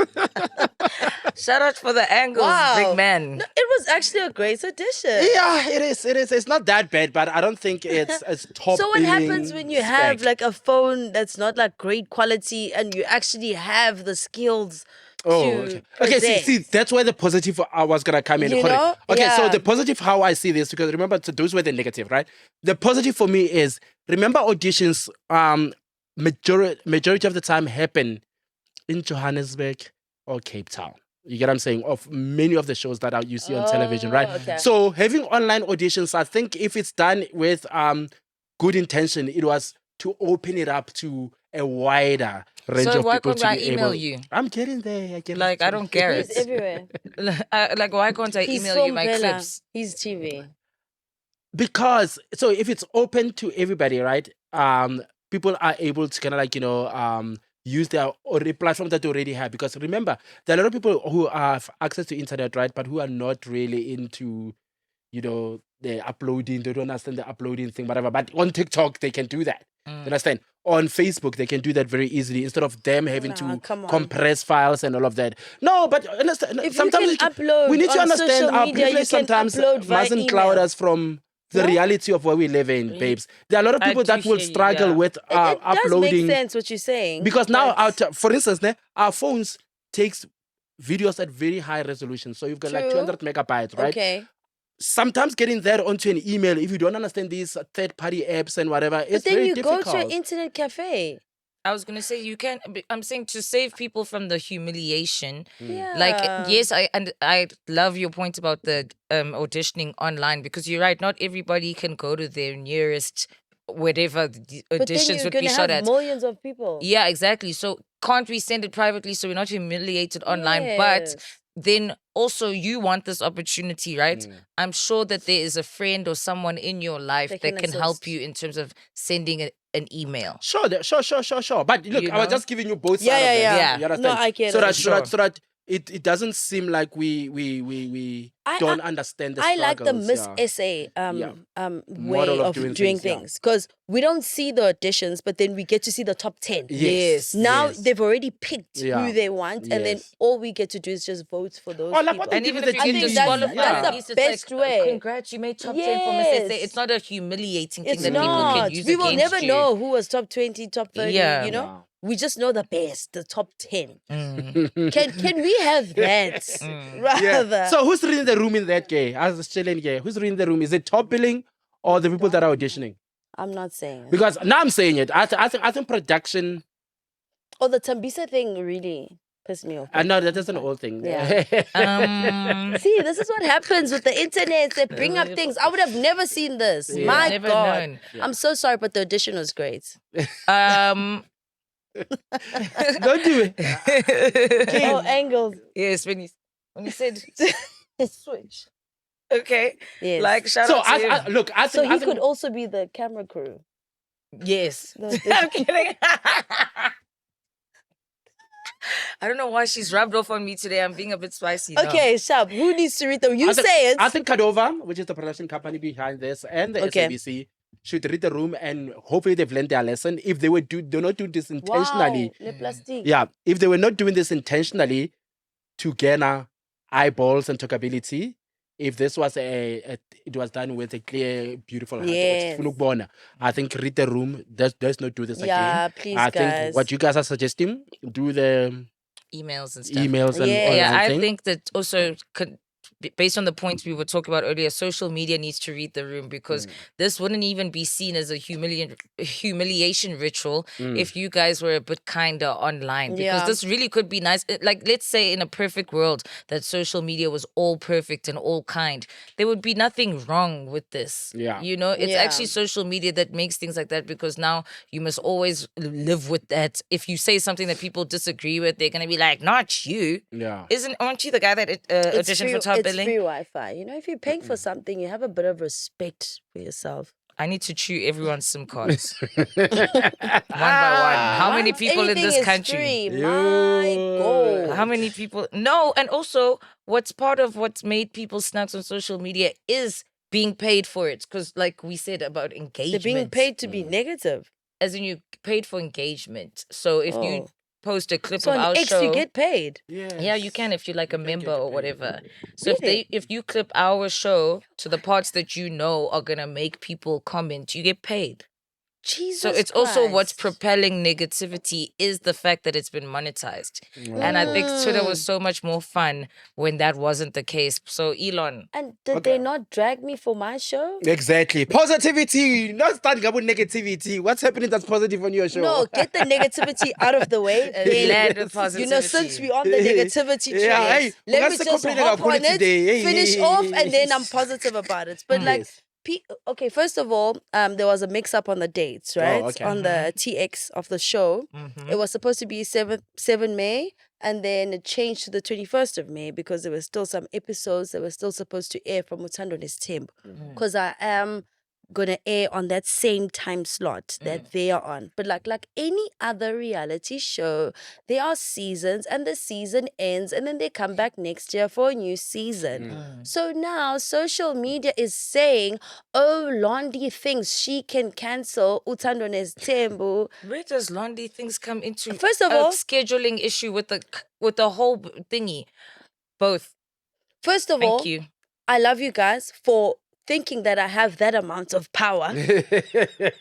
Speaker 1: Shout out for the angles, big man.
Speaker 2: No, it was actually a great audition.
Speaker 3: Yeah, it is. It's not that bad, but I don't think it's top.
Speaker 2: So what
Speaker 3: billing
Speaker 2: happens when you
Speaker 3: spec.
Speaker 2: have like a phone that's not like great quality and you actually have the skills to
Speaker 3: Okay,
Speaker 2: present?
Speaker 3: see, that's where the positive was gonna come in.
Speaker 2: You
Speaker 3: Correct.
Speaker 2: know?
Speaker 3: Okay, so
Speaker 2: Yeah.
Speaker 3: the positive, how I see this, because remember, so those were the negative, right? The positive for me is, remember, auditions, majority of the time happen in Johannesburg or Cape Town. You get what I'm saying? Of many of the shows that you see on television, right?
Speaker 2: Okay.
Speaker 3: So having online auditions, I think if it's done with good intention, it was to open it up to a wider range
Speaker 1: So
Speaker 3: of
Speaker 1: why
Speaker 3: people
Speaker 1: can't
Speaker 3: to
Speaker 1: I
Speaker 3: be
Speaker 1: email
Speaker 3: able.
Speaker 1: you?
Speaker 3: I'm getting there.
Speaker 1: Like, I don't care.
Speaker 2: He's everywhere.
Speaker 1: Like, why can't I
Speaker 2: He's
Speaker 1: email you my
Speaker 2: Bella.
Speaker 1: clips?
Speaker 2: He's TV.
Speaker 3: Because so if it's open to everybody, right? People are able to kind of like use their or the platform that they already have. Because remember, there are a lot of people who have access to internet, right? But who are not really into the uploading. They don't understand the uploading thing, whatever. But on TikTok, they can do that. You understand? On Facebook, they can do that very easily instead of them having to
Speaker 2: come on.
Speaker 3: compress files and all of that. No, but understand,
Speaker 2: If
Speaker 3: sometimes
Speaker 2: you can upload
Speaker 3: we need to
Speaker 2: on
Speaker 3: understand
Speaker 2: social
Speaker 3: our
Speaker 2: media, you
Speaker 3: privilege
Speaker 2: can
Speaker 3: sometimes
Speaker 2: upload via
Speaker 3: mustn't cloud
Speaker 2: email.
Speaker 3: us from the reality of where we live in, babes. There are a lot of
Speaker 1: I
Speaker 3: people
Speaker 1: do
Speaker 3: that will
Speaker 1: hear you,
Speaker 3: struggle
Speaker 1: yeah.
Speaker 3: with
Speaker 2: It does
Speaker 3: uploading.
Speaker 2: make sense what you're saying.
Speaker 3: Because now,
Speaker 2: but-
Speaker 3: for instance, our phones takes videos at very high resolution. So you've got like
Speaker 2: True.
Speaker 3: 200 megabytes, right?
Speaker 2: Okay.
Speaker 3: Sometimes getting that onto an email, if you don't understand these third-party apps and whatever,
Speaker 2: But
Speaker 3: it's
Speaker 2: then
Speaker 3: very
Speaker 2: you
Speaker 3: difficult.
Speaker 2: go to an internet cafe.
Speaker 1: I was gonna say you can. I'm saying to save people from the humiliation.
Speaker 2: Yeah.
Speaker 1: Like yes, I love your point about the auditioning online because you're right. Not everybody can go to their nearest whatever the
Speaker 2: But then
Speaker 1: auditions
Speaker 2: you're
Speaker 1: would
Speaker 2: going
Speaker 1: be
Speaker 2: to
Speaker 1: shot
Speaker 2: have
Speaker 1: at.
Speaker 2: millions of people.
Speaker 1: Yeah, exactly. So can't we send it privately so we're not humiliated online? But
Speaker 2: Yes.
Speaker 1: then also you want this opportunity, right? I'm sure that there is a friend or someone in your life
Speaker 2: That
Speaker 1: that
Speaker 2: can
Speaker 1: can help
Speaker 2: assist.
Speaker 1: you in terms of sending an email.
Speaker 3: Sure. But look,
Speaker 1: You
Speaker 3: I was
Speaker 1: know?
Speaker 3: just giving you both
Speaker 2: Yeah,
Speaker 3: sides of
Speaker 2: yeah,
Speaker 3: that.
Speaker 1: yeah.
Speaker 3: You understand?
Speaker 2: No, I get
Speaker 3: so
Speaker 2: it.
Speaker 3: that it doesn't seem like we don't understand the
Speaker 2: I like the
Speaker 3: struggles,
Speaker 2: Miss
Speaker 3: yeah.
Speaker 2: SA way
Speaker 3: Model
Speaker 2: of doing
Speaker 3: things, yeah.
Speaker 2: things because we don't see the auditions, but then we get to see the top 10.
Speaker 3: Yes.
Speaker 2: Now
Speaker 3: yes.
Speaker 2: they've already picked
Speaker 3: Yeah.
Speaker 2: who they want, and then
Speaker 3: Yes.
Speaker 2: all we get to do is just vote for those
Speaker 3: Oh, like
Speaker 2: people.
Speaker 3: what they
Speaker 1: And
Speaker 3: did
Speaker 1: even
Speaker 3: with
Speaker 1: if
Speaker 3: the
Speaker 1: you
Speaker 2: I
Speaker 1: get
Speaker 2: think
Speaker 3: Genius.
Speaker 2: that's-
Speaker 1: disqualified,
Speaker 2: that's
Speaker 1: at
Speaker 2: the
Speaker 1: least it's
Speaker 2: best
Speaker 1: like,
Speaker 2: way.
Speaker 1: Congrats, you made top 10 for Miss SA.
Speaker 2: Yes.
Speaker 1: It's not a humiliating thing
Speaker 2: It's
Speaker 1: that people
Speaker 2: not.
Speaker 1: can use
Speaker 2: We will
Speaker 1: against
Speaker 2: never
Speaker 1: you.
Speaker 2: know who was top 20, top 30,
Speaker 1: Yeah.
Speaker 2: you know?
Speaker 3: Wow.
Speaker 2: We just know the best, the top 10.
Speaker 1: Mm.
Speaker 2: Can we have that? Rather.
Speaker 3: Yeah. So who's reading the room in that gay? As a chilling gay, who's reading the room? Is it top billing or the people that are auditioning?
Speaker 2: I'm not saying it.
Speaker 3: Because now I'm saying it. I think production.
Speaker 2: Oh, the Tambisa thing really pissed me off.
Speaker 3: I know that is an old thing.
Speaker 2: Yeah. See, this is what happens with the internet. They bring up things. I would have never seen this.
Speaker 3: Yeah.
Speaker 2: My
Speaker 1: Never
Speaker 2: God.
Speaker 1: known.
Speaker 2: I'm so sorry, but the audition was great.
Speaker 1: Um,
Speaker 3: Don't do it.
Speaker 2: Oh, angles.
Speaker 1: yes, when you said switch. Okay.
Speaker 2: Yes.
Speaker 1: Like shout
Speaker 3: So
Speaker 1: out to him.
Speaker 3: look, I
Speaker 2: so
Speaker 3: think
Speaker 2: he
Speaker 3: I think
Speaker 2: could also be the camera crew.
Speaker 1: Yes.
Speaker 2: No,
Speaker 1: I'm kidding. I don't know why she's rubbed off on me today. I'm being a bit spicy now.
Speaker 2: Okay, Shab, who needs to read them? You say it.
Speaker 3: I think Cadova, which is the production company behind this, and the
Speaker 2: Okay.
Speaker 3: SABC, should read the room and hopefully they've learned their lesson. If they're not doing this intentionally.
Speaker 2: Wow, le plastic.
Speaker 3: Yeah, if they were not doing this intentionally to garner eyeballs and talkability, if this was it was done with a clear, beautiful heart,
Speaker 2: Yes.
Speaker 3: I think read the room. Does not do this
Speaker 2: Yeah,
Speaker 3: again.
Speaker 2: please,
Speaker 3: I
Speaker 2: guys.
Speaker 3: think what you guys are suggesting, do the
Speaker 1: Emails and stuff.
Speaker 3: emails and
Speaker 2: Yeah.
Speaker 3: all
Speaker 1: Yeah,
Speaker 3: that
Speaker 1: I
Speaker 3: thing.
Speaker 1: think that also based on the points we were talking about earlier, social media needs to read the room because this wouldn't even be seen as a humiliation ritual if you guys were a bit kinder online. Because
Speaker 2: Yeah.
Speaker 1: this really could be nice. Like, let's say in a perfect world that social media was all perfect and all kind, there would be nothing wrong with this.
Speaker 3: Yeah.
Speaker 1: You know, it's
Speaker 2: Yeah.
Speaker 1: actually social media that makes things like that because now you must always live with that. If you say something that people disagree with, they're going to be like, not you.
Speaker 3: Yeah.
Speaker 1: Aren't you the guy that auditioned for Top
Speaker 2: It's
Speaker 1: Billing?
Speaker 2: free Wi-Fi. You know, if you're paying for something, you have a bit of respect for yourself.
Speaker 1: I need to chew everyone's SIM cards one by one. How many people in
Speaker 2: Anything
Speaker 1: this
Speaker 2: is
Speaker 1: country?
Speaker 2: free. My God.
Speaker 1: How many people? No, and also what's part of what's made people snacks on social media is being paid for it. Because like we said about engagement.
Speaker 2: They're being paid to be negative.
Speaker 1: As in you paid for engagement. So if you
Speaker 2: Oh.
Speaker 1: post a clip
Speaker 2: So
Speaker 1: of
Speaker 2: on
Speaker 1: our
Speaker 2: X,
Speaker 1: show.
Speaker 2: you get paid.
Speaker 1: Yeah, you can if you're like a member or whatever. So if you clip our show to the parts that you know are gonna make people comment, you get paid.
Speaker 2: Jesus
Speaker 1: So it's also what's
Speaker 2: Christ.
Speaker 1: propelling negativity is the fact that it's been monetized. And I think Twitter was so much more fun when that wasn't the case. So Elon,
Speaker 2: And did they not drag me for my show?
Speaker 3: Exactly. Positivity, not starting about negativity. What's happening that's positive on your show?
Speaker 2: No, get the negativity out of the way. then,
Speaker 1: land with
Speaker 2: you know, since
Speaker 1: positivity.
Speaker 2: we're on the negativity train,
Speaker 3: Yeah, hey,
Speaker 2: let me
Speaker 3: ungase
Speaker 2: just
Speaker 3: complain
Speaker 2: hop
Speaker 3: kakhulu
Speaker 2: on it,
Speaker 3: today. Hey,
Speaker 2: finish
Speaker 3: hey,
Speaker 2: off,
Speaker 3: hey,
Speaker 2: and then I'm
Speaker 3: yes.
Speaker 2: positive about it. But like, okay, first of all, there was a mix-up on the dates, right?
Speaker 3: okay.
Speaker 2: On the TX of the show. It was supposed to be 7 May, and then it changed to the 21st of May because there were still some episodes that were still supposed to air from Utando Nestembu. Because I am gonna air on that same time slot that they are on. But like any other reality show, there are seasons and the season ends and then they come back next year for a new season. So now social media is saying, oh, Londie thinks she can cancel Utando Nestembu.
Speaker 1: where does Londie things come into?
Speaker 2: First of
Speaker 1: a
Speaker 2: all-
Speaker 1: scheduling issue with the whole thingy. Both.
Speaker 2: First of
Speaker 1: Thank
Speaker 2: all,
Speaker 1: you.
Speaker 2: I love you guys for thinking that I have that amount of power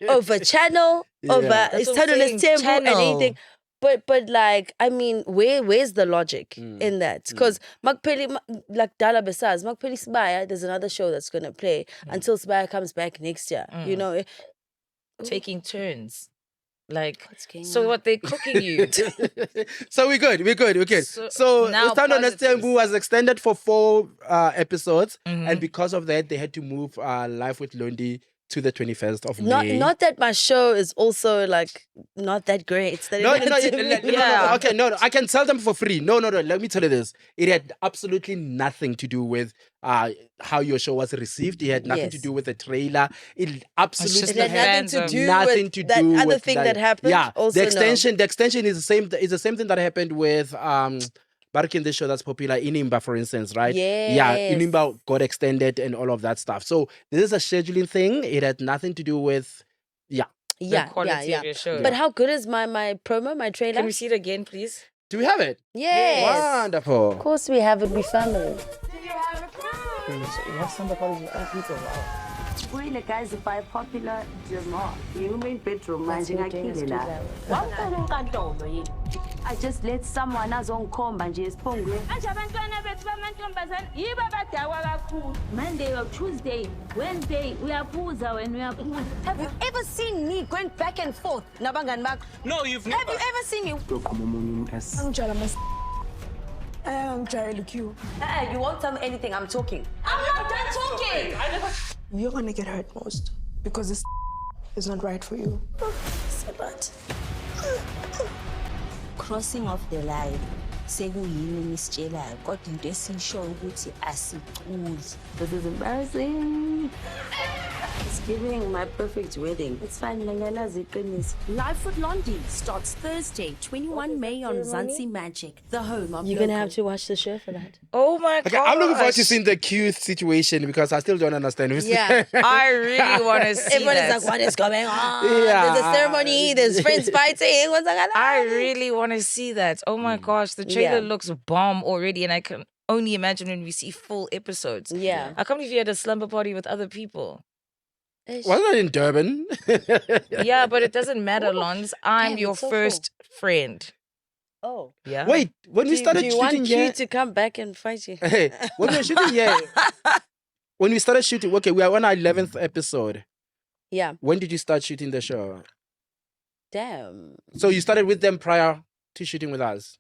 Speaker 2: over channel, over
Speaker 1: That's what I'm
Speaker 2: Utando
Speaker 1: saying,
Speaker 2: Nestembu and
Speaker 1: channel.
Speaker 2: anything. But like, I mean, where's the logic in that? Because like Dala Besaz, Magpeli Sibaya, there's another show that's gonna play until Sibaya comes back next year. You know,
Speaker 1: Taking turns. Like,
Speaker 2: What's going
Speaker 1: so
Speaker 2: on?
Speaker 1: what they cooking you?
Speaker 3: So we're good.
Speaker 1: So
Speaker 3: So
Speaker 1: now
Speaker 3: Stand on
Speaker 1: positives.
Speaker 3: Nestembu was extended for 4 episodes, and because of that, they had to move Live with Londie to the 21st of May.
Speaker 2: not that my show is also like not that great. That it
Speaker 3: No,
Speaker 2: had
Speaker 3: no,
Speaker 2: to be-
Speaker 1: Yeah.
Speaker 3: okay, no, I can tell them for free. No, let me tell you this. It had absolutely nothing to do with how your show was received. It had nothing to
Speaker 2: Yes.
Speaker 3: do with the trailer. It absolutely
Speaker 1: just
Speaker 2: It had nothing
Speaker 1: fans
Speaker 2: to
Speaker 1: of-
Speaker 2: do
Speaker 3: nothing
Speaker 2: with
Speaker 3: to
Speaker 2: that
Speaker 3: do
Speaker 2: other
Speaker 3: with
Speaker 2: thing that happened.
Speaker 3: Yeah,
Speaker 2: Also,
Speaker 3: the
Speaker 2: no.
Speaker 3: extension is the same thing that happened with back in the show that's popular, Inimba, for instance, right? Yeah,
Speaker 2: Yes.
Speaker 3: Inimba got extended and all of that stuff. So this is a scheduling thing. It had nothing to do with
Speaker 2: yeah,
Speaker 1: quality of your show.
Speaker 2: But how good is my promo, my trailer?
Speaker 1: Can we see it again, please?
Speaker 3: Do we have it?
Speaker 2: Yes.
Speaker 3: Wonderful.
Speaker 2: Of course we have it. We family.
Speaker 11: Kuyile guys by popular Jamal. You mean bedroom manje ngakhile la. Wamfaka unkantolo yini? I just let someone azongikhomba nje esiphongweni.
Speaker 12: Manje abantwana bethu bamantombazane yibo abadakwa kakhulu. Monday or Tuesday, Wednesday uyaphuza wena uyaphuza.
Speaker 11: Have you ever seen me going back and forth nabangani bakho?
Speaker 13: No, you've
Speaker 11: Have you ever seen me? You won't tell me anything. I'm talking. I'm not done talking.
Speaker 14: You're gonna get hurt most because this is not right for you.
Speaker 11: Crossing of the line. Sekuyini nisitshelayo kodwa into esishoyo ukuthi asiculi. This is embarrassing. It's giving my perfect wedding. It's fine, Nangana Zikinis.
Speaker 13: Live with Londie starts Thursday, 21 May on Zanzi Magic, the home of
Speaker 2: You're going to have to watch the show for that.
Speaker 1: Oh my
Speaker 3: Okay,
Speaker 1: god!
Speaker 3: I'm looking forward to seeing the Q situation because I still don't understand.
Speaker 2: Yeah.
Speaker 1: I really want to see
Speaker 2: Everyone
Speaker 1: that.
Speaker 2: is like, what is going on?
Speaker 3: Yeah.
Speaker 2: There's a ceremony, there's friends fighting. What's going on?
Speaker 1: I really want to see that. Oh my gosh, the trailer
Speaker 2: Yeah.
Speaker 1: looks bomb already, and I can only imagine when we see full episodes.
Speaker 2: Yeah.
Speaker 1: I can't believe you had a slumber party with other people.
Speaker 3: Wasn't that in Durban?
Speaker 1: Yeah, but it doesn't matter, Lons. I'm
Speaker 2: Damn,
Speaker 1: your
Speaker 2: it's so
Speaker 1: first friend.
Speaker 2: Oh.
Speaker 1: Yeah.
Speaker 3: Wait, when we started
Speaker 2: do you want
Speaker 3: shooting
Speaker 2: Q
Speaker 3: here,
Speaker 2: to come back and fight you?
Speaker 3: hey, when we were shooting here, when we started shooting, okay, we are on our 11th episode.
Speaker 2: Yeah.
Speaker 3: When did you start shooting the show?
Speaker 2: Damn.
Speaker 3: So you started with them prior to shooting with us?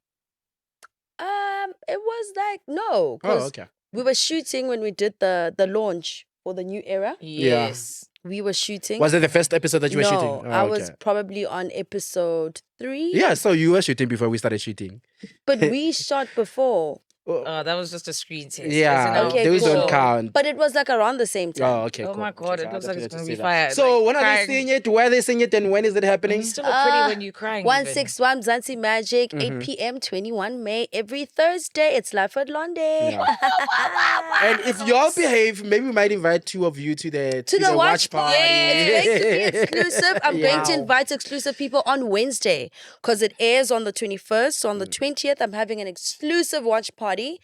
Speaker 2: It was like, no.
Speaker 3: Oh,
Speaker 2: 'cause
Speaker 3: okay.
Speaker 2: we were shooting when we did the launch for the new era.
Speaker 1: Yes.
Speaker 2: We were shooting.
Speaker 3: Was it the first episode that you were shooting?
Speaker 2: No,
Speaker 3: Oh,
Speaker 2: I was
Speaker 3: okay.
Speaker 2: probably on episode 3.
Speaker 3: Yeah, so you were shooting before we started shooting.
Speaker 2: But we shot before.
Speaker 1: That was just a screen test.
Speaker 3: Yeah,
Speaker 1: Isn't it?
Speaker 2: Okay,
Speaker 3: those
Speaker 2: cool.
Speaker 3: don't count.
Speaker 2: But it was like around the same time.
Speaker 3: Oh, okay,
Speaker 1: Oh
Speaker 3: cool.
Speaker 1: my god,
Speaker 3: Okay,
Speaker 1: it looks
Speaker 3: I
Speaker 1: like
Speaker 3: definitely
Speaker 1: it's gonna
Speaker 3: see
Speaker 1: be
Speaker 3: that.
Speaker 1: fire.
Speaker 3: So
Speaker 1: Like,
Speaker 3: when are they
Speaker 1: crying.
Speaker 3: seeing it? Where are they seeing it? And when is it happening?
Speaker 1: You still look pretty when you're crying.
Speaker 2: 161 Zanzi Magic, 8 p.m., 21 May, every Thursday. It's live at Londie.
Speaker 3: Yeah. And if y'all behave, maybe we might invite 2 of you to the
Speaker 2: To the watch
Speaker 3: party.
Speaker 2: party. It's going to be exclusive. I'm going to
Speaker 3: Yeah.
Speaker 2: invite exclusive people on Wednesday because it airs on the 21st. So on the 20th, I'm having an exclusive watch party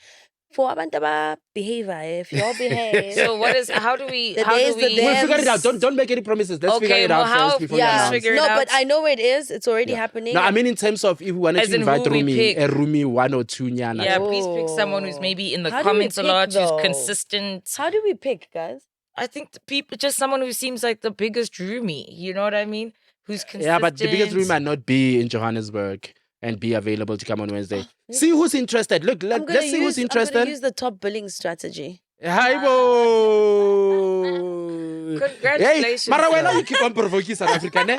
Speaker 2: for Abantaba behavior. If y'all behave.
Speaker 1: So how do we
Speaker 2: The
Speaker 1: how
Speaker 2: days,
Speaker 1: do
Speaker 2: the
Speaker 1: we
Speaker 2: days.
Speaker 3: We'll figure it out. Don't make any promises. Let's figure it out first before you announce.
Speaker 1: figure it
Speaker 2: No,
Speaker 1: out?
Speaker 2: but I know where it is. It's already happening.
Speaker 3: No, I mean in terms of if we wanted
Speaker 1: As
Speaker 3: to
Speaker 1: in
Speaker 3: invite
Speaker 1: who we pick.
Speaker 3: a roomie 1 or 2 nyana.
Speaker 1: Yeah, please pick someone who's maybe in the
Speaker 2: How do we
Speaker 1: comments a
Speaker 2: pick,
Speaker 1: lot,
Speaker 2: though?
Speaker 1: who's consistent.
Speaker 2: How do we pick, guys?
Speaker 1: I think the people, just someone who seems like the biggest roomie. You know what I mean? Who's consistent.
Speaker 3: Yeah, but the biggest room might not be in Johannesburg and be available to come on Wednesday. See who's interested. Look, let's see who's
Speaker 2: I'm
Speaker 3: interested.
Speaker 2: going to use the top billing strategy.
Speaker 3: Hi, bo.
Speaker 1: Congratulations.
Speaker 3: Hey, Mara, why
Speaker 1: sir.
Speaker 3: not you keep on provoking South Africa? Ne?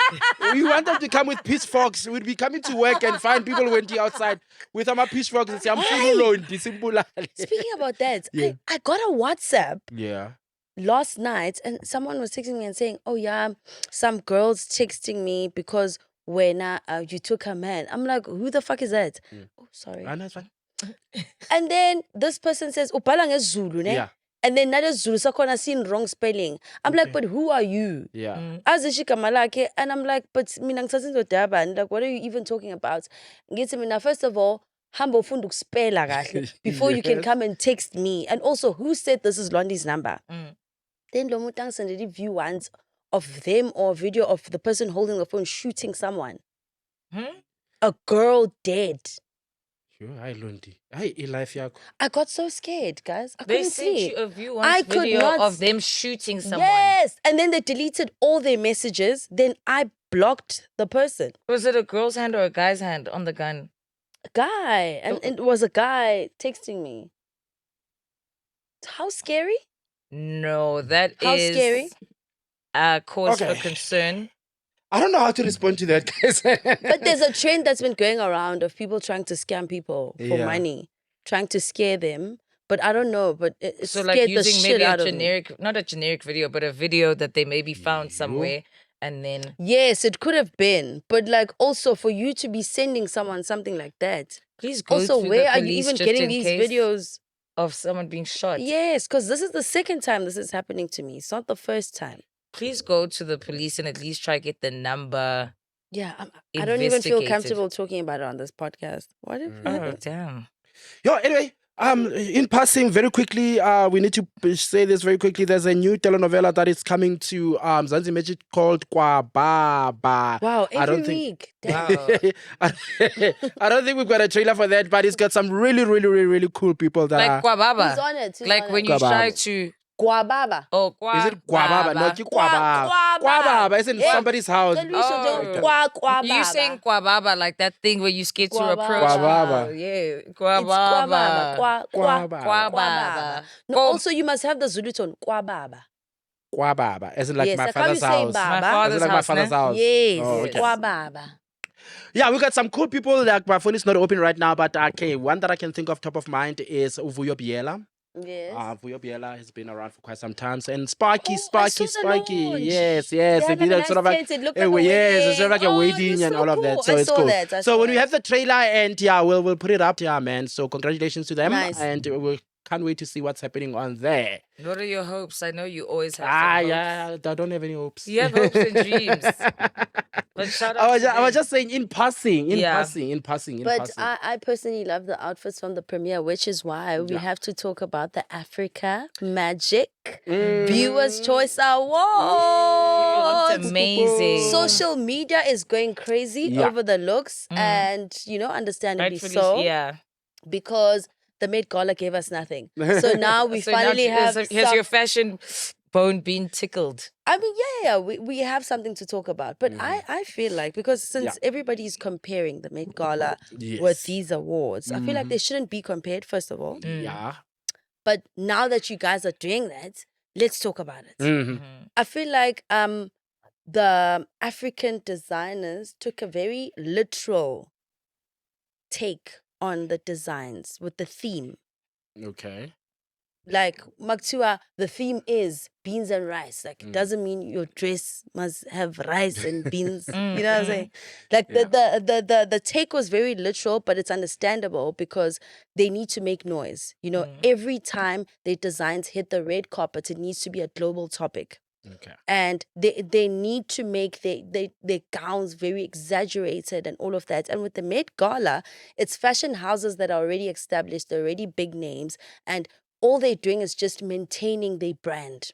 Speaker 3: We want them to come with pitchforks. We'd be coming to work and find people went outside with our pitchforks and say, I'm full alone.
Speaker 2: Speaking about that,
Speaker 3: Yeah.
Speaker 2: I got a WhatsApp
Speaker 3: Yeah.
Speaker 2: last night and someone was texting me and saying, oh yeah, some girls texting me because when you took her man. I'm like, who the fuck is that? Oh, sorry.
Speaker 3: Ah, no, it's fine.
Speaker 2: And then this person says, "Upala Zulu, ne?"
Speaker 3: Yeah.
Speaker 2: And then another Zulu sakona seen wrong spelling. I'm like, but who are you?
Speaker 3: Yeah.
Speaker 2: Azishika Malake, and I'm like, but mina ngisasenzo daba, and like, what are you even talking about? Ngithi mina, first of all, humble funduk spella kahle before you can
Speaker 3: Yes.
Speaker 2: come and text me. And also, who said this is Londie's number? Then Lomutang sent a view once of them or a video of the person holding the phone shooting someone. A girl dead.
Speaker 3: Sure, hi, Londie. Hi, life yakho.
Speaker 2: I got so scared, guys. I
Speaker 1: They
Speaker 2: couldn't
Speaker 1: sent
Speaker 2: sleep.
Speaker 1: you a view
Speaker 2: I
Speaker 1: on
Speaker 2: could
Speaker 1: video
Speaker 2: not
Speaker 1: of them shooting someone.
Speaker 2: Yes, and then they deleted all their messages. Then I blocked the person.
Speaker 1: Was it a girl's hand or a guy's hand on the gun?
Speaker 2: A guy, and it was a guy texting me. How scary?
Speaker 1: No, that is
Speaker 2: How scary?
Speaker 1: a cause
Speaker 3: Okay.
Speaker 1: for concern.
Speaker 3: I don't know how to respond to that, guys.
Speaker 2: But there's a trend that's been going around of people trying to scam people for
Speaker 3: Yeah.
Speaker 2: money, trying to scare them. But I don't know. But it
Speaker 1: So
Speaker 2: scared
Speaker 1: like
Speaker 2: the
Speaker 1: using
Speaker 2: shit
Speaker 1: maybe a
Speaker 2: out of me.
Speaker 1: generic, not a generic video, but a video that they maybe found somewhere and then
Speaker 2: Yes, it could have been. But like also for you to be sending someone something like that.
Speaker 1: please go
Speaker 2: Also,
Speaker 1: to the
Speaker 2: where are you
Speaker 1: police
Speaker 2: even
Speaker 1: just
Speaker 2: getting
Speaker 1: in
Speaker 2: these
Speaker 1: case
Speaker 2: videos?
Speaker 1: of someone being shot.
Speaker 2: Yes, because this is the second time this is happening to me. It's not the first time.
Speaker 1: Please go to the police and at least try get the number.
Speaker 2: Yeah, I don't even feel
Speaker 1: investigated.
Speaker 2: comfortable talking about it on this podcast. What if
Speaker 1: Oh damn.
Speaker 3: Yo, anyway, in passing, very quickly, we need to say this very quickly. There's a new telenovela that is coming to Zanzi Magic called Kwa Baba.
Speaker 2: Wow,
Speaker 3: I don't
Speaker 2: every
Speaker 3: think.
Speaker 2: week. Damn.
Speaker 3: I don't think we've got a trailer for that, but it's got some really, really, really, really cool people that
Speaker 1: Like
Speaker 3: are.
Speaker 1: Kwababa.
Speaker 2: Who's on it? Who's
Speaker 1: Like
Speaker 2: on
Speaker 1: when
Speaker 2: it?
Speaker 1: you try
Speaker 3: Kwababa.
Speaker 1: to
Speaker 2: Guababa.
Speaker 1: oh
Speaker 3: Is it Kwababa? No, it's Kwababa. Kwababa. It's in somebody's house.
Speaker 2: Kwababa.
Speaker 1: You saying Kwababa like that thing where you scared to
Speaker 2: Kwababa.
Speaker 1: approach
Speaker 3: Kwababa.
Speaker 1: people. Yeah.
Speaker 2: It's
Speaker 1: Kwababa.
Speaker 3: Kwababa.
Speaker 1: Kwababa.
Speaker 2: No, also you must have the Zulu tone. Kwababa.
Speaker 3: Kwababa. As in like
Speaker 2: Yes,
Speaker 3: my
Speaker 2: like how you
Speaker 3: father's
Speaker 2: say
Speaker 3: house.
Speaker 2: Baba.
Speaker 1: My
Speaker 3: As in
Speaker 1: father's
Speaker 3: like my
Speaker 1: house,
Speaker 3: father's
Speaker 1: ne?
Speaker 3: house.
Speaker 2: Yes.
Speaker 3: Oh, okay.
Speaker 2: Kwababa.
Speaker 3: Yeah, we got some cool people. Like my phone is not open right now, but okay, one that I can think of top of mind is Uvuyo Biela.
Speaker 2: Yes.
Speaker 3: Vuyo Biela has been around for quite some time. And Sparky.
Speaker 2: I saw the launch.
Speaker 3: Yes.
Speaker 2: They
Speaker 3: They
Speaker 2: had
Speaker 3: did
Speaker 2: like a
Speaker 3: sort of
Speaker 2: nice
Speaker 3: like
Speaker 2: tent. It looked like a
Speaker 3: yes, it's sort of
Speaker 2: wedding.
Speaker 3: like a
Speaker 2: Oh, it
Speaker 3: wedding
Speaker 2: was
Speaker 3: and
Speaker 2: so
Speaker 3: all of
Speaker 2: cool.
Speaker 3: that. So
Speaker 2: I
Speaker 3: it's
Speaker 2: saw
Speaker 3: cool.
Speaker 2: that. I
Speaker 3: So
Speaker 2: saw
Speaker 3: when we
Speaker 2: that.
Speaker 3: have the trailer, and we'll put it up, man. So congratulations to them,
Speaker 2: Nice.
Speaker 3: and we can't wait to see what's happening on there.
Speaker 1: What are your hopes? I know you always have some hopes.
Speaker 3: Yeah, I don't have any hopes.
Speaker 1: You have hopes and dreams. But shout out
Speaker 3: I was just saying in passing.
Speaker 2: But I personally love the outfits from the premiere, which is why we have to talk about the Africa Magic Viewers Choice Awards.
Speaker 1: Looked amazing.
Speaker 2: Social media is going crazy over the looks, and understandably
Speaker 1: Rightfully
Speaker 2: so.
Speaker 1: Yeah.
Speaker 2: Because the Met Gala gave us nothing. So now we
Speaker 1: So
Speaker 2: finally
Speaker 1: now
Speaker 2: have
Speaker 1: has your fashion bone been tickled?
Speaker 2: I mean, we have something to talk about. But I feel like, because since everybody's comparing the Met Gala with these awards, I feel like they shouldn't be compared, first of all.
Speaker 3: Yeah.
Speaker 2: But now that you guys are doing that, let's talk about it. I feel like the African designers took a very literal take on the designs with the theme.
Speaker 3: Okay.
Speaker 2: Like Maktua, the theme is beans and rice. Like it doesn't mean your dress must have rice and beans. You know what I'm saying? Like the take was very literal, but it's understandable because they need to make noise. Every time their designs hit the red carpet, it needs to be a global topic.
Speaker 3: Okay.
Speaker 2: And they need to make their gowns very exaggerated and all of that. And with the Met Gala, it's fashion houses that are already established, they're already big names, and all they're doing is just maintaining their brand.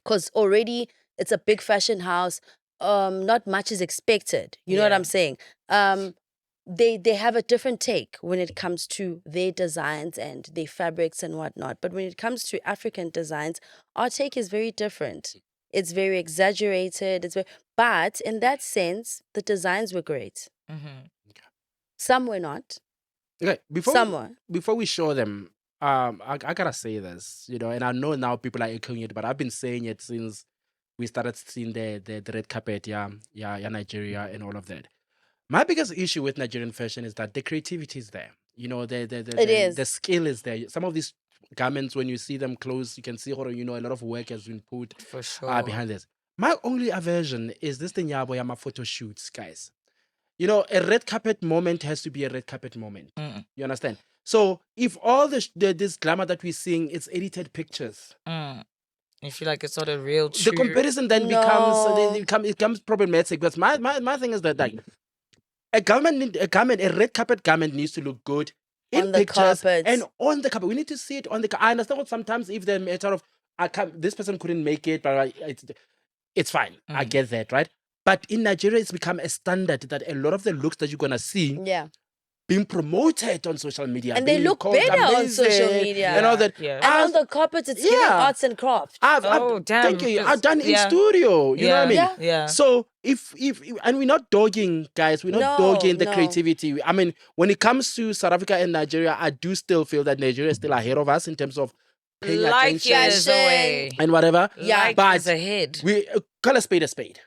Speaker 2: Because already it's a big fashion house, not much is expected. You know what I'm saying? They have a different take when it comes to their designs and their fabrics and whatnot. But when it comes to African designs, our take is very different. It's very exaggerated. But in that sense, the designs were great. Some were not.
Speaker 3: Okay,
Speaker 2: Some were.
Speaker 3: before we show them, I gotta say this, and I know now people are echoing it, but I've been saying it since we started seeing the red carpet, Nigeria and all of that. My biggest issue with Nigerian fashion is that the creativity is there. The skill is there. Some of these garments, when you see them close, you can see how a lot of work has been put
Speaker 1: For sure.
Speaker 3: behind this. My only aversion is this thing yama photo shoots, guys. A red carpet moment has to be a red carpet moment. You understand? So if all this glamour that we're seeing, it's edited pictures.
Speaker 1: You feel like it's not a real
Speaker 3: The comparison then becomes problematic. Because my thing is that a red carpet garment needs to look good in
Speaker 2: On the
Speaker 3: pictures
Speaker 2: carpet.
Speaker 3: and on the carpet. We need to see it on the. I understand what sometimes if the matter of this person couldn't make it, but it's fine. I get that, right? But in Nigeria, it's become a standard that a lot of the looks that you're gonna see, being promoted on social media,
Speaker 2: And they
Speaker 3: being
Speaker 2: look
Speaker 3: called
Speaker 2: better on
Speaker 3: amazing
Speaker 2: social media.
Speaker 3: and all that.
Speaker 1: Yeah.
Speaker 2: And on the carpet, it's giving arts and crafts.
Speaker 1: Oh, damn.
Speaker 3: Thank you. I've done in studio. You know what I mean?
Speaker 1: Yeah.
Speaker 3: So if and we're not dogging, guys, we're not dogging the creativity. I mean, when it comes to South Africa and Nigeria, I do still feel that Nigeria is still ahead of us in terms of paying
Speaker 1: Light
Speaker 3: attention
Speaker 1: years away.
Speaker 3: and whatever.
Speaker 1: Light
Speaker 3: But
Speaker 1: years ahead.
Speaker 3: we call a spade a spade.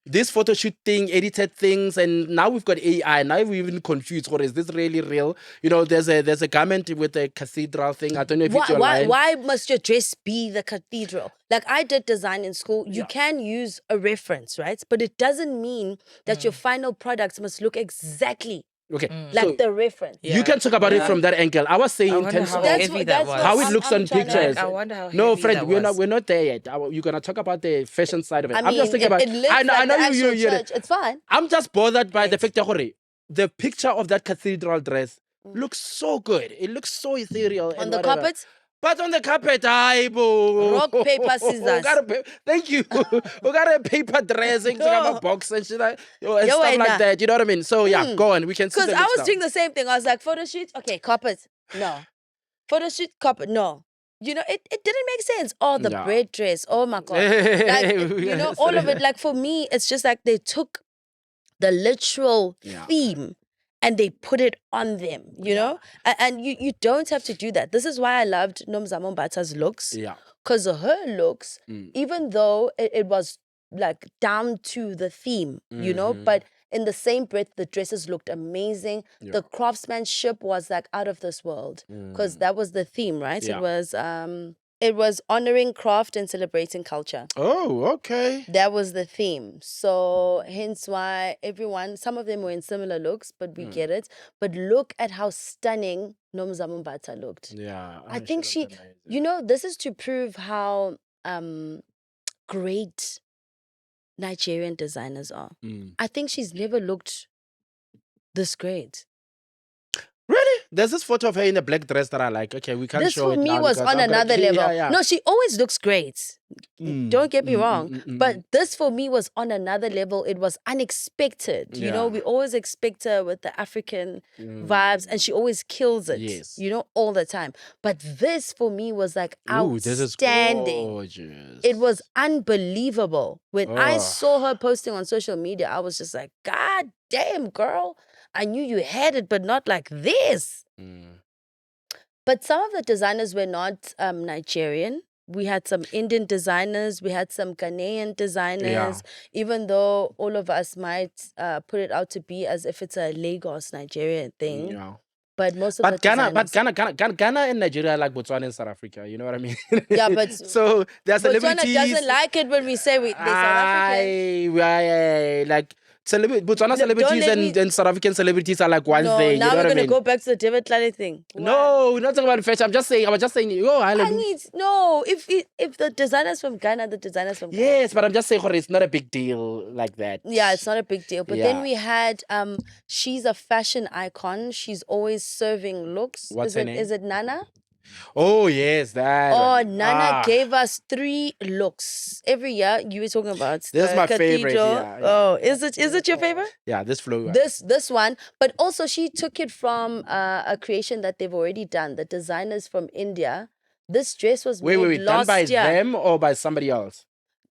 Speaker 3: This photo shoot thing, edited things, and now we've got AI. Now we're even confused. What is this really real? There's a garment with a cathedral thing. I don't know if it's your line.
Speaker 2: Why must your dress be the cathedral? Like I did design in school. You can use a reference, right? But it doesn't mean that your final products must look exactly
Speaker 3: Okay,
Speaker 2: like the reference.
Speaker 3: you can talk about it from that angle. I was saying in terms of how it looks on pictures.
Speaker 1: I wonder how
Speaker 3: No,
Speaker 1: heavy
Speaker 3: Fred,
Speaker 1: that
Speaker 3: we're
Speaker 1: was.
Speaker 3: not there yet. You're gonna talk about the fashion side of it.
Speaker 2: I
Speaker 3: I'm
Speaker 2: mean,
Speaker 3: just thinking about.
Speaker 2: it looks
Speaker 3: I know
Speaker 2: like the
Speaker 3: you.
Speaker 2: actual church. It's fine.
Speaker 3: I'm just bothered by the fact that the picture of that cathedral dress looks so good. It looks so ethereal.
Speaker 2: On the carpet?
Speaker 3: But on the carpet, boo.
Speaker 2: Rock, paper, scissors.
Speaker 3: Thank you. We got a paper dressing, we got a box and shit and stuff like that. You know what I mean? So yeah, go on. We can see.
Speaker 2: Because I was doing the same thing. I was like, photo shoot, okay, carpet, no. Photo shoot, carpet, no. It didn't make sense. Oh, the bread dress. Oh my God. Like, all of it. Like for me, it's just like they took the literal theme and they put it on them, And you don't have to do that. This is why I loved Nomzamo Mbata's looks.
Speaker 3: Yeah.
Speaker 2: Because her looks, even though it was like down to the theme, but in the same breath, the dresses looked amazing.
Speaker 3: Yeah.
Speaker 2: The craftsmanship was like out of this world because that was the theme, right?
Speaker 3: Yeah.
Speaker 2: It was honoring craft and celebrating culture.
Speaker 3: Oh, okay.
Speaker 2: That was the theme. So hence why some of them were in similar looks, but we get it. But look at how stunning Nomzamo Mbata looked.
Speaker 3: Yeah.
Speaker 2: I think this is to prove how great Nigerian designers are. I think she's never looked this great.
Speaker 3: Really? There's this photo of her in a black dress that I like. Okay, we can't
Speaker 2: This
Speaker 3: show
Speaker 2: for
Speaker 3: it
Speaker 2: me
Speaker 3: now
Speaker 2: was
Speaker 3: because
Speaker 2: on
Speaker 3: I'm gonna
Speaker 2: another
Speaker 3: keep-
Speaker 2: level.
Speaker 3: Yeah.
Speaker 2: No, she always looks great. Don't get me wrong. But this for me was on another level. It was unexpected. You know,
Speaker 3: Yeah.
Speaker 2: we always expect her with the African vibes and she always kills it.
Speaker 3: Yes.
Speaker 2: You know, all the time. But this for me was like
Speaker 3: Ooh, this is
Speaker 2: outstanding.
Speaker 3: gorgeous.
Speaker 2: It was unbelievable. When I
Speaker 3: Oh.
Speaker 2: saw her posting on social media, I was just like, God damn, girl. I knew you had it, but not like this. But some of the designers were not Nigerian. We had some Indian designers. We had some Ghanaian designers. Even though all of us might put it out to be as if it's a Lagos, Nigerian thing.
Speaker 3: Yeah.
Speaker 2: But most of the designers...
Speaker 3: Ghana and Nigeria are like Botswana and South Africa. You know what I mean?
Speaker 2: Yeah, but
Speaker 3: so there's
Speaker 2: Botswana
Speaker 3: celebrities.
Speaker 2: doesn't like it when we say they're South African.
Speaker 3: Like Botswana celebrities and South African celebrities are like one thing.
Speaker 2: Now
Speaker 3: you know
Speaker 2: we're
Speaker 3: what I
Speaker 2: going to
Speaker 3: mean?
Speaker 2: go back to the David Tlale thing.
Speaker 3: No, we're not talking about fashion. I was just saying. Oh, hallelujah.
Speaker 2: If the designers from Ghana, the designers from Ghana.
Speaker 3: Yes, but I'm just saying it's not a big deal like that.
Speaker 2: Yeah, it's not a big deal. But then we had she's a fashion icon. She's always serving looks.
Speaker 3: What's her name?
Speaker 2: Is it Nana?
Speaker 3: Oh, yes, that.
Speaker 2: Oh, Nana gave us 3 looks. Every year you were talking about.
Speaker 3: This is my favorite.
Speaker 2: Cathedral.
Speaker 3: Yeah.
Speaker 2: Oh, is it your favorite?
Speaker 3: Yeah, this flow.
Speaker 2: This one. But also she took it from a creation that they've already done. The designers from India. This dress was made
Speaker 3: Wait.
Speaker 2: last
Speaker 3: Done by
Speaker 2: year.
Speaker 3: them or by somebody else?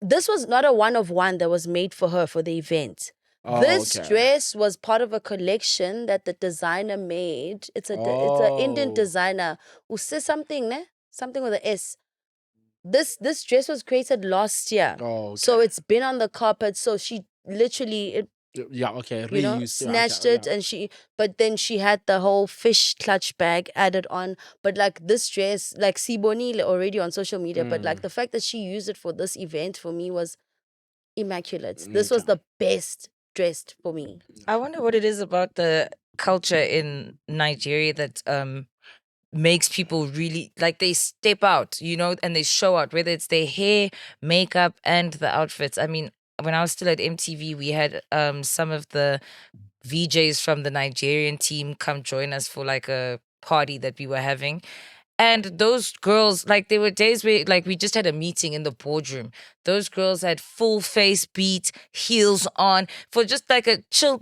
Speaker 2: This was not a one-of-one that was made for her for the event.
Speaker 3: Oh,
Speaker 2: this
Speaker 3: okay.
Speaker 2: dress was part of a collection that the designer made. It's an Indian designer who says something with an S. This dress was created last year.
Speaker 3: Oh, okay.
Speaker 2: So it's been on the carpet. So she literally
Speaker 3: Reused.
Speaker 2: snatched it and but then she had the whole fish clutch bag added on. But like this dress, like Siboni already on social media, but like the fact that she used it for this event for me was immaculate. This was the best dressed for me.
Speaker 1: I wonder what it is about the culture in Nigeria that makes people really like they step out, and they show out, whether it's their hair, makeup, and the outfits. I mean, when I was still at MTV, we had some of the VJs from the Nigerian team come join us for like a party that we were having. And those girls, like, there were days where, like, we just had a meeting in the boardroom. Those girls had full face beat, heels on, for just like a chill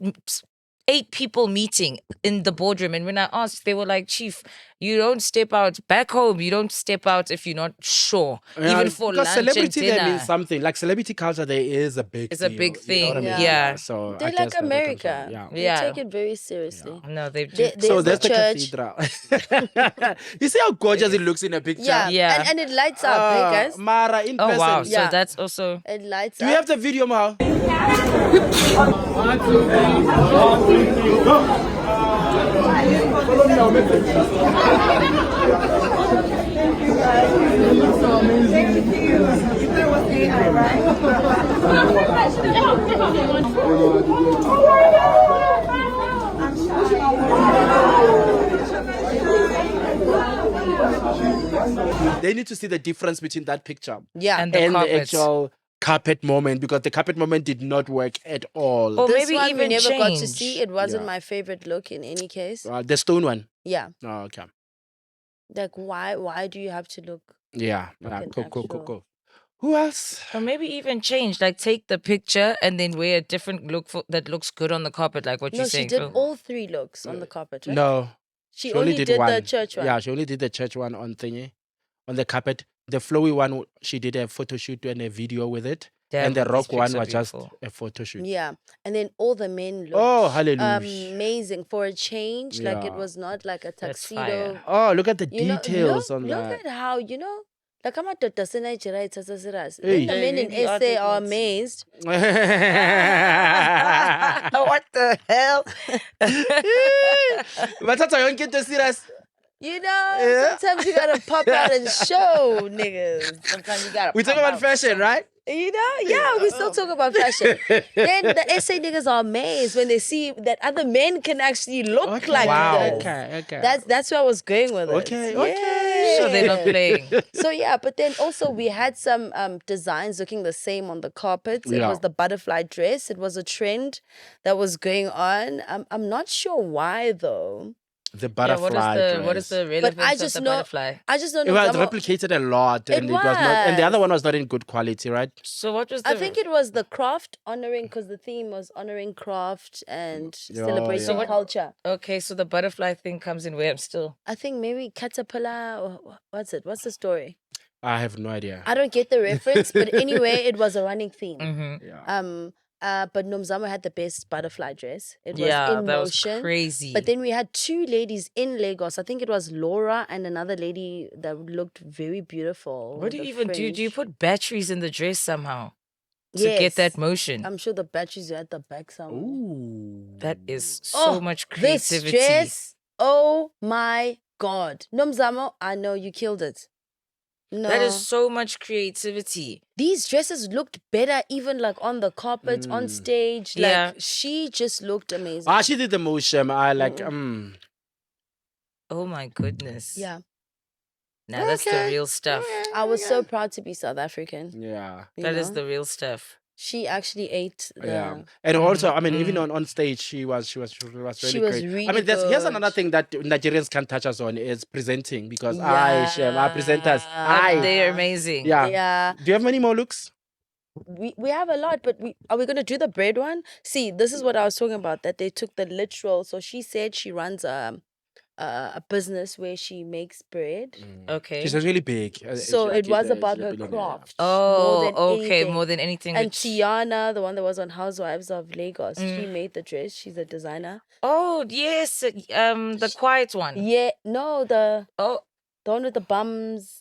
Speaker 1: 8 people meeting in the boardroom. And when I asked, they were like, Chief, you don't step out back home. You don't step out if you're not sure. Even for lunch and
Speaker 3: celebrity
Speaker 1: dinner.
Speaker 3: there means something. Like celebrity culture there is a big
Speaker 1: It's a
Speaker 3: deal,
Speaker 1: big
Speaker 3: you know what I
Speaker 1: thing.
Speaker 3: mean?
Speaker 1: Yeah.
Speaker 3: So
Speaker 2: They're
Speaker 3: I
Speaker 2: like
Speaker 3: guess that
Speaker 2: America.
Speaker 3: comes from-
Speaker 2: They
Speaker 1: Yeah.
Speaker 2: take it very seriously.
Speaker 1: No, they
Speaker 3: So
Speaker 2: there's
Speaker 3: that's the
Speaker 2: church.
Speaker 3: cathedral. You see how gorgeous it looks in a picture?
Speaker 1: Yeah.
Speaker 2: And it lights up, hey guys.
Speaker 3: Mara, in
Speaker 1: Oh,
Speaker 3: person.
Speaker 1: wow. So that's also...
Speaker 2: It lights
Speaker 3: Do
Speaker 2: up.
Speaker 3: you have the video, Ma? They need to see the difference between that picture
Speaker 1: And the
Speaker 3: and the
Speaker 1: carpet.
Speaker 3: actual carpet moment, because the carpet moment did not work at all.
Speaker 1: Or
Speaker 2: This
Speaker 1: maybe
Speaker 2: one we
Speaker 1: even
Speaker 2: never got to
Speaker 1: change.
Speaker 2: see. It wasn't
Speaker 3: Yeah.
Speaker 2: my favorite look in any case.
Speaker 3: The stone one.
Speaker 2: Yeah.
Speaker 3: Oh, okay.
Speaker 2: Like why do you have to look?
Speaker 3: Yeah.
Speaker 2: Okay,
Speaker 3: Cool. Who else?
Speaker 1: Or maybe even change, like take the picture and then wear a different look that looks good on the carpet, like what
Speaker 2: No,
Speaker 1: you're
Speaker 2: she
Speaker 1: saying.
Speaker 2: did
Speaker 1: Phil.
Speaker 2: all 3 looks on the carpet, right?
Speaker 3: No.
Speaker 2: She only did
Speaker 3: one.
Speaker 2: the church one.
Speaker 3: Yeah, she only did the church one on thingy, on the carpet. The flowy one, she did a photo shoot and a video with it. And the
Speaker 1: Damn,
Speaker 3: rock
Speaker 1: these
Speaker 3: one
Speaker 1: pics are
Speaker 3: was just
Speaker 1: beautiful.
Speaker 3: a photo shoot.
Speaker 2: Yeah. And then all the men looked
Speaker 3: Oh, hallelujah.
Speaker 2: amazing for a change. Like it
Speaker 3: Yeah.
Speaker 2: was not like a
Speaker 1: That's
Speaker 2: tuxedo.
Speaker 1: fire.
Speaker 3: Oh, look at the
Speaker 2: You know,
Speaker 3: details
Speaker 2: look,
Speaker 3: on
Speaker 2: look
Speaker 3: that.
Speaker 2: at how, Like I'm not doesn't Nigeria, it's a serious.
Speaker 3: Hey.
Speaker 2: The men in
Speaker 1: They really
Speaker 2: SA are
Speaker 1: are
Speaker 2: amazed.
Speaker 1: What the hell?
Speaker 3: But that's why you get serious.
Speaker 2: You know, sometimes you gotta pop out and show niggas. Sometimes you gotta.
Speaker 3: We talk about fashion, right?
Speaker 2: You know, yeah, we still talk about fashion. Then the SA niggas are amazed when they see that other men can actually look like this.
Speaker 3: Okay.
Speaker 2: That's where I was going with it.
Speaker 3: Okay.
Speaker 1: So they're not playing.
Speaker 2: So yeah, but then also we had some designs looking the same on the carpet. It was the butterfly dress. It was a trend that was going on. I'm not sure why though.
Speaker 3: The butterfly.
Speaker 1: What is the relevance
Speaker 2: But I just
Speaker 1: of the
Speaker 2: know,
Speaker 1: butterfly?
Speaker 2: I just don't
Speaker 3: It
Speaker 2: know.
Speaker 3: was replicated a lot, and
Speaker 2: It
Speaker 3: it was not. And the
Speaker 2: was.
Speaker 3: other one was not in good quality, right?
Speaker 1: So what was
Speaker 2: I think it was the craft honoring because the theme was honoring craft and celebrating culture.
Speaker 1: Okay, so the butterfly thing comes in where I'm still.
Speaker 2: I think maybe caterpillar or what's it? What's the story?
Speaker 3: I have no idea.
Speaker 2: I don't get the reference, but anyway, it was a running theme.
Speaker 1: Mm-hmm.
Speaker 2: But Nomzamo had the best butterfly dress. It was
Speaker 1: Yeah,
Speaker 2: in
Speaker 1: that was
Speaker 2: motion.
Speaker 1: crazy.
Speaker 2: But then we had two ladies in Lagos. I think it was Laura and another lady that looked very beautiful.
Speaker 1: What do you
Speaker 2: with
Speaker 1: even do? Do you
Speaker 2: fringe.
Speaker 1: put batteries in the dress somehow to
Speaker 2: Yes.
Speaker 1: get that motion?
Speaker 2: I'm sure the batteries are at the back somewhere.
Speaker 3: Ooh.
Speaker 1: That is so much creativity.
Speaker 2: This dress, oh my God. Nomzamo, I know you killed it. No.
Speaker 1: That is so much creativity.
Speaker 2: These dresses looked better even like on the carpet, on stage. Like
Speaker 1: Yeah.
Speaker 2: she just looked amazing.
Speaker 3: She did the motion. I like.
Speaker 1: Oh my goodness.
Speaker 2: Yeah.
Speaker 1: Now that's the real stuff.
Speaker 2: I was so proud to be South African.
Speaker 3: Yeah.
Speaker 1: That is
Speaker 2: know?
Speaker 1: the real stuff.
Speaker 2: She actually ate the.
Speaker 3: Yeah, and also, I mean, even on stage, she was really
Speaker 2: She was
Speaker 3: great.
Speaker 2: really
Speaker 3: I mean, here's
Speaker 2: good.
Speaker 3: another thing that Nigerians can't touch us on is presenting because
Speaker 2: Yeah.
Speaker 3: our presenters,
Speaker 1: They're amazing.
Speaker 3: yeah.
Speaker 2: Yeah.
Speaker 3: Do you have many more looks?
Speaker 2: We have a lot, but are we gonna do the bread one? See, this is what I was talking about. That they took the literal. So she said she runs a business where she makes bread.
Speaker 1: Okay.
Speaker 3: She's really big.
Speaker 2: So it was about her craft.
Speaker 1: Oh,
Speaker 2: than
Speaker 1: okay.
Speaker 2: anything.
Speaker 1: More than anything.
Speaker 2: And
Speaker 1: which-
Speaker 2: Tiana, the one that was on Housewives of Lagos, she made the dress. She's a designer.
Speaker 1: Oh, yes. The quiet one.
Speaker 2: Yeah, no, the one with the bums.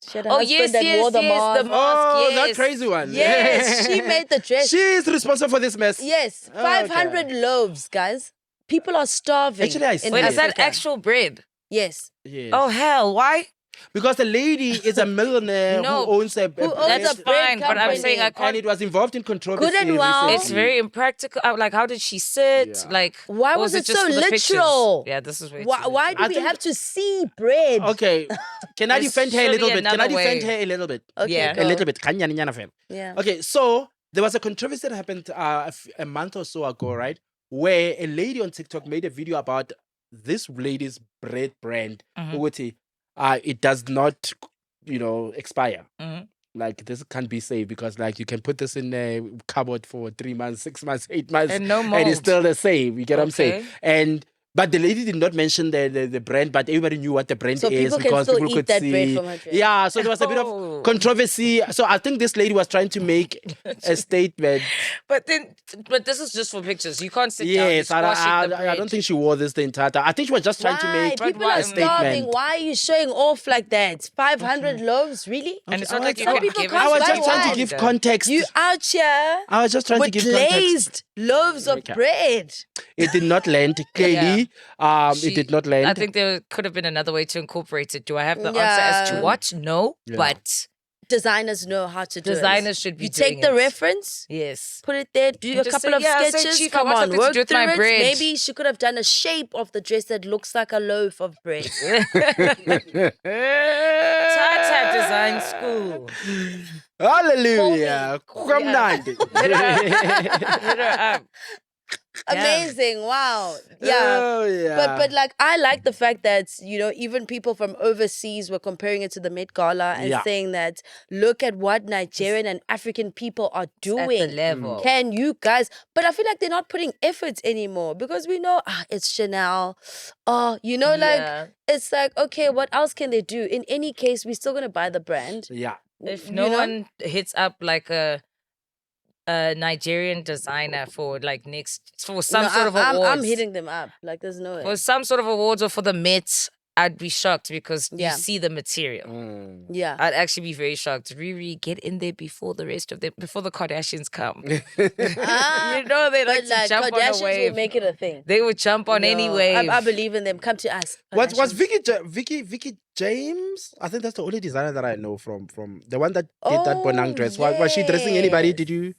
Speaker 2: She had a
Speaker 1: Oh,
Speaker 2: husband
Speaker 1: yes,
Speaker 2: that
Speaker 1: yes,
Speaker 2: wore the
Speaker 1: yes.
Speaker 2: mask.
Speaker 1: The mask.
Speaker 3: Oh,
Speaker 1: yes.
Speaker 3: that crazy one.
Speaker 2: Yes, she made the dress.
Speaker 3: She's responsible for this mess.
Speaker 2: Yes, 500 loaves, guys. People are starving.
Speaker 3: Actually, I
Speaker 2: in
Speaker 3: see
Speaker 1: Wait, is that
Speaker 2: Africa.
Speaker 1: actual bread?
Speaker 2: Yes.
Speaker 3: Yes.
Speaker 1: Oh, hell. Why?
Speaker 3: Because the lady is a millionaire
Speaker 1: No.
Speaker 3: who owns a
Speaker 2: Who owns
Speaker 1: That's
Speaker 2: a bread
Speaker 1: fine, but I'm
Speaker 2: company.
Speaker 1: saying I
Speaker 3: and
Speaker 1: can't.
Speaker 3: it was involved in controversy.
Speaker 2: Good and well.
Speaker 1: It's very impractical. Like, how did she sit?
Speaker 3: Yeah.
Speaker 1: Like,
Speaker 2: Why
Speaker 1: or
Speaker 2: was it
Speaker 1: just
Speaker 2: so
Speaker 1: for the pictures?
Speaker 2: literal?
Speaker 1: Yeah, this is way too
Speaker 2: Why do
Speaker 3: I
Speaker 2: we
Speaker 3: think-
Speaker 2: have to see bread?
Speaker 3: Okay, can I
Speaker 1: There's
Speaker 3: defend her a little
Speaker 1: surely
Speaker 3: bit? Can I
Speaker 1: another
Speaker 3: defend
Speaker 1: way.
Speaker 3: her a little bit?
Speaker 2: Okay,
Speaker 1: Yeah.
Speaker 2: go.
Speaker 3: A little bit. Kanyani nyana fam.
Speaker 2: Yeah.
Speaker 3: Okay, so there was a controversy that happened a month or so ago, right? Where a lady on TikTok made a video about this lady's bread brand. Ukuthi, it does not, expire. Like this can't be saved because like you can put this in a cupboard for 3 months, 6 months, 8 months,
Speaker 1: And no
Speaker 3: and
Speaker 1: mold.
Speaker 3: it's still the same. You get what I'm saying?
Speaker 1: Okay.
Speaker 3: But the lady did not mention the brand, but everybody knew what the brand
Speaker 2: So
Speaker 3: is
Speaker 2: people can
Speaker 3: because
Speaker 2: still
Speaker 3: people
Speaker 2: eat
Speaker 3: could
Speaker 2: that
Speaker 3: see.
Speaker 2: bread from her dress.
Speaker 3: Yeah, so there was a bit
Speaker 1: Oh.
Speaker 3: of controversy. So I think this lady was trying to make a statement.
Speaker 1: But this is just for pictures. You can't sit down.
Speaker 3: Yes,
Speaker 1: You're squashing the
Speaker 3: I don't
Speaker 1: bread.
Speaker 3: think she wore this the entire time. I think she was just trying to
Speaker 2: Why?
Speaker 3: make
Speaker 2: People
Speaker 1: why-
Speaker 2: are
Speaker 3: a
Speaker 2: starving.
Speaker 3: statement.
Speaker 2: Why are you showing off like that? 500 loaves? Really?
Speaker 1: And it's not like you
Speaker 2: Some
Speaker 1: can
Speaker 2: people
Speaker 1: give
Speaker 2: can't
Speaker 3: I was
Speaker 2: buy
Speaker 3: just trying to
Speaker 2: wine.
Speaker 3: give context.
Speaker 2: You out here
Speaker 3: I was just trying
Speaker 2: with
Speaker 3: to give context.
Speaker 2: glazed loaves of
Speaker 3: Okay.
Speaker 2: bread.
Speaker 3: It did not land. Clearly, it did not land.
Speaker 1: I think there could have been another way to incorporate it. Do I have the answer as to
Speaker 2: Yeah.
Speaker 1: what? No,
Speaker 3: Yeah.
Speaker 1: but
Speaker 2: Designers know how to do it.
Speaker 1: designers should be
Speaker 2: You
Speaker 1: doing
Speaker 2: take the
Speaker 1: it.
Speaker 2: reference,
Speaker 1: Yes.
Speaker 2: put it there, do
Speaker 1: And
Speaker 2: a
Speaker 1: just
Speaker 2: couple
Speaker 1: say,
Speaker 2: of
Speaker 1: "Yeah, say,
Speaker 2: sketches.
Speaker 1: Chief, I
Speaker 2: Come
Speaker 1: want
Speaker 2: on,
Speaker 1: something to
Speaker 2: work
Speaker 1: do with
Speaker 2: through
Speaker 1: my
Speaker 2: it.
Speaker 1: bread."
Speaker 2: Maybe she could have done a shape of the dress that looks like a loaf of bread.
Speaker 1: Tata Design School.
Speaker 3: Hallelujah.
Speaker 1: Call me.
Speaker 3: Kumnandi.
Speaker 1: Hit her up.
Speaker 2: Amazing! Wow, yeah.
Speaker 3: Oh, yeah.
Speaker 2: But like I like the fact that even people from overseas were comparing it to the Met Gala and
Speaker 3: Yeah.
Speaker 2: saying that look at what Nigerian and African people are doing.
Speaker 1: At the level.
Speaker 2: Can you guys? But I feel like they're not putting efforts anymore because we know it's Chanel. Oh,
Speaker 1: Yeah.
Speaker 2: it's like okay, what else can they do? In any case, we're still gonna buy the brand.
Speaker 3: Yeah.
Speaker 1: If no one hits up like a Nigerian designer for some
Speaker 2: No,
Speaker 1: sort of
Speaker 2: I'm
Speaker 1: awards.
Speaker 2: hitting them up. Like there's no way.
Speaker 1: For some sort of awards or for the Met, I'd be shocked because
Speaker 2: Yeah.
Speaker 1: you see the material.
Speaker 2: Yeah.
Speaker 1: I'd actually be very shocked. Riri, get in there before the rest of them, before the Kardashians come.
Speaker 2: Ah,
Speaker 1: You know they like
Speaker 2: but
Speaker 1: to
Speaker 2: like
Speaker 1: jump on a
Speaker 2: Kardashians
Speaker 1: wave.
Speaker 2: will make it a thing.
Speaker 1: They would jump on any
Speaker 2: No,
Speaker 1: wave.
Speaker 2: I believe in them. Come to us.
Speaker 3: Was
Speaker 2: Kardashians.
Speaker 3: Vicky James? I think that's the only designer that I know from the one that did that Bonang dress. Was she dressing anybody? Did you?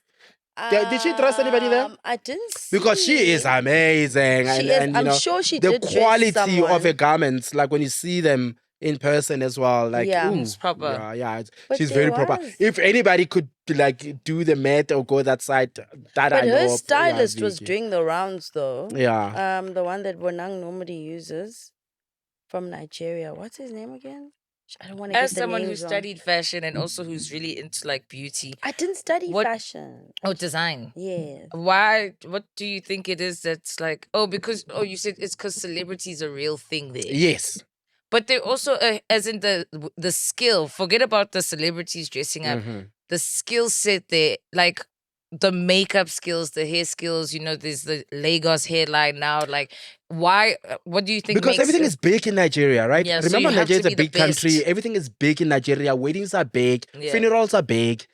Speaker 3: Did she dress anybody there?
Speaker 2: I didn't see.
Speaker 3: Because she is amazing,
Speaker 2: She
Speaker 3: and
Speaker 2: is.
Speaker 3: you
Speaker 2: I'm
Speaker 3: know,
Speaker 2: sure she
Speaker 3: the
Speaker 2: did dress
Speaker 3: quality of
Speaker 2: someone.
Speaker 3: her garments, like when you see them in person as well, like
Speaker 2: Yeah.
Speaker 3: ooh,
Speaker 1: It's proper.
Speaker 3: yeah,
Speaker 2: But
Speaker 3: she's
Speaker 2: there
Speaker 3: very proper.
Speaker 2: was-
Speaker 3: If anybody could like do the Met or go that side, that I
Speaker 2: But
Speaker 3: know
Speaker 2: her
Speaker 3: of, yeah,
Speaker 2: stylist was
Speaker 3: Vicky.
Speaker 2: doing the rounds though.
Speaker 3: Yeah.
Speaker 2: The one that Bonang normally uses from Nigeria. What's his name again? I don't want to
Speaker 1: As
Speaker 2: get the
Speaker 1: someone who
Speaker 2: names wrong.
Speaker 1: studied fashion and also who's really into like beauty.
Speaker 2: I didn't study
Speaker 1: What-
Speaker 2: fashion.
Speaker 1: Oh, design.
Speaker 2: Yes.
Speaker 1: Why? What do you think it is that's like? Oh, because you said it's because celebrities are a real thing there.
Speaker 3: Yes.
Speaker 1: But they're also as in the skill. Forget about the celebrities dressing up.
Speaker 3: Mhm.
Speaker 1: The skill set there, like the makeup skills, the hair skills. You know, there's the Lagos hairline now. Like, why? What do you think?
Speaker 3: Because
Speaker 1: makes
Speaker 3: everything is big in Nigeria, right?
Speaker 1: Yeah, so
Speaker 3: Remember,
Speaker 1: you have
Speaker 3: Nigeria is
Speaker 1: to
Speaker 3: a
Speaker 1: be the
Speaker 3: big country.
Speaker 1: best.
Speaker 3: Everything is big in Nigeria. Weddings are big.
Speaker 1: Yeah.
Speaker 3: Funerals are big.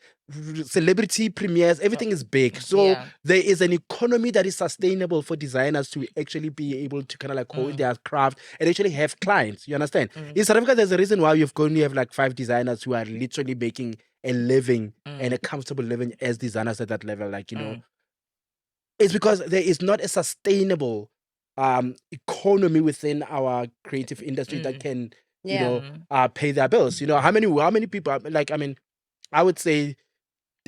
Speaker 3: Celebrity premieres, everything is big. So
Speaker 1: Yeah.
Speaker 3: there is an economy that is sustainable for designers to actually be able to kind of like hold their craft and actually have clients. You understand? In South Africa, there's a reason why only have like 5 designers who are literally making a living and a comfortable living as designers at that level. Like, you know, it's because there is not a sustainable economy within our creative industry that can, you
Speaker 2: Yeah.
Speaker 3: know, pay their bills. You know, how many people, like, I mean, I would say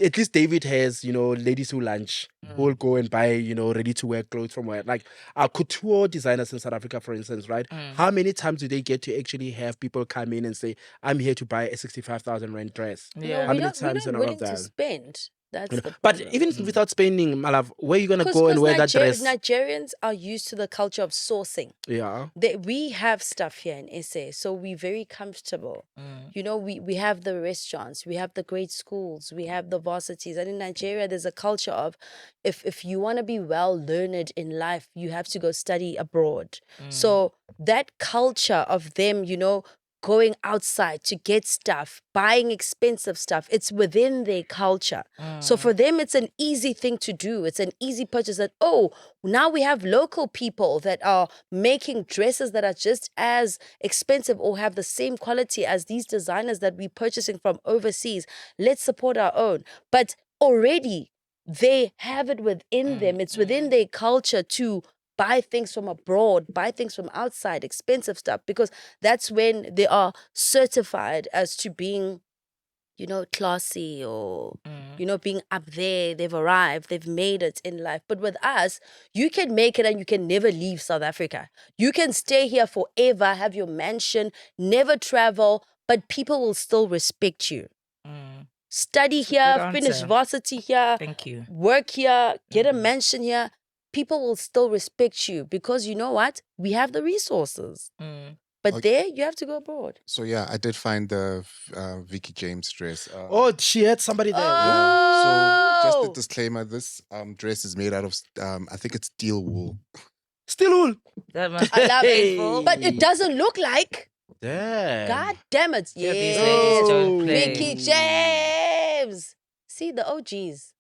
Speaker 3: at least David has, you know, ladies who lunch, who will go and buy, you know, ready to wear clothes from where, like couture designers in South Africa, for instance, right? How many times do they get to actually have people come in and say, I'm here to buy a 65,000 rand dress?
Speaker 1: Yeah.
Speaker 3: How
Speaker 2: we're
Speaker 3: many
Speaker 2: not
Speaker 3: times and all
Speaker 2: willing
Speaker 3: of
Speaker 2: to
Speaker 3: that?
Speaker 2: spend. That's
Speaker 3: You know,
Speaker 2: the
Speaker 3: but
Speaker 2: problem.
Speaker 3: even without spending, my love, where are you going to
Speaker 2: Because
Speaker 3: go and wear that dress?
Speaker 2: Nigerians are used to the culture of sourcing.
Speaker 3: Yeah.
Speaker 2: We have stuff here in SA, so we're very comfortable. You know, we have the restaurants, we have the great schools, we have the varsities. And in Nigeria, there's a culture of if you want to be well learned in life, you have to go study abroad. So that culture of them, you know, going outside to get stuff, buying expensive stuff, it's within their culture. So for them, it's an easy thing to do. It's an easy purchase that, oh, now we have local people that are making dresses that are just as expensive or have the same quality as these designers that we're purchasing from overseas. Let's support our own. But already they have it within them. It's within their culture to buy things from abroad, buy things from outside, expensive stuff, because that's when they are certified as to being, you know, classy or, you know, being up there. They've arrived, they've made it in life. But with us, you can make it and you can never leave South Africa. You can stay here forever, have your mansion, never travel, but people will still respect you. Study here, finish
Speaker 1: answer.
Speaker 2: varsity here,
Speaker 1: Thank you.
Speaker 2: work here, get a mansion here. People will still respect you because you know what? We have the resources. But
Speaker 9: Okay.
Speaker 2: there, you have to go abroad.
Speaker 9: So yeah, I did find the Vicky James dress.
Speaker 3: Oh, she had somebody there.
Speaker 9: Yeah. So just
Speaker 2: Oh!
Speaker 9: a disclaimer: this dress is made out of I think it's steel wool.
Speaker 3: Still wool.
Speaker 1: That must
Speaker 2: I love
Speaker 1: painful.
Speaker 2: it. But it doesn't look like.
Speaker 3: Damn.
Speaker 2: God damn it.
Speaker 1: Yeah, these
Speaker 2: Yes.
Speaker 1: ladies don't play.
Speaker 2: Vicky James. See the OGs.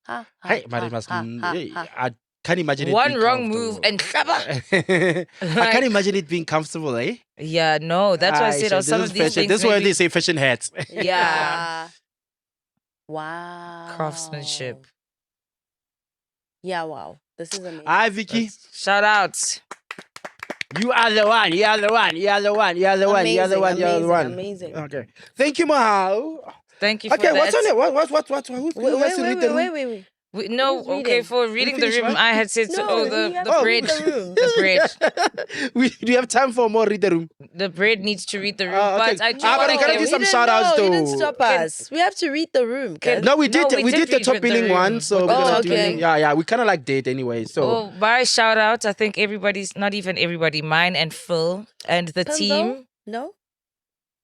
Speaker 2: Ha, ha,
Speaker 3: Hey, but
Speaker 2: ha,
Speaker 3: it must.
Speaker 2: ha, ha,
Speaker 3: Hey,
Speaker 2: ha.
Speaker 3: I can't imagine it.
Speaker 1: One
Speaker 3: being
Speaker 1: wrong move
Speaker 3: comfortable.
Speaker 1: and
Speaker 3: I can't imagine it being comfortable, eh?
Speaker 1: Yeah, no, that's why I said
Speaker 3: so
Speaker 1: some
Speaker 3: this
Speaker 1: of
Speaker 3: is
Speaker 1: these
Speaker 3: fashion.
Speaker 1: things.
Speaker 3: This is why
Speaker 1: maybe
Speaker 3: they say fashion hats.
Speaker 2: Yeah. Wow.
Speaker 1: craftsmanship.
Speaker 2: Yeah, wow. This is amazing.
Speaker 3: Hi, Vicky.
Speaker 1: Shout out.
Speaker 3: You are the one. You are the one. You are the one. You are the one. You are the one. You are the one.
Speaker 2: Amazing.
Speaker 3: Okay. Thank you, Mahal.
Speaker 1: Thank you for
Speaker 3: Okay,
Speaker 1: that.
Speaker 3: what's on it? What? Who has to read the room?
Speaker 2: Wait.
Speaker 1: No,
Speaker 2: Who's
Speaker 1: okay,
Speaker 2: reading?
Speaker 1: for reading the
Speaker 3: finished,
Speaker 1: room,
Speaker 3: right?
Speaker 1: I had said,
Speaker 2: No,
Speaker 1: the
Speaker 2: we have
Speaker 1: the
Speaker 2: to
Speaker 1: bread.
Speaker 2: read the room.
Speaker 1: The bread.
Speaker 3: Do you have time for more read the room?
Speaker 1: The bread needs to read the room.
Speaker 3: Okay.
Speaker 1: But I do
Speaker 3: but
Speaker 1: want
Speaker 3: I gotta
Speaker 1: to
Speaker 3: do
Speaker 1: give
Speaker 3: some
Speaker 2: He
Speaker 3: shout
Speaker 2: didn't
Speaker 3: outs
Speaker 2: know. He didn't
Speaker 3: though.
Speaker 2: stop us. We have to read the room. guys.
Speaker 3: No, we did. we did the
Speaker 1: read
Speaker 3: top
Speaker 1: the
Speaker 3: billing
Speaker 1: room.
Speaker 3: one, so we're
Speaker 2: Oh,
Speaker 3: gonna do.
Speaker 2: okay.
Speaker 3: Yeah. We kind of like did anyway. So
Speaker 1: Oh, by shout out, I think everybody's, not even everybody, mine and Phil and the
Speaker 2: Pimbo?
Speaker 1: team
Speaker 2: No?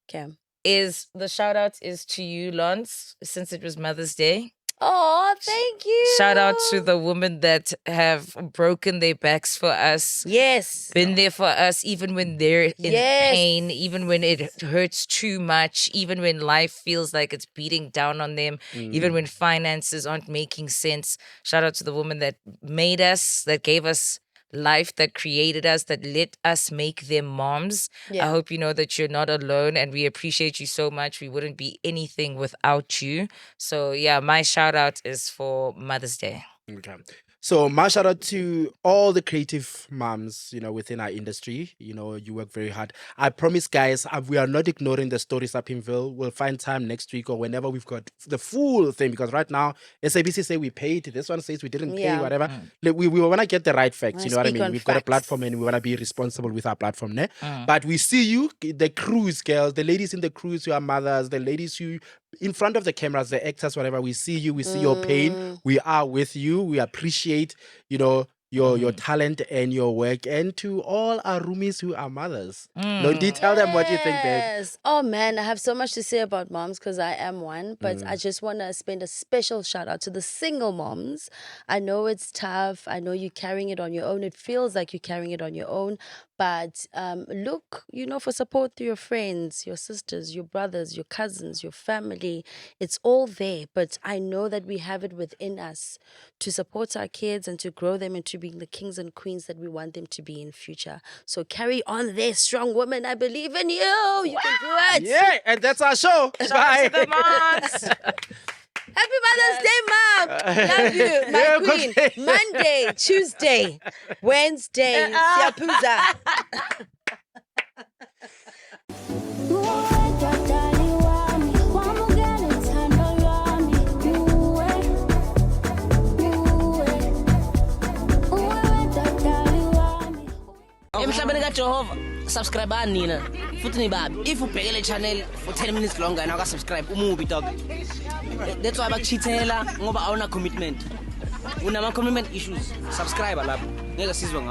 Speaker 2: Cam.
Speaker 1: is, the shout out is to you, Lance, since it was Mother's Day.
Speaker 2: Oh, thank you.
Speaker 1: Shout out to the women that have broken their backs for us.
Speaker 2: Yes.
Speaker 1: Been there for us even when they're in
Speaker 2: Yes.
Speaker 1: pain, even when it hurts too much, even when life feels like it's beating down on them, even when finances aren't making sense. Shout out to the women that made us, that gave us life, that created us, that let us make them moms.
Speaker 2: Yeah.
Speaker 1: I hope you know that you're not alone, and we appreciate you so much. We wouldn't be anything without you. So yeah, my shout out is for Mother's Day.
Speaker 3: Okay. So my shout out to all the creative moms, within our industry. You work very hard. I promise, guys, we are not ignoring the stories up in Ville. We'll find time next week or whenever we've got the full thing, because right now SABC say we paid. This one says we didn't pay, whatever. We want to get the right facts. You know what I mean? We've got a platform and we want to be responsible with our platform. Ne? But we see you, the crews, girls, the ladies in the crews who are mothers, the ladies who in front of the cameras, the actors, whatever. We see you, we see your pain. We are with you. We appreciate, your talent and your work. And to all our roomies who are mothers. Londie, tell them what you think, babe.
Speaker 2: Yes. Oh man, I have so much to say about moms because I am one. But I just want to spend a special shout out to the single moms. I know it's tough. I know you're carrying it on your own. It feels like you're carrying it on your own. But look, for support to your friends, your sisters, your brothers, your cousins, your family. It's all there. But I know that we have it within us to support our kids and to grow them into being the kings and queens that we want them to be in future. So carry on there, strong woman. I believe in you. You can do it.
Speaker 3: Yeah, and that's our show. Bye.
Speaker 1: To the moms.
Speaker 2: Happy Mother's Day, Mom. Love you, my queen.
Speaker 3: Okay.
Speaker 2: Monday, Tuesday, Wednesday, Siyapuza.
Speaker 15: Emhlabeni kaJehova subscribe nina futhi nibabi if ubheke le channel for 10 minutes longer na subscribe umubi dog. That's why bakuchithela ngoba awuna commitment, unama commitment issues. Subscribe lapho ngeke sizwe ngawo.